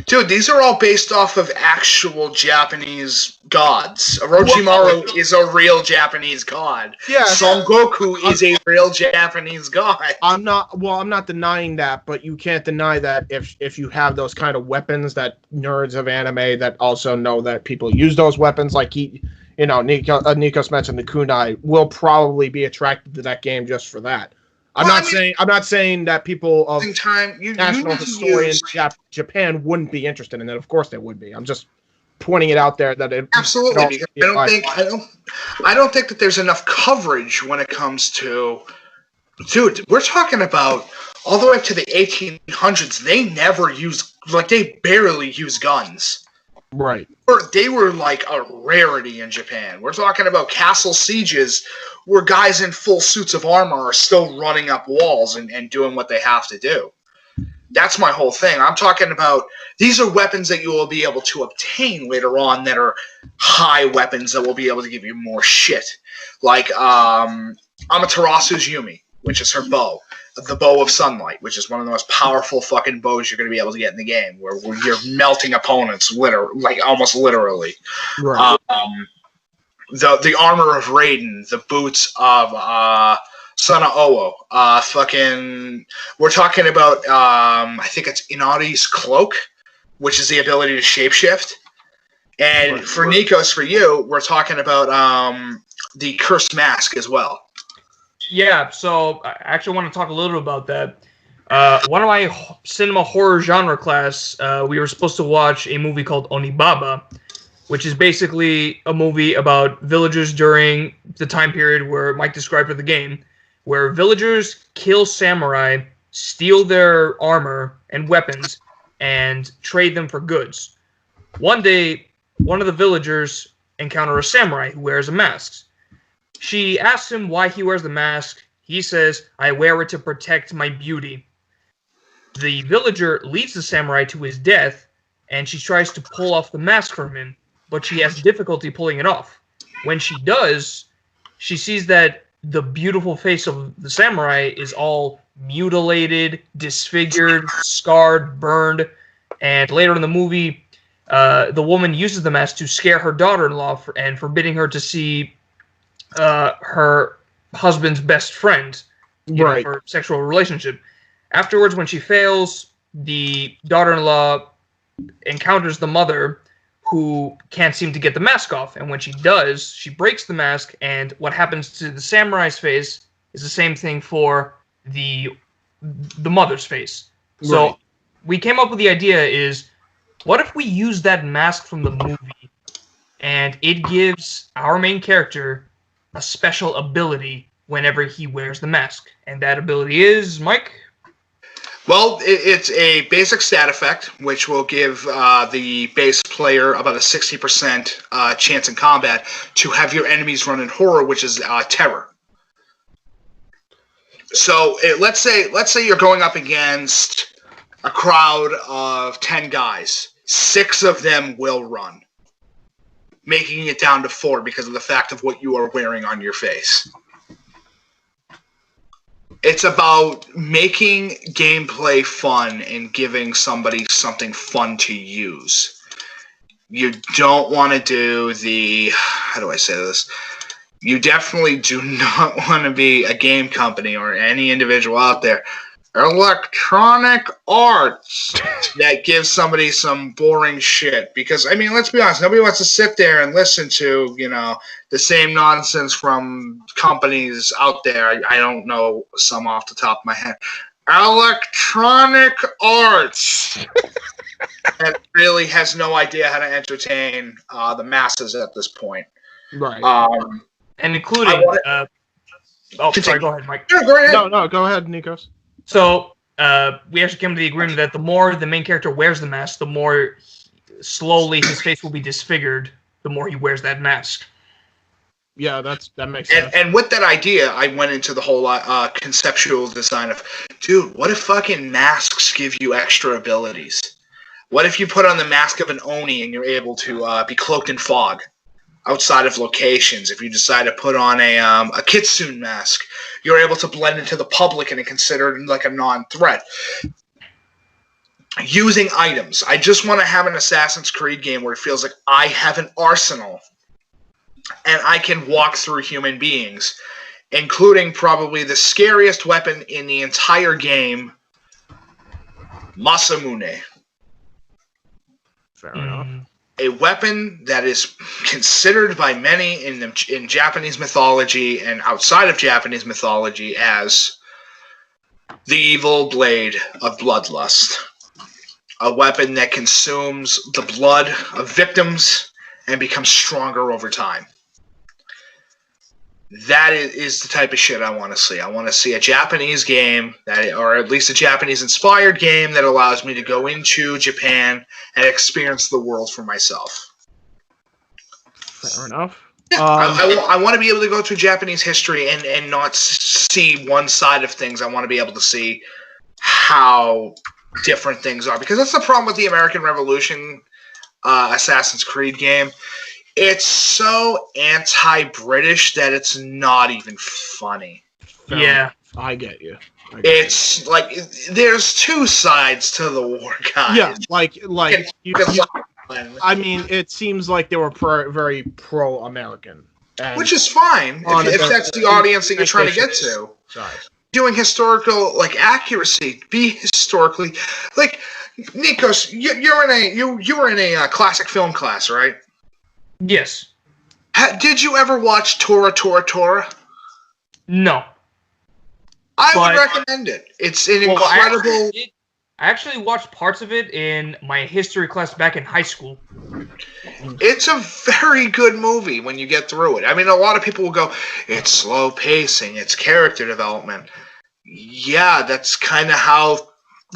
Dude, these are all based off of actual Japanese gods. Orochimaru is a real Japanese god. Yeah. Son Goku is a real Japanese god. I'm not denying that, but you can't deny that if you have those kind of weapons that nerds of anime that also know that people use those weapons, like Nikos mentioned the kunai, will probably be attracted to that game just for that. I'm not saying that people of national historians Japan wouldn't be interested in it. Of course they would be. I'm just pointing it out there that it absolutely. I don't think that there's enough coverage when it comes to. Dude, we're talking about all the way up to the 1800s. They never use they barely use guns. Right. They were like a rarity in Japan. We're talking about castle sieges where guys in full suits of armor are still running up walls and doing what they have to do. That's my whole thing. I'm talking about these are weapons that you will be able to obtain later on that are high weapons that will be able to give you more shit. Like Amaterasu's Yumi, which is her bow. The Bow of Sunlight, which is one of the most powerful fucking bows you're going to be able to get in the game, where you're melting opponents, almost literally. Right. The armor of Raiden, the boots of Sanaowo. We're talking about, I think it's Inari's cloak, which is the ability to shapeshift. And for Nikos, for you, we're talking about the Cursed Mask as well. Yeah, so I actually want to talk a little bit about that. One of my cinema horror genre class, we were supposed to watch a movie called Onibaba, which is basically a movie about villagers during the time period where Mike described for the game, where villagers kill samurai, steal their armor and weapons, and trade them for goods. One day, one of the villagers encounter a samurai who wears a mask. She asks him why he wears the mask. He says, "I wear it to protect my beauty." The villager leads the samurai to his death, and she tries to pull off the mask from him, but she has difficulty pulling it off. When she does, she sees that the beautiful face of the samurai is all mutilated, disfigured, scarred, burned, and later in the movie, the woman uses the mask to scare her daughter-in-law and forbidding her to see her husband's best friend, right, for sexual relationship. Afterwards, when she fails, the daughter-in-law encounters the mother, who can't seem to get the mask off. And when she does, she breaks the mask, and what happens to the samurai's face is the same thing for the mother's face. Right. So we came up with the idea is, what if we use that mask from the movie, and it gives our main character a special ability whenever he wears the mask. And that ability is, Mike? Well, it's a basic stat effect, which will give the base player about a 60% chance in combat to have your enemies run in horror, which is terror. So let's say you're going up against a crowd of 10 guys. 6 of them will run, making it down to 4 because of the fact of what you are wearing on your face. It's about making gameplay fun and giving somebody something fun to use. You don't want to do the... How do I say this? You definitely do not want to be a game company or any individual out there. Electronic Arts that gives somebody some boring shit. Because, I mean, let's be honest, nobody wants to sit there and listen to, the same nonsense from companies out there. I don't know some off the top of my head. Electronic Arts that really has no idea how to entertain the masses at this point. Right. And including... sorry, go ahead, Mike. Yeah, go ahead. No, go ahead, Nikos. So, we actually came to the agreement that the more the main character wears the mask, the more slowly his face will be disfigured, the more he wears that mask. Yeah, that makes sense. And with that idea, I went into the whole conceptual design of, dude, what if fucking masks give you extra abilities? What if you put on the mask of an Oni and you're able to be cloaked in fog outside of locations? If you decide to put on a kitsune mask, you're able to blend into the public and it's considered like a non-threat. Using items. I just want to have an Assassin's Creed game where it feels like I have an arsenal and I can walk through human beings, including probably the scariest weapon in the entire game, Masamune. Fair enough. A weapon that is considered by many in Japanese mythology and outside of Japanese mythology as the evil blade of bloodlust. A weapon that consumes the blood of victims and becomes stronger over time. that is the type of shit I want to see. I want to see a Japanese game, or at least a Japanese-inspired game that allows me to go into Japan and experience the world for myself. Fair enough. Yeah, I want to be able to go through Japanese history and not see one side of things. I want to be able to see how different things are. Because that's the problem with the American Revolution Assassin's Creed game. It's so anti-British that it's not even funny. Yeah. I get you. It's like there's two sides to the war, guys. Yeah, I mean, it seems like they were very pro-American. Which is fine, if that's the audience that you're trying to get to. Sorry. Doing historical, accuracy. Be historically... Nikos, you were in a classic film class, right? Yes. Did you ever watch Tora? No. I would recommend it. It's an incredible... I actually watched parts of it in my history class back in high school. It's a very good movie when you get through it. I mean, a lot of people will go, it's slow pacing, it's character development. Yeah, that's kind of how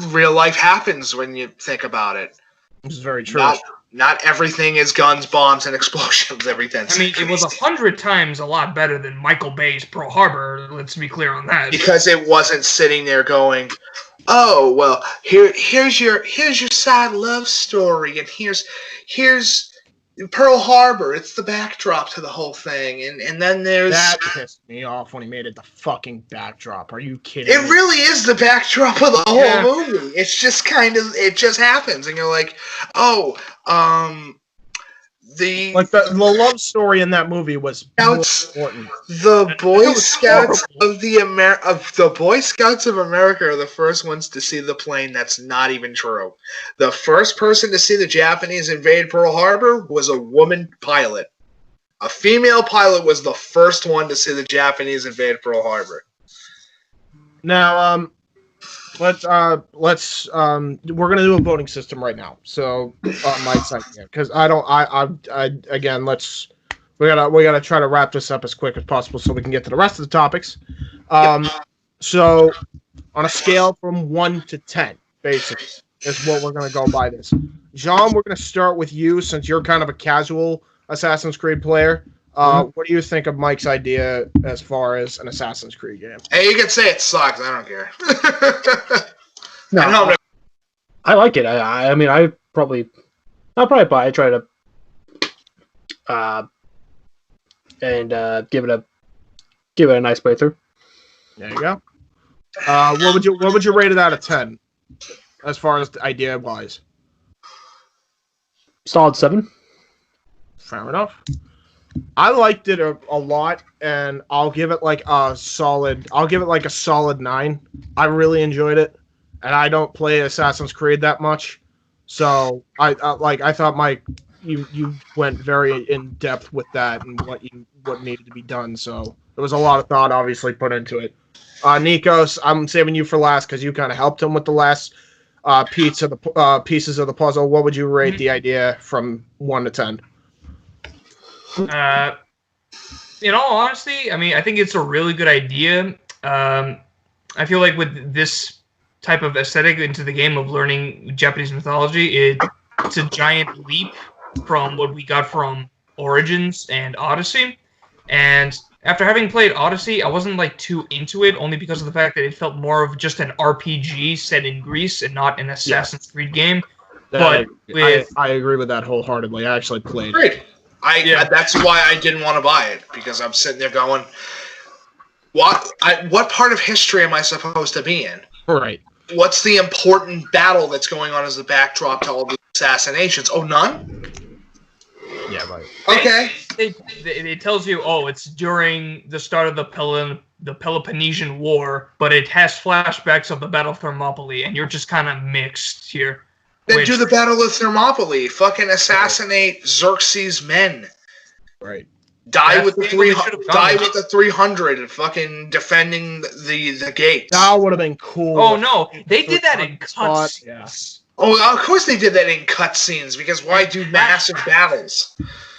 real life happens when you think about it. This is very true. Not everything is guns, bombs, and explosions every 10 seconds. I mean, it was 100 times a lot better than Michael Bay's Pearl Harbor, let's be clear on that. Because it wasn't sitting there going, oh, well, here's your sad love story, and here's Pearl Harbor. It's the backdrop to the whole thing, and then there's... That pissed me off when he made it the fucking backdrop. Are you kidding me? It really is the backdrop of the whole movie. It's just it just happens, and you're like, oh, the love story in that movie was more important. The Boy Scouts of the Boy Scouts of America are the first ones to see the plane. That's not even true. The first person to see the Japanese invade Pearl Harbor was a woman pilot. A female pilot was the first one to see the Japanese invade Pearl Harbor. Now, we're gonna do a voting system right now. So on my side, because we gotta try to wrap this up as quick as possible so we can get to the rest of the topics. So on a scale from 1 to 10, basically, is what we're gonna go by this. John, we're gonna start with you since you're kind of a casual Assassin's Creed player. What do you think of Mike's idea as far as an Assassin's Creed game? Hey, you can say it sucks. I don't care. No, I like it. I mean, I'll probably buy it, try to, and give it a nice playthrough. There you go. What would you rate it out of 10, as far as the idea wise? Solid 7. Fair enough. I liked it a lot, and I'll give it a solid 9. I really enjoyed it, and I don't play Assassin's Creed that much, so I thought Mike, you went very in depth with that and what needed to be done. So there was a lot of thought obviously put into it. Nikos, I'm saving you for last because you kind of helped him with the last pieces of the puzzle. What would you rate the idea from 1 to 10? In all honesty, I mean, I think it's a really good idea. I feel like with this type of aesthetic into the game of learning Japanese mythology, it's a giant leap from what we got from Origins and Odyssey. And after having played Odyssey, I wasn't too into it, only because of the fact that it felt more of just an RPG set in Greece and not an Assassin's Creed game. I agree with that wholeheartedly. I actually played it. That's why I didn't want to buy it, because I'm sitting there going, what part of history am I supposed to be in? Right. What's the important battle that's going on as the backdrop to all the assassinations? Oh, none? Yeah, right. Okay. It tells you, it's during the start of the Peloponnesian War, but it has flashbacks of the Battle of Thermopylae, and you're just kind of mixed here. Then do the Battle of Thermopylae. Fucking assassinate Xerxes' men. Right. Die with the 300 and fucking defending the gates. That would have been cool. Oh no, they did that in cutscenes. Yeah. Oh, of course they did that in cutscenes, because why do massive battles?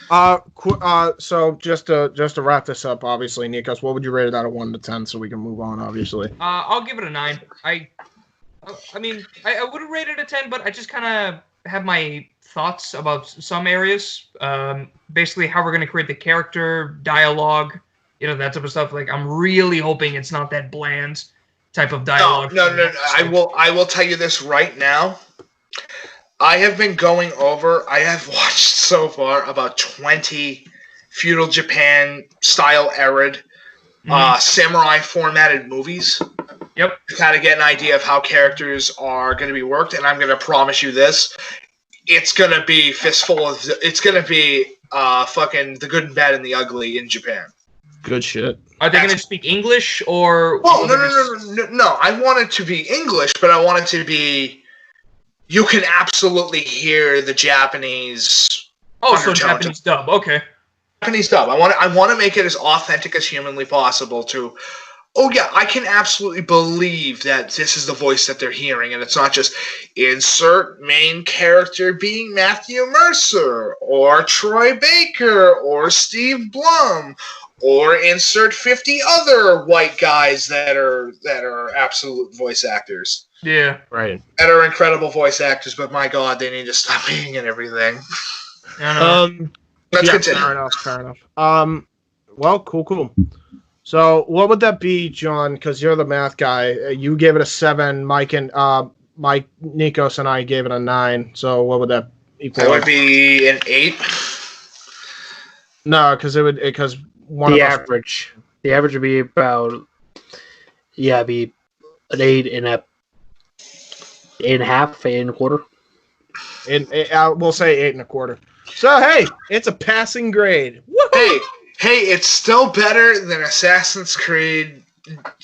So just to wrap this up, obviously, Nikos, what would you rate it out of 1 to 10 so we can move on? Obviously, I'll give it a 9. I mean, I would have rated it a 10, but I just kind of have my thoughts about some areas. Basically, how we're going to create the character, dialogue, that type of stuff. Like, I'm really hoping it's not that bland type of dialogue. No. I will tell you this right now. I have been going over. I have watched so far about 20 feudal Japan style era samurai formatted movies. Yep. To kind of get an idea of how characters are going to be worked, and I'm going to promise you this: it's going to be fistful of. It's going to be fucking the good and bad and the ugly in Japan. Good shit. Are they going to speak English or? Well, no. I want it to be English, but I want it to be. You can absolutely hear the Japanese. Oh, so Japanese dub. Okay. Japanese dub. I want to make it as authentic as humanly possible. Oh yeah, I can absolutely believe that this is the voice that they're hearing, and it's not just insert main character being Matthew Mercer or Troy Baker or Steve Blum. Or insert 50 other white guys that are absolute voice actors. Yeah, right. That are incredible voice actors, but my God, they need to stop being in everything. Let's continue. Fair enough. Well, cool. So, what would that be, John? Because you're the math guy. You gave it a 7. Mike, Nikos, and I gave it a 9. So, what would that equal? That would be an 8. No, because the average would be about be an 8 and a 8.5, 8.25. We'll say 8.25. So hey, it's a passing grade. Woo-hoo! Hey, it's still better than Assassin's Creed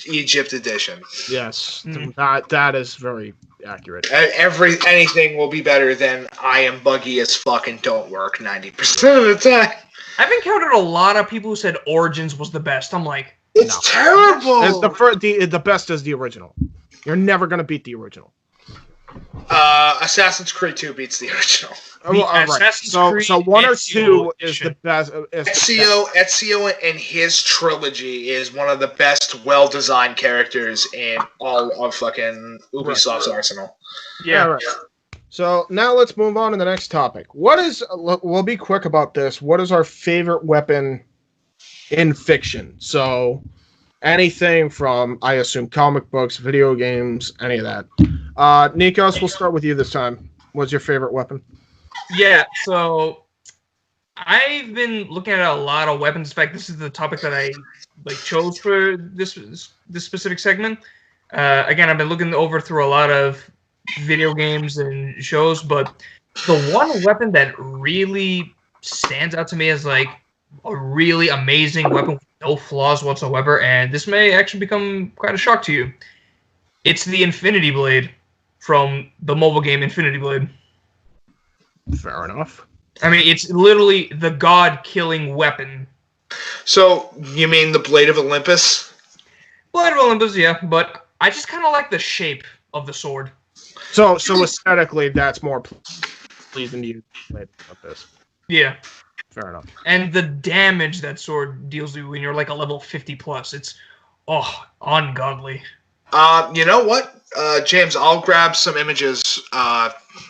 Egypt Edition. Yes, that is very accurate. Anything will be better than I Am Buggy as fucking Don't Work 90% of the time. I've encountered a lot of people who said Origins was the best. I'm like, it's terrible. The best is the original. You're never gonna beat the original. Assassin's Creed 2 beats the original. Right. So 1 or 2 is the best. Ezio and his trilogy is one of the best, well-designed characters in all of fucking Ubisoft's arsenal. Yeah, right. So now let's move on to the next topic. We'll be quick about this. What is our favorite weapon in fiction? So anything from, I assume, comic books, video games, any of that. Nikos, we'll start with you this time. What's your favorite weapon? Yeah, so I've been looking at a lot of weapons. In fact, this is the topic that I chose for this specific segment. Again, I've been looking over through a lot of video games and shows, but the one weapon that really stands out to me as like a really amazing weapon with no flaws whatsoever, and this may actually become quite a shock to you. It's the Infinity Blade from the mobile game Infinity Blade. Fair enough. I mean, it's literally the god-killing weapon. So, you mean the Blade of Olympus? Blade of Olympus, yeah, but I just kind of like the shape of the sword. So aesthetically, that's more pleasing to you than this. Yeah. Fair enough. And the damage that sword deals you when you're like a level 50 plus, it's ungodly. You know what, James? I'll grab some images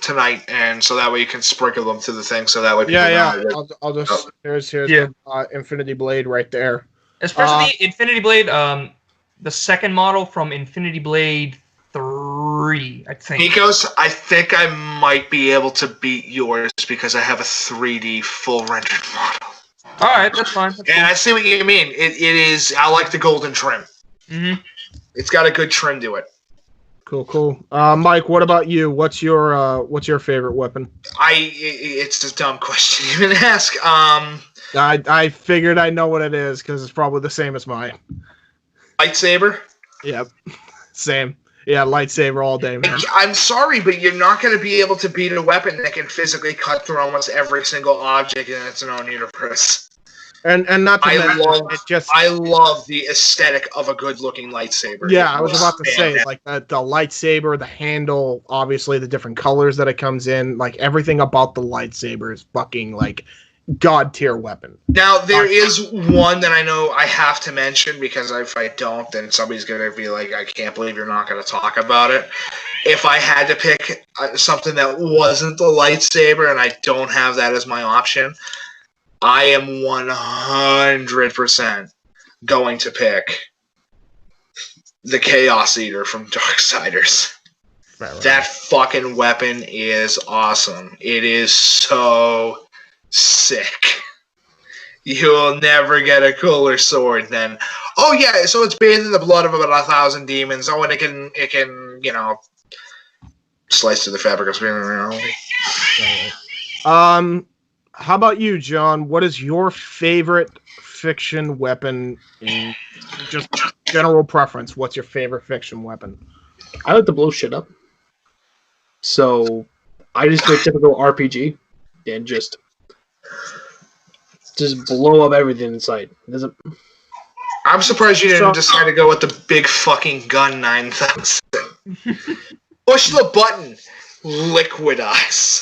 tonight, and so that way you can sprinkle them to the thing. So that way, people know. I'll just here's the Infinity Blade right there. Especially Infinity Blade, the second model from Infinity Blade 3, I think. Nikos, I think I might be able to beat yours because I have a 3D full rendered model. All right, that's fine. I see what you mean. It is. I like the golden trim. Mm-hmm. It's got a good trim to it. Cool. Mike, what about you? What's your favorite weapon? It's a dumb question to even ask. I figured I know what it is because it's probably the same as mine. Lightsaber? Yep. Same. Yeah, lightsaber all day, man. I'm sorry, but you're not going to be able to beat a weapon that can physically cut through almost every single object in its own universe. And not to mention, I love the aesthetic of a good-looking lightsaber. Yeah, I was about to say, like, the lightsaber, the handle, obviously the different colors that it comes in, like, everything about the lightsaber is fucking, like, god tier weapon. Now, there is one that I know I have to mention, because if I don't, then somebody's going to be like, I can't believe you're not going to talk about it. If I had to pick something that wasn't the lightsaber, and I don't have that as my option, I am 100% going to pick the Chaos Eater from Darksiders. Right. That fucking weapon is awesome. It is so sick. You'll never get a cooler sword than. Oh yeah, so it's bathed in the blood of about 1,000 demons. Oh, and it can slice through the fabric of spirit reality. How about you, John? What is your favorite fiction weapon? In just general preference, what's your favorite fiction weapon? I like to blow shit up. So I just do a typical RPG and just blow up everything in sight. I'm surprised you didn't decide to go with the big fucking gun 9000. Push the button. Liquidize.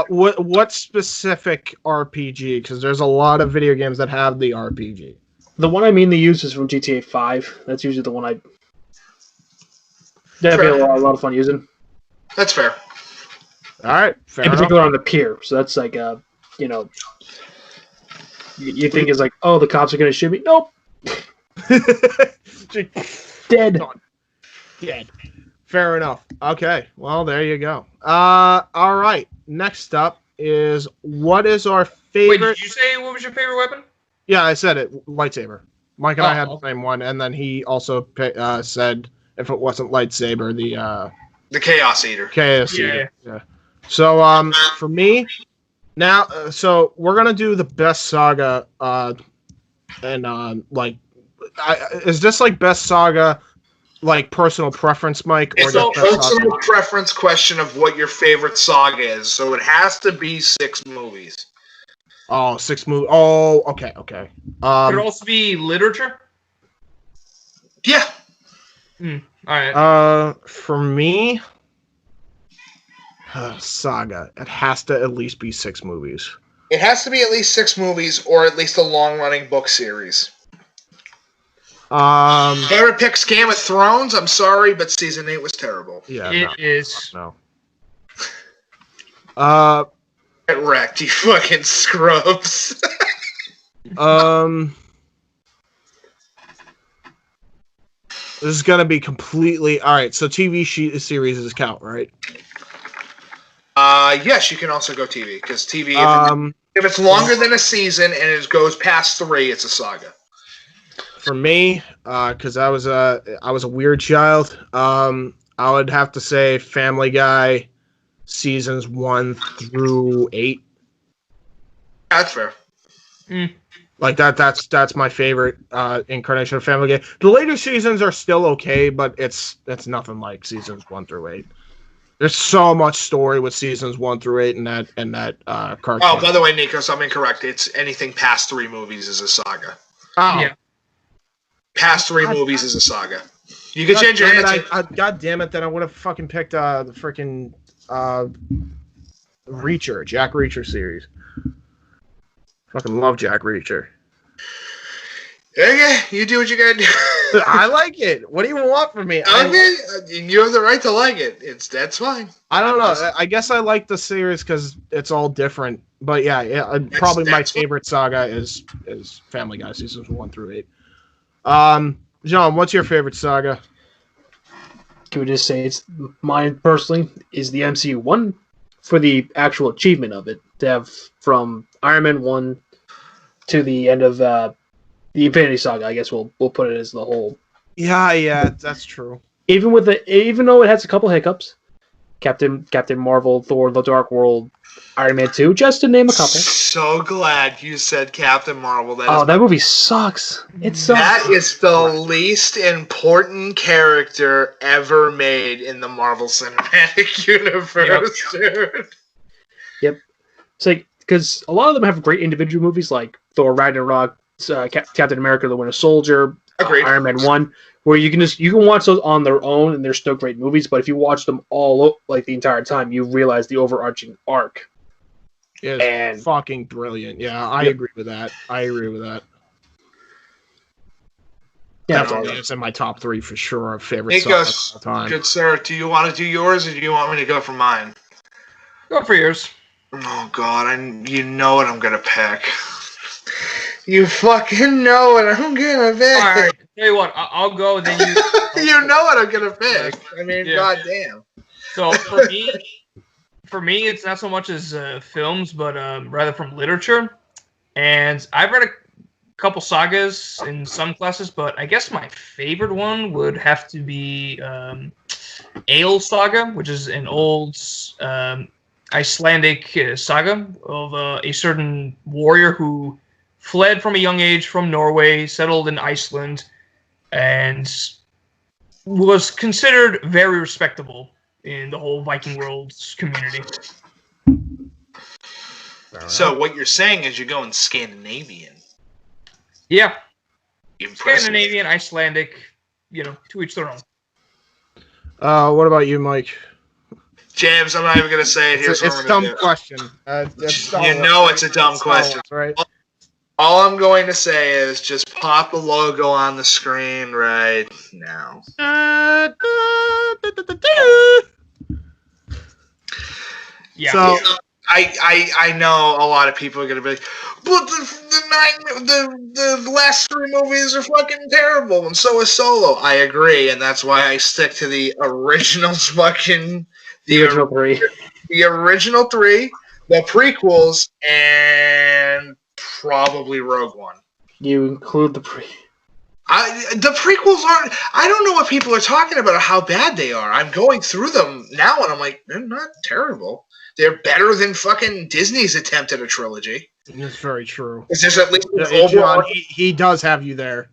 What specific RPG? Because there's a lot of video games that have the RPG. The one I mainly use is from GTA 5. That's usually the one I have a lot of fun using. That's fair. All right, fair in enough. particular on the pier. So that's like you think it's like, oh, the cops are gonna shoot me. Nope. Dead. Dead. Fair enough. Okay. Well, there you go. All right. Next up is what is our favorite? Wait, did you say what was your favorite weapon? Yeah, I said it. Lightsaber. Mike and I had the same one, and then he also said if it wasn't lightsaber, the Chaos Eater. Chaos Eater. Yeah. So for me, now, so we're gonna do the best saga, and is this like best saga? Like personal preference, Mike? It's a personal preference question of what your favorite saga is. So it has to be 6 movies. Oh, 6 movies. Oh, okay. Could it also be literature? Yeah. All right. For me, saga. It has to at least be 6 movies. It has to be at least 6 movies, or at least a long-running book series. Favorite pick's Game of Thrones. I'm sorry, but season 8 was terrible. Yeah, it is. No. Get wrecked, you fucking scrubs. This is gonna be completely all right. So TV series is count, right? Yes, you can also go TV because TV. If it's longer than a season and it goes past 3, it's a saga. For me, because I was a weird child, I would have to say Family Guy seasons 1 through 8. That's fair. Like that's my favorite incarnation of Family Guy. The later seasons are still okay, but it's nothing like seasons 1 through 8. There's so much story with seasons 1 through 8 in that cartoon. Oh, by the way, Nikos, I'm incorrect. It's anything past 3 movies is a saga. Oh. Yeah. Past 3 movies is a saga. You can change your answer. God damn it, then I would have fucking picked the freaking Reacher, Jack Reacher series. Fucking love Jack Reacher. Okay, you do what you gotta do. I like it. What do you want from me? Okay, you have the right to like it. That's fine. I don't know. I guess I like the series because it's all different. But yeah, probably my favorite saga is Family Guy seasons 1 through 8. John, what's your favorite saga? Can we just say it's mine personally is the MCU one for the actual achievement of it to have from Iron Man 1 to the end of the Infinity Saga. I guess we'll put it as the whole. Yeah, that's true. Even though it has a couple hiccups, Captain Marvel, Thor: The Dark World, Iron Man 2, just to name a couple. So glad you said Captain Marvel. That movie sucks. It sucks. That is the least important character ever made in the Marvel Cinematic Universe, dude. Yep. It's like, because a lot of them have great individual movies like Thor: Ragnarok, Captain America: The Winter Soldier, Iron Man 1, where you can watch those on their own and they're still great movies, but if you watch them all like the entire time, you realize the overarching arc It's fucking brilliant. Yeah, I agree with that. Yeah, Definitely, it's in my top 3 for sure of favorite Nikos, songs of all time. good sir, do you want to do yours or do you want me to go for mine? Go for yours. Oh God, you know what I'm gonna pick. You fucking know what I'm gonna pick. All right, tell you what, I'll go. Then you. You know what I'm gonna pick. I mean, goddamn. So for me, it's not so much as films, but rather from literature. And I've read a couple sagas in some classes, but I guess my favorite one would have to be Ale Saga, which is an old Icelandic saga of a certain warrior who fled from a young age from Norway, settled in Iceland, and was considered very respectable in the whole Viking world community. So what you're saying is you're going Scandinavian. Yeah. Impressive. Scandinavian, Icelandic, to each their own. What about you, Mike? James, I'm not even going to say it. Here's It's a dumb question. You know it's a dumb question. Right? All I'm going to say is just pop the logo on the screen right now. Yeah. So I know a lot of people are going to be like, but the last 3 movies are fucking terrible, and so is Solo. I agree, and that's why I stick to the original fucking... The original 3. The original 3, the prequels, and probably Rogue One. You include the the prequels aren't... I don't know what people are talking about or how bad they are. I'm going through them now, and I'm like, they're not terrible. They're better than fucking Disney's attempt at a trilogy. That's very true. It's just at least John, he does have you there.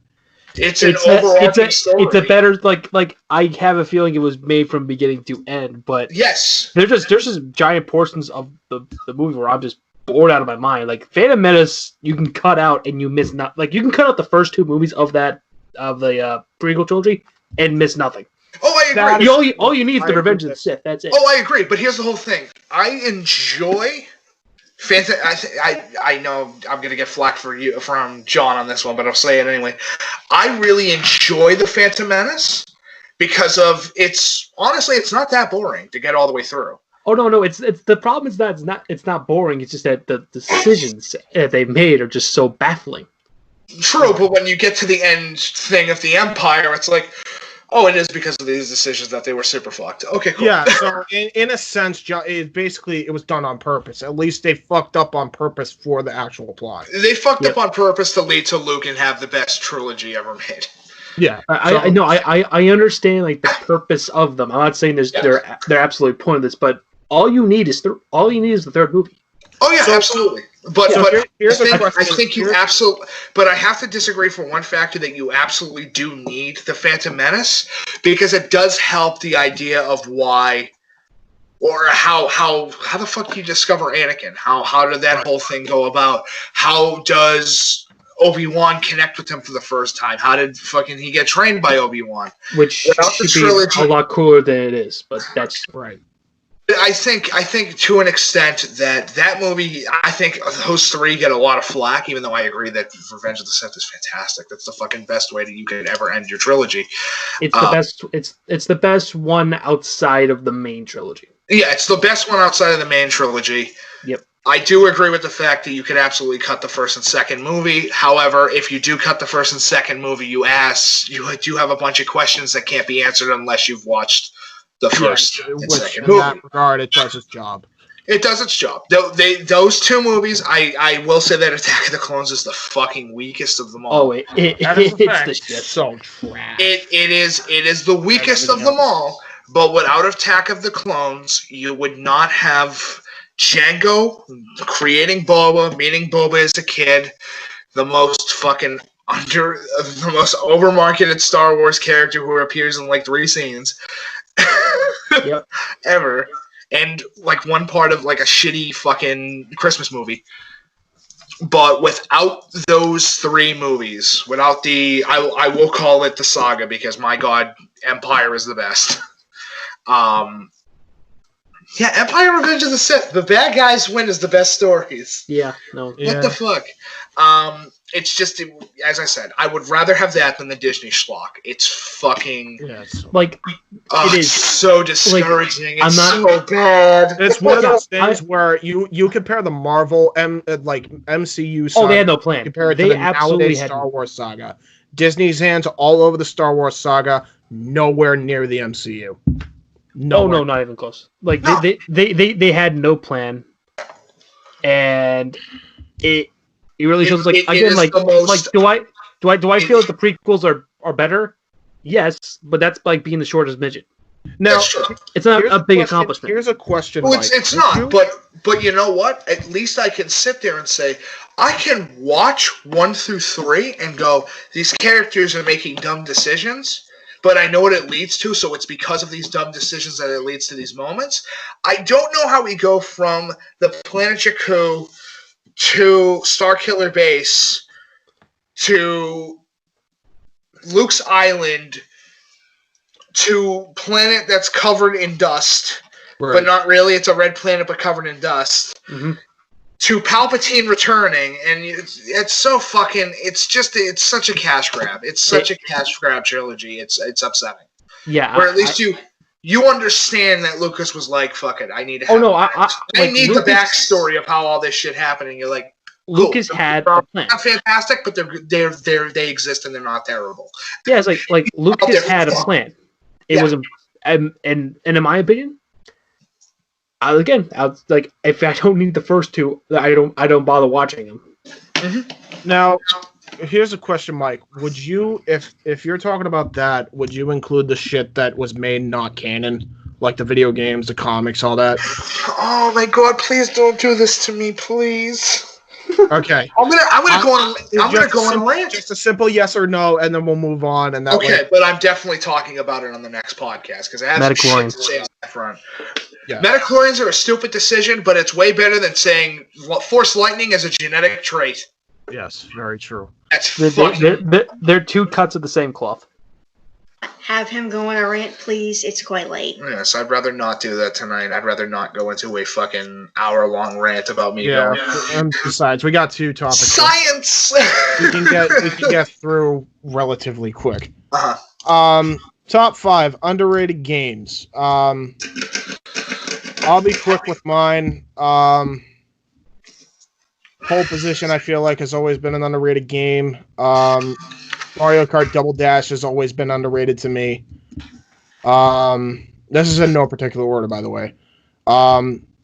It's an overarching story. It's a better like I have a feeling it was made from beginning to end, but yes, there's just giant portions of the movie where I'm just bored out of my mind. Like Phantom Menace, you can cut out and you miss not like you can cut out the first 2 movies of the prequel trilogy and miss nothing. Oh, I agree. All you need is the Revenge of the Sith. That's it. Oh, I agree. But here's the whole thing. I enjoy Phantom. I know I'm gonna get flack from John on this one, but I'll say it anyway. I really enjoy the Phantom Menace because of it's not that boring to get all the way through. Oh no! It's the problem is that it's not boring. It's just that the decisions that they made are just so baffling. True, but when you get to the end thing of the Empire, it's like, oh, it is because of these decisions that they were super fucked. Okay, cool. Yeah, so in a sense, it was done on purpose. At least they fucked up on purpose for the actual plot. They fucked up on purpose to lead to Luke and have the best trilogy ever made. Yeah, I know. I understand like the purpose of them. I'm not saying they're absolutely pointless, but all you need is the 3rd movie. Oh yeah, absolutely. But I think you absolutely. But I have to disagree for one factor that you absolutely do need the Phantom Menace because it does help the idea of why or how the fuck do you discover Anakin? How did that whole thing go about? How does Obi-Wan connect with him for the first time? How did fucking he get trained by Obi-Wan? Which should be a lot cooler than it is, but that's right. I think to an extent that movie, I think those 3 get a lot of flack, even though I agree that Revenge of the Sith is fantastic. That's the fucking best way that you could ever end your trilogy. It's the best. It's the best one outside of the main trilogy. Yeah, it's the best one outside of the main trilogy. Yep. I do agree with the fact that you could absolutely cut the first and second movie. However, if you do cut the first and second movie, you do have a bunch of questions that can't be answered unless you've watched the first and second movie. In that regard, it does its job. It does its job. Those 2 movies, I will say that Attack of the Clones is the fucking weakest of them all. Oh, it's so trash. It is the weakest of them all. But without Attack of the Clones, you would not have Jango creating Boba, meeting Boba as a kid, the most fucking the most overmarketed Star Wars character who appears in like 3 scenes. Yep. Ever, and like one part of like a shitty fucking Christmas movie. But without those 3 movies, without I will call it the saga because my god, Empire is the best. Yeah, Empire Revenge of the Sith. The bad guys win is the best stories. Yeah, no. What the fuck? It's just, as I said, I would rather have that than the Disney schlock. It's fucking like it is so discouraging. Like, it's so bad. It's one of those things where you compare the Marvel MCU saga. They had no plan. Compare it They to the absolutely nowadays had Star Wars saga. Disney's hands all over the Star Wars saga. Nowhere near the MCU. No, not even close. Like they had no plan, and it really shows like again like do I feel that the prequels are better? Yes, but that's like being the shortest midget. Now it's not a big accomplishment. Here's a question. Well, it's not, but you know what? At least I can sit there and say I can watch 1 through 3 and go, these characters are making dumb decisions. But I know what it leads to, so it's because of these dumb decisions that it leads to these moments. I don't know how we go from the Planet Jakku to Starkiller Base to Luke's Island to planet that's covered in dust, but not really. It's a red planet, but covered in dust. Mm-hmm. To Palpatine returning, and it's so fucking. It's such a cash grab. It's such a cash grab trilogy. It's upsetting. Yeah. Where at least you understand that Lucas was like, "Fuck it, I need to." Have I need the backstory of how all this shit happened, and you're like, Lucas had a plan. Not fantastic, but they exist and they're not terrible. Yeah, it's like Lucas had a plan. It was, and in my opinion. Like if I don't need the first two, I don't bother watching them. Mm-hmm. Now, here's a question, Mike. Would you, if you're talking about that, would you include the shit that was made not canon, like the video games, the comics, all that? Oh my god! Please don't do this to me, please. Okay. I'm gonna go on a rant. Just a simple yes or no, and then we'll move on. And that way. But I'm definitely talking about it on the next podcast because I have some shit to say on that front. Yeah. Metachlorians are a stupid decision, but it's way better than saying Force Lightning is a genetic trait. Yes, very true. They're two cuts of the same cloth. Have him go on a rant, please. It's quite late. Yes, I'd rather not do that tonight. I'd rather not go into a fucking hour-long rant about me going. And besides, we got 2 topics. Science. we can get through relatively quick. Top 5 underrated games. I'll be quick with mine. Pole Position, I feel like, has always been an underrated game. Mario Kart Double Dash has always been underrated to me. This is in no particular order, by the way.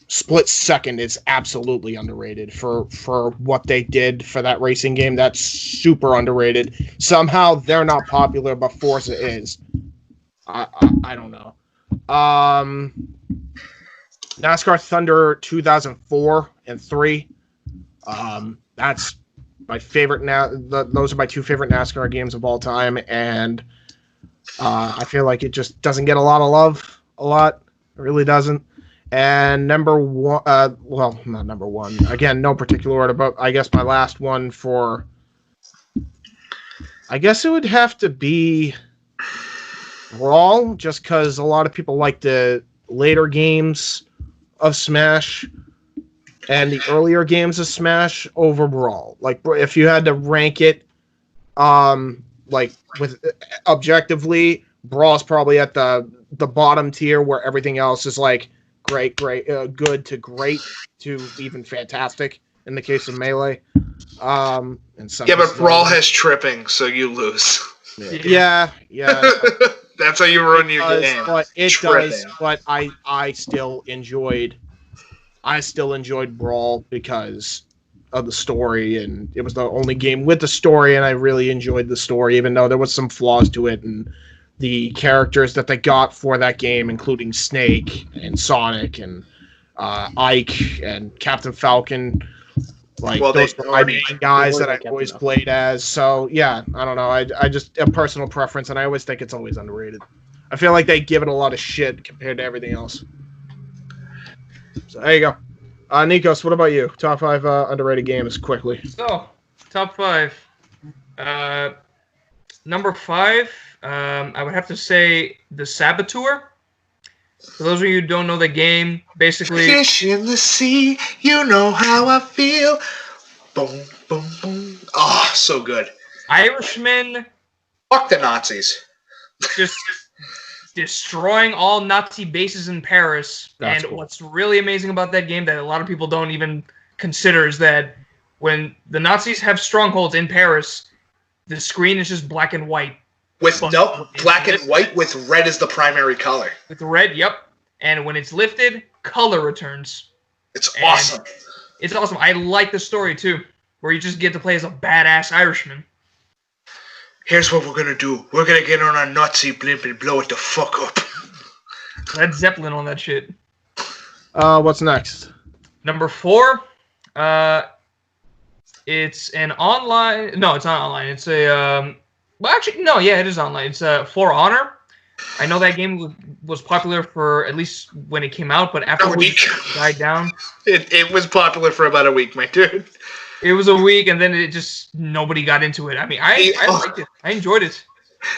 Split Second is absolutely underrated for what they did for that racing game. That's super underrated. Somehow they're not popular, but Forza is. I don't know. NASCAR Thunder 2004 and 3. That's my favorite. Those are my 2 favorite NASCAR games of all time, and I feel like it just doesn't get a lot of love. It really doesn't. And number 1, well, not number 1. Again, no particular order, but I guess my last one I guess it would have to be Brawl, just because a lot of people like the later games of Smash and the earlier games of Smash over Brawl. Like, if you had to rank it, like with objectively, Brawl's probably at the bottom tier, where everything else is like great, good to great to even fantastic in the case of Melee. And but Brawl has tripping, so you lose. Yeah. That's how you ruin your game. But it does. But I still enjoyed Brawl because of the story, and it was the only game with the story, and I really enjoyed the story, even though there was some flaws to it, and the characters that they got for that game, including Snake and Sonic and Ike and Captain Falcon. Like, those were my main guys that I always played as. So, yeah, I don't know. I just a personal preference, and I always think it's always underrated. I feel like they give it a lot of shit compared to everything else. So, there you go. Nikos, what about you? Top 5 underrated games, quickly. So, top 5. Number 5, I would have to say The Saboteur. For those of you who don't know the game, basically... Fish in the sea, you know how I feel. Boom, boom, boom. Oh, so good. Irishmen... Fuck the Nazis. Just destroying all Nazi bases in Paris. That's and cool. What's really amazing about that game that a lot of people don't even consider is that when the Nazis have strongholds in Paris, the screen is just black and white. With black and white with red as the primary color. With red, yep. And when it's lifted, color returns. It's awesome. It's awesome. I like the story too, where you just get to play as a badass Irishman. Here's what we're gonna do. We're gonna get on our Nazi blimp and blow it the fuck up. Led Zeppelin on that shit. What's next? Number 4, it's an online... No, it's not online. It's a... well, actually, no, yeah, it is online. It's For Honor. I know that game was popular for at least when it came out, but afterwards it died down. It was popular for about a week, my dude. It was a week, and then it just... Nobody got into it. I mean, I liked it. I enjoyed it.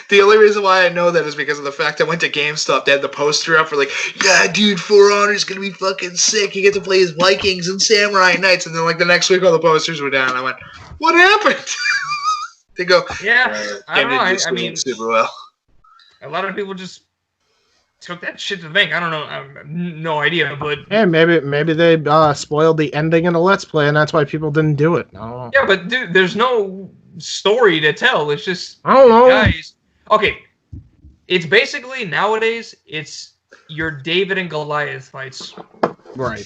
The only reason why I know that is because of the fact I went to GameStop. They had the poster up for like, yeah, dude, For Honor's gonna be fucking sick. You get to play as Vikings and Samurai Knights. And then like the next week, all the posters were down. I went, what happened? They go, yeah, I don't know. I mean, super well. A lot of people just took that shit to the bank. I don't know. I have no idea, but Hey, maybe they spoiled the ending in a Let's Play, and that's why people didn't do it. I don't know. yeah, but dude, there's no story to tell. It's just I don't know. guys. Okay, it's basically nowadays it's your David and Goliath fights, Right.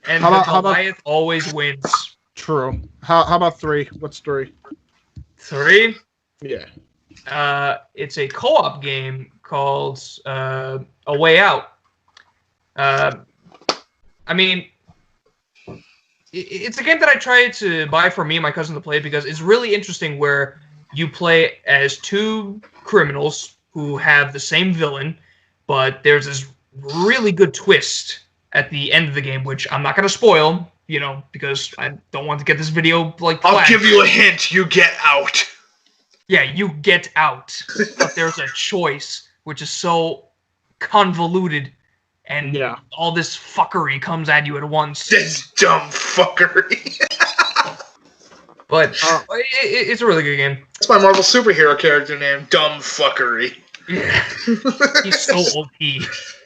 and How the about- Goliath always wins. True. How about 3? What's 3? 3. Yeah. It's a co-op game called A Way Out. I mean, it's a game that I tried to buy for me and my cousin to play because it's really interesting where you play as 2 criminals who have the same villain, but there's this really good twist at the end of the game, which I'm not going to spoil, you know, because I don't want to get this video like I'll flagged. give you a hint. You get out. Yeah, you get out. But there's a choice, which is so convoluted, and all this fuckery comes at you at once. This dumb fuckery. But it's a really good game. That's my Marvel superhero character name, Dumb Fuckery. Yeah. He's so OP.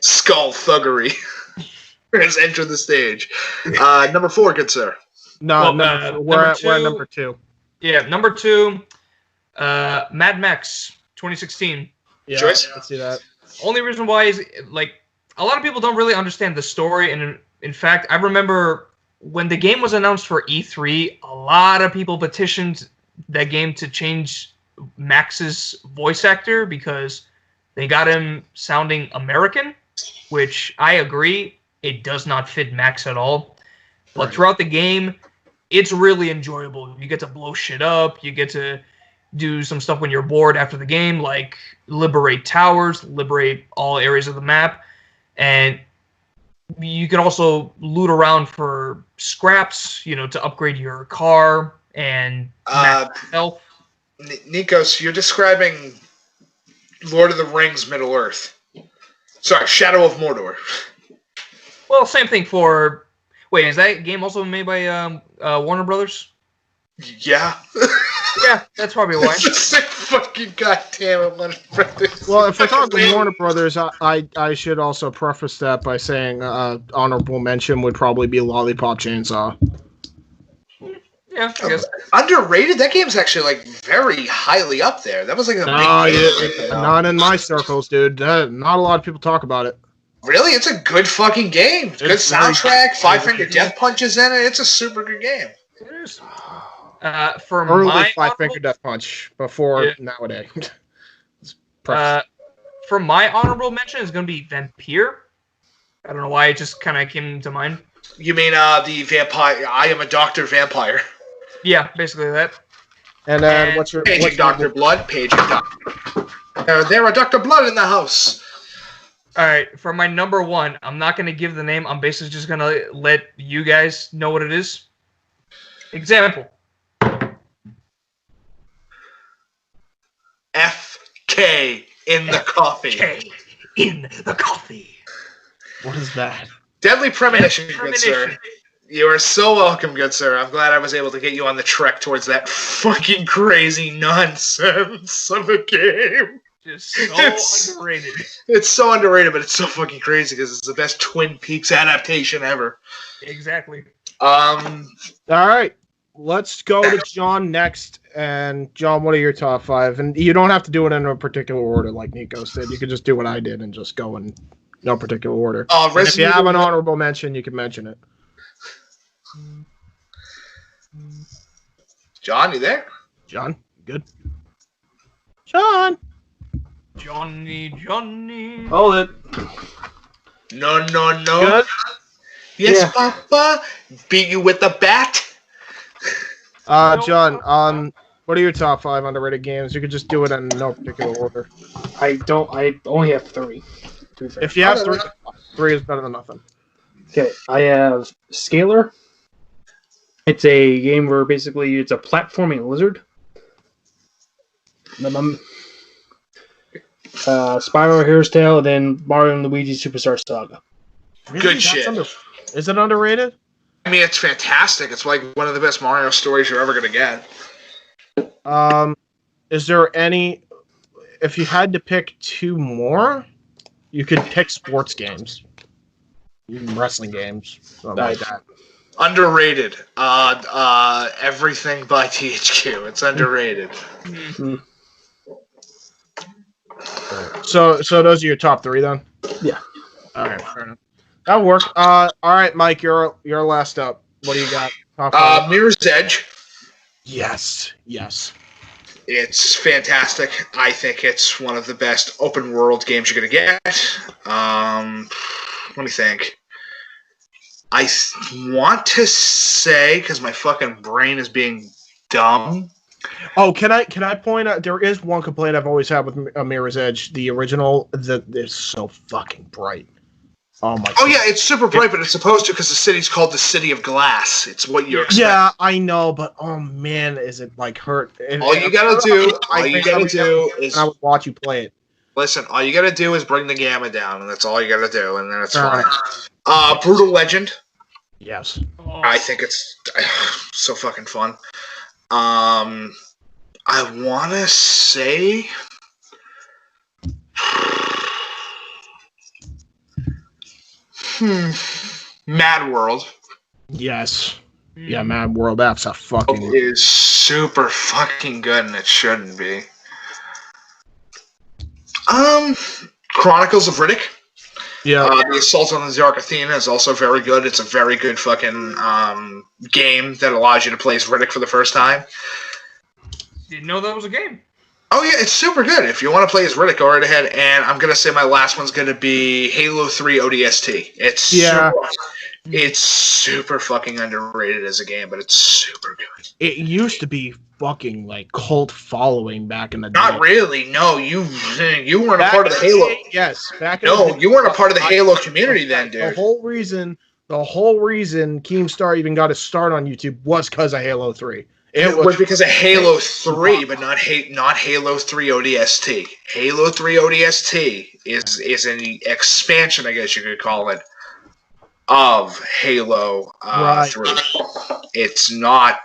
Skull Thuggery. Has entered the stage. Number 4, good sir. No, we're at 2. number 2. Yeah, number 2, Mad Max 2016. Yeah, Joyce? I see that. Only reason why is, like, a lot of people don't really understand the story, and in fact, I remember when the game was announced for E3, a lot of people petitioned that game to change Max's voice actor because they got him sounding American, which I agree, it does not fit Max at all. But throughout the game, it's really enjoyable. You get to blow shit up, you get to do some stuff when you're bored after the game, like liberate towers, liberate all areas of the map, and you can also loot around for scraps, you know, to upgrade your car and health. Nikos, you're describing Lord of the Rings Middle Earth. Sorry, Shadow of Mordor. Well, same thing for... Wait, is that game also made by Warner Brothers? Yeah. Yeah, that's probably why. Fucking goddamn it, Warner Brothers. Well, if we're talking Warner Brothers, I should also preface that by saying honorable mention would probably be Lollipop Chainsaw. Yeah, I guess. Underrated? That game's actually, like, very highly up there. That was, like, a big game. Not in my circles, dude. Not a lot of people talk about it. Really? It's a good fucking game. Good soundtrack. Five Finger Death Punches in it. It's a super good game. It is. For Early my Five Finger Death Punch before nowadays. For my honorable mention is going to be Vampire. I don't know why it just kind of came to mind. You mean the vampire? I am a Dr. Vampire. Yeah, basically that. And then what's your Paging Dr. Blood? Paging Dr. There are Dr. Blood in the house. All right, for my number 1, I'm not going to give the name. I'm basically just going to let you guys know what it is. Example. FK in the coffee. FK in the coffee. What is that? Deadly Premonition, good sir. You are so welcome, good sir. I'm glad I was able to get you on the trek towards that fucking crazy nonsense of a game. Just so underrated. It's so underrated, but it's so fucking crazy because it's the best Twin Peaks adaptation ever. Exactly. All right. Let's go to John next. And John, what are your top 5? And you don't have to do it in a particular order like Nico said. You could just do what I did and just go in no particular order. And if you have an honorable mention, you can mention it. John, you there? John, good. John. Johnny. Hold it. No. Good. Yes, Yeah. Papa. Beat you with the bat. John, what are your top 5 underrated games? You could just do it in no particular order. I only have 3. To be fair. If you have 3 is better than nothing. Okay, I have Scalar. It's a game where basically it's a platforming lizard. Spyro Here's Tale, and then Mario and Luigi Superstar Saga. Really? Good shit. Is it underrated? I mean, it's fantastic. It's like one of the best Mario stories you're ever going to get. Is there any... If you had to pick 2 more, you could pick sports games. Even wrestling games. Something like that. Underrated. Everything by THQ. It's underrated. Mm-hmm. So those are your top 3 then? Yeah. All right, fair enough. That'll work. All right, Mike, you're last up. What do you got? Top 5? Mirror's Edge. Yes. It's fantastic. I think it's one of the best open world games you're going to get. Let me think. I want to say, because my fucking brain is being dumb. Oh, can I point out, there is one complaint I've always had with Mirror's Edge, the original, that is so fucking bright. Oh my! Oh yeah, it's super bright, but it's supposed to because the city's called the City of Glass. It's what you're expecting. Yeah, I know, but oh man, is it like hurt? All you gotta do is I would watch you play it. Listen, all you gotta do is bring the gamma down, and that's all you gotta do, and then it's fine. Brutal Legend. Yes. I think it's so fucking fun. I want to say... Mad World. Yes. Yeah, Mad World, that's a fucking... It is super fucking good, and it shouldn't be. Chronicles of Riddick. Yeah. The Assault on the Zark Athena is also very good. It's a very good fucking game that allows you to play as Riddick for the first time. Didn't know that was a game. Oh yeah, it's super good. If you want to play as Riddick, go right ahead. And I'm gonna say my last one's gonna be Halo 3 ODST. It's super fucking underrated as a game, but it's super good. It used to be fucking like cult following back in the day. Not really. No, you weren't a part of the Halo. Yes, you weren't a part of the Halo community then, dude. The whole reason Keemstar even got his start on YouTube was because of Halo 3. It was because of Halo 3, but not Halo 3 ODST. Halo 3 ODST is an expansion, I guess you could call it, of Halo 3. It's not,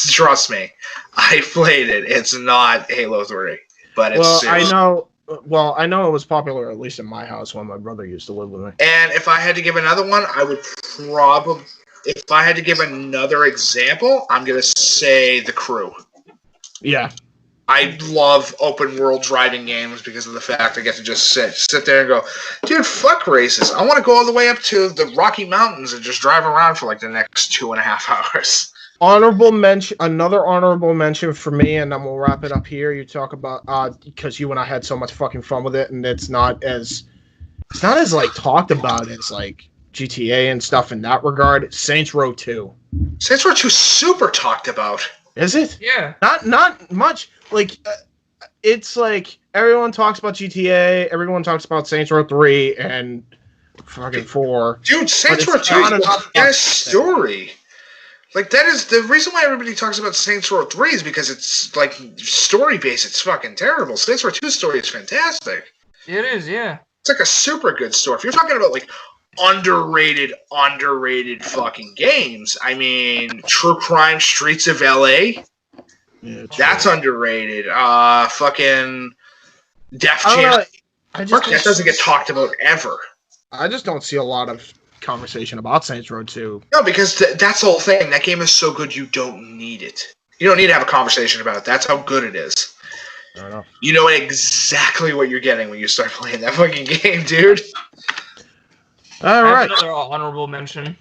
trust me, I played it. It's not Halo 3, but it's I know it was popular, at least in my house when my brother used to live with me. And if I had to give another one, I would probably... If I had to give another example, I'm going to say The Crew. Yeah. I love open world driving games because of the fact I get to just sit there and go, dude, fuck races. I want to go all the way up to the Rocky Mountains and just drive around for like the next 2.5 hours. Another honorable mention for me, and then we'll wrap it up here. You talk about, because you and I had so much fucking fun with it, and it's not as like talked about as like GTA and stuff in that regard. Saints Row 2. Saints Row 2 super talked about. Is it? Yeah. Not much. Like, it's like everyone talks about GTA, everyone talks about Saints Row 3 and fucking 4. Dude, Saints Row 2 is the best story. Like, that is the reason why everybody talks about Saints Row 3 is because it's like story based. It's fucking terrible. Saints Row 2 story is fantastic. It is, yeah. It's like a super good story. If you're talking about like underrated fucking games. I mean, True Crime Streets of LA. Yeah, that's underrated. Fucking Def Jam. That doesn't get talked about ever. I just don't see a lot of conversation about Saints Row 2. No, because that's the whole thing. That game is so good, you don't need it. You don't need to have a conversation about it. That's how good it is. I don't know. You know exactly what you're getting when you start playing that fucking game, dude. All right. Another honorable mention.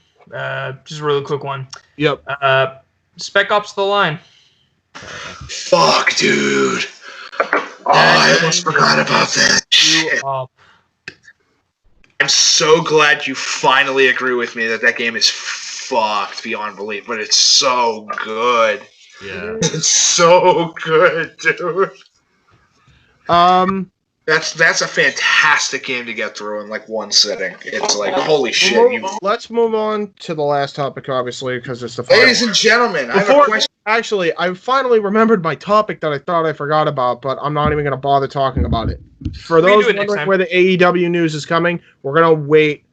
Just a really quick one. Yep. Spec Ops: The Line. Fuck, dude. I almost forgot about that shit. I'm so glad you finally agree with me that game is fucked beyond belief, but it's so good. Yeah. It's so good, dude. That's a fantastic game to get through in like one sitting. It's like, holy shit. Let's move on to the last topic, obviously, because it's the final. Ladies and gentlemen, I have a question. Actually, I finally remembered my topic that I thought I forgot about, but I'm not even going to bother talking about it. For those wondering where the AEW news is coming, we're going to wait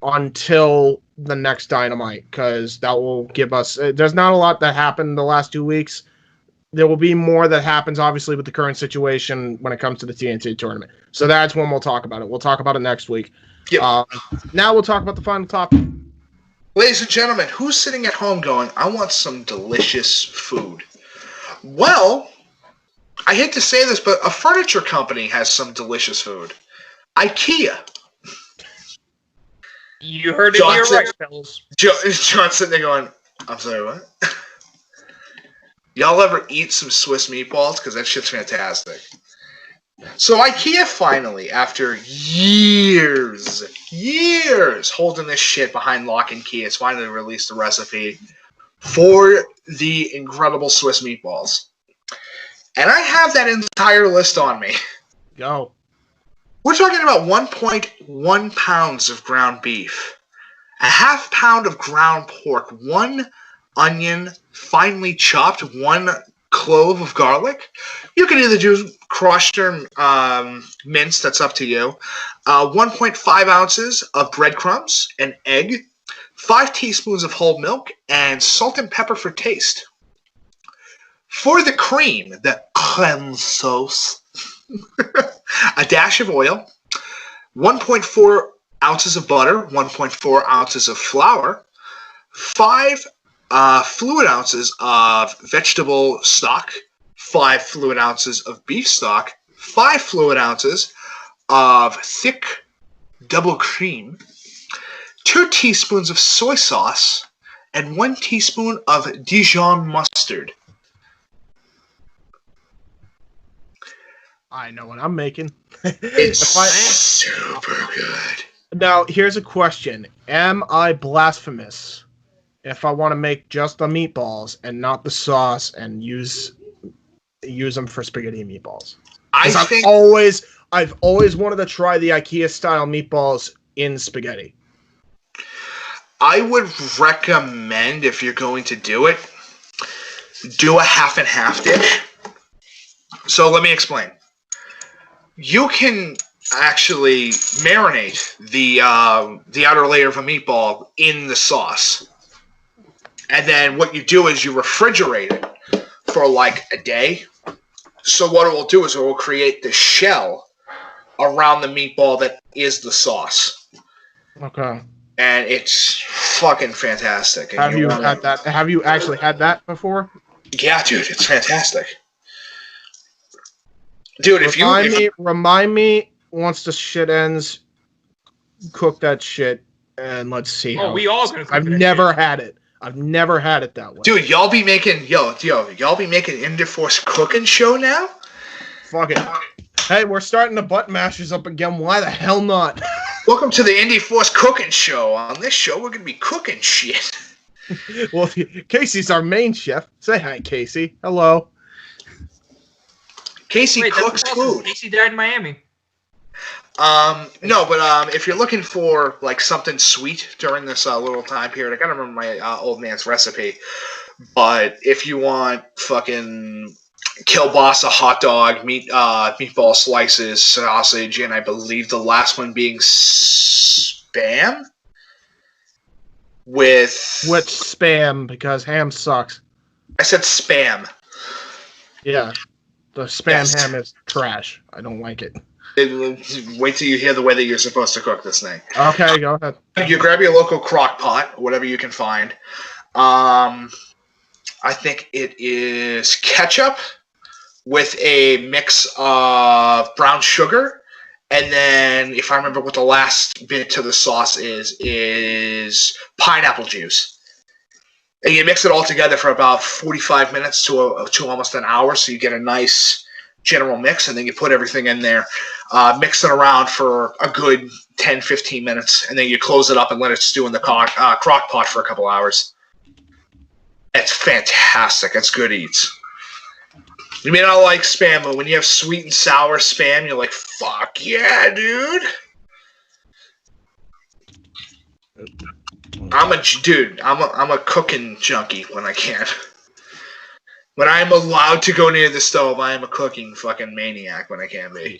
until the next Dynamite, because that will give us... There's not a lot that happened the last 2 weeks. There will be more that happens, obviously, with the current situation when it comes to the TNT tournament. So that's when we'll talk about it. We'll talk about it next week. Yep. Now we'll talk about the final topic. Ladies and gentlemen, who's sitting at home going, I want some delicious food? Well, I hate to say this, but a furniture company has some delicious food. IKEA. You heard it here right, fellas. John's sitting there going, I'm sorry, what? Y'all ever eat some Swiss meatballs? Because that shit's fantastic. So IKEA finally, after years holding this shit behind lock and key, has finally released the recipe for the incredible Swiss meatballs. And I have that entire list on me. Go. We're talking about 1.1 pounds of ground beef, a half pound of ground pork, 1 onion, finely chopped, 1 clove of garlic. You can either do crushed or minced, that's up to you. 1.5 ounces of breadcrumbs, an egg, 5 teaspoons of whole milk, and salt and pepper for taste. For the cream, the crème sauce, a dash of oil, 1.4 ounces of butter, 1.4 ounces of flour, 5 fluid ounces of vegetable stock, 5 fluid ounces of beef stock, 5 fluid ounces of thick double cream, 2 teaspoons of soy sauce, and 1 teaspoon of Dijon mustard. I know what I'm making. It's super good. Now, here's a question. Am I blasphemous if I want to make just the meatballs and not the sauce and use them for spaghetti and meatballs? I've always wanted to try the IKEA style meatballs in spaghetti. I would recommend, if you're going to do it, do a half and half dish. So let me explain. You can actually marinate the outer layer of a meatball in the sauce. And then what you do is you refrigerate it for like a day. So what it will do is it will create the shell around the meatball that is the sauce. Okay. And it's fucking fantastic. And Have you had that? Have you actually had that before? Yeah, dude, it's fantastic. Dude, remind me once the shit ends, cook that shit and let's see. We all gonna cook I've never had it. I've never had it that way. Dude, y'all be making Indy Force cooking show now? Fuck it. Hey, we're starting the butt mashers up again. Why the hell not? Welcome to the Indy Force cooking show. On this show, we're gonna be cooking shit. Well, Casey's our main chef. Say hi, Casey. Hello. Casey cooks food. Casey died in Miami. No, but if you're looking for like something sweet during this little time period, I gotta remember my old man's recipe. But if you want fucking kielbasa, hot dog, meatball slices, sausage, and I believe the last one being spam. with spam because ham sucks. I said spam. Yeah, the spam ham is trash. I don't like it. Wait till you hear the way that you're supposed to cook this thing. Okay, go ahead. You grab your local crock pot, whatever you can find. I think it is ketchup with a mix of brown sugar. And then, if I remember what the last bit to the sauce is pineapple juice. And you mix it all together for about 45 minutes to almost an hour, so you get a nice general mix, and then you put everything in there, mix it around for a good 10, 15 minutes, and then you close it up and let it stew in the crock pot for a couple hours. It's fantastic. It's good eats. You may not like spam, but when you have sweet and sour spam, you're like, fuck yeah, dude. I'm a cooking junkie when I can. When I'm allowed to go near the stove, I am a cooking fucking maniac when I can be.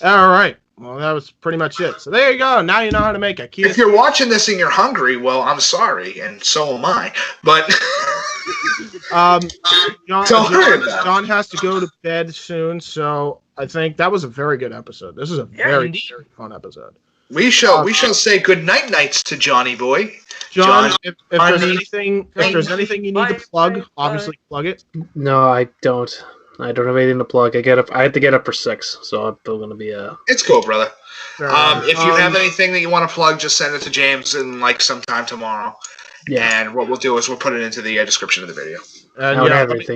All right. Well, that was pretty much it. So there you go. Now you know how to make it. If you're watching this and you're hungry, well, I'm sorry, and so am I. But John has to go to bed soon, so I think that was a very good episode. This is a very fun episode. We shall say good nights to Johnny boy. John, if there's anything you need to plug, obviously plug it. No, I don't. I don't have anything to plug. I had to get up for 6, so I'm still gonna be It's cool, brother. If you have anything that you want to plug, just send it to James in like sometime tomorrow. Yeah. And what we'll do is we'll put it into the description of the video. And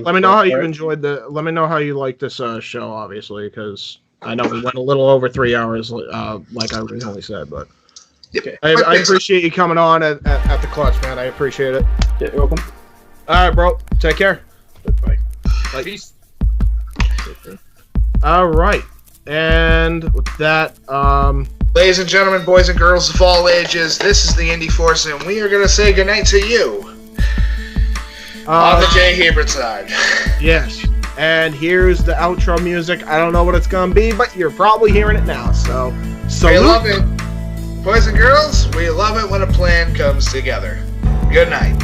let me know how you enjoyed let me know how you like this show, obviously, because I know we went a little over 3 hours, like I originally said, but okay. I appreciate you coming on at the clutch, man. I appreciate it. Yeah, you're welcome. All right, bro. Take care. Bye. Peace. All right, and with that, ladies and gentlemen, boys and girls of all ages, this is the Indy Force, and we are gonna say goodnight to you on the Jay Hebert side. Yes. And here's the outro music. I don't know what it's going to be, but you're probably hearing it now. So, salute. We love it. Boys and girls, we love it when a plan comes together. Good night.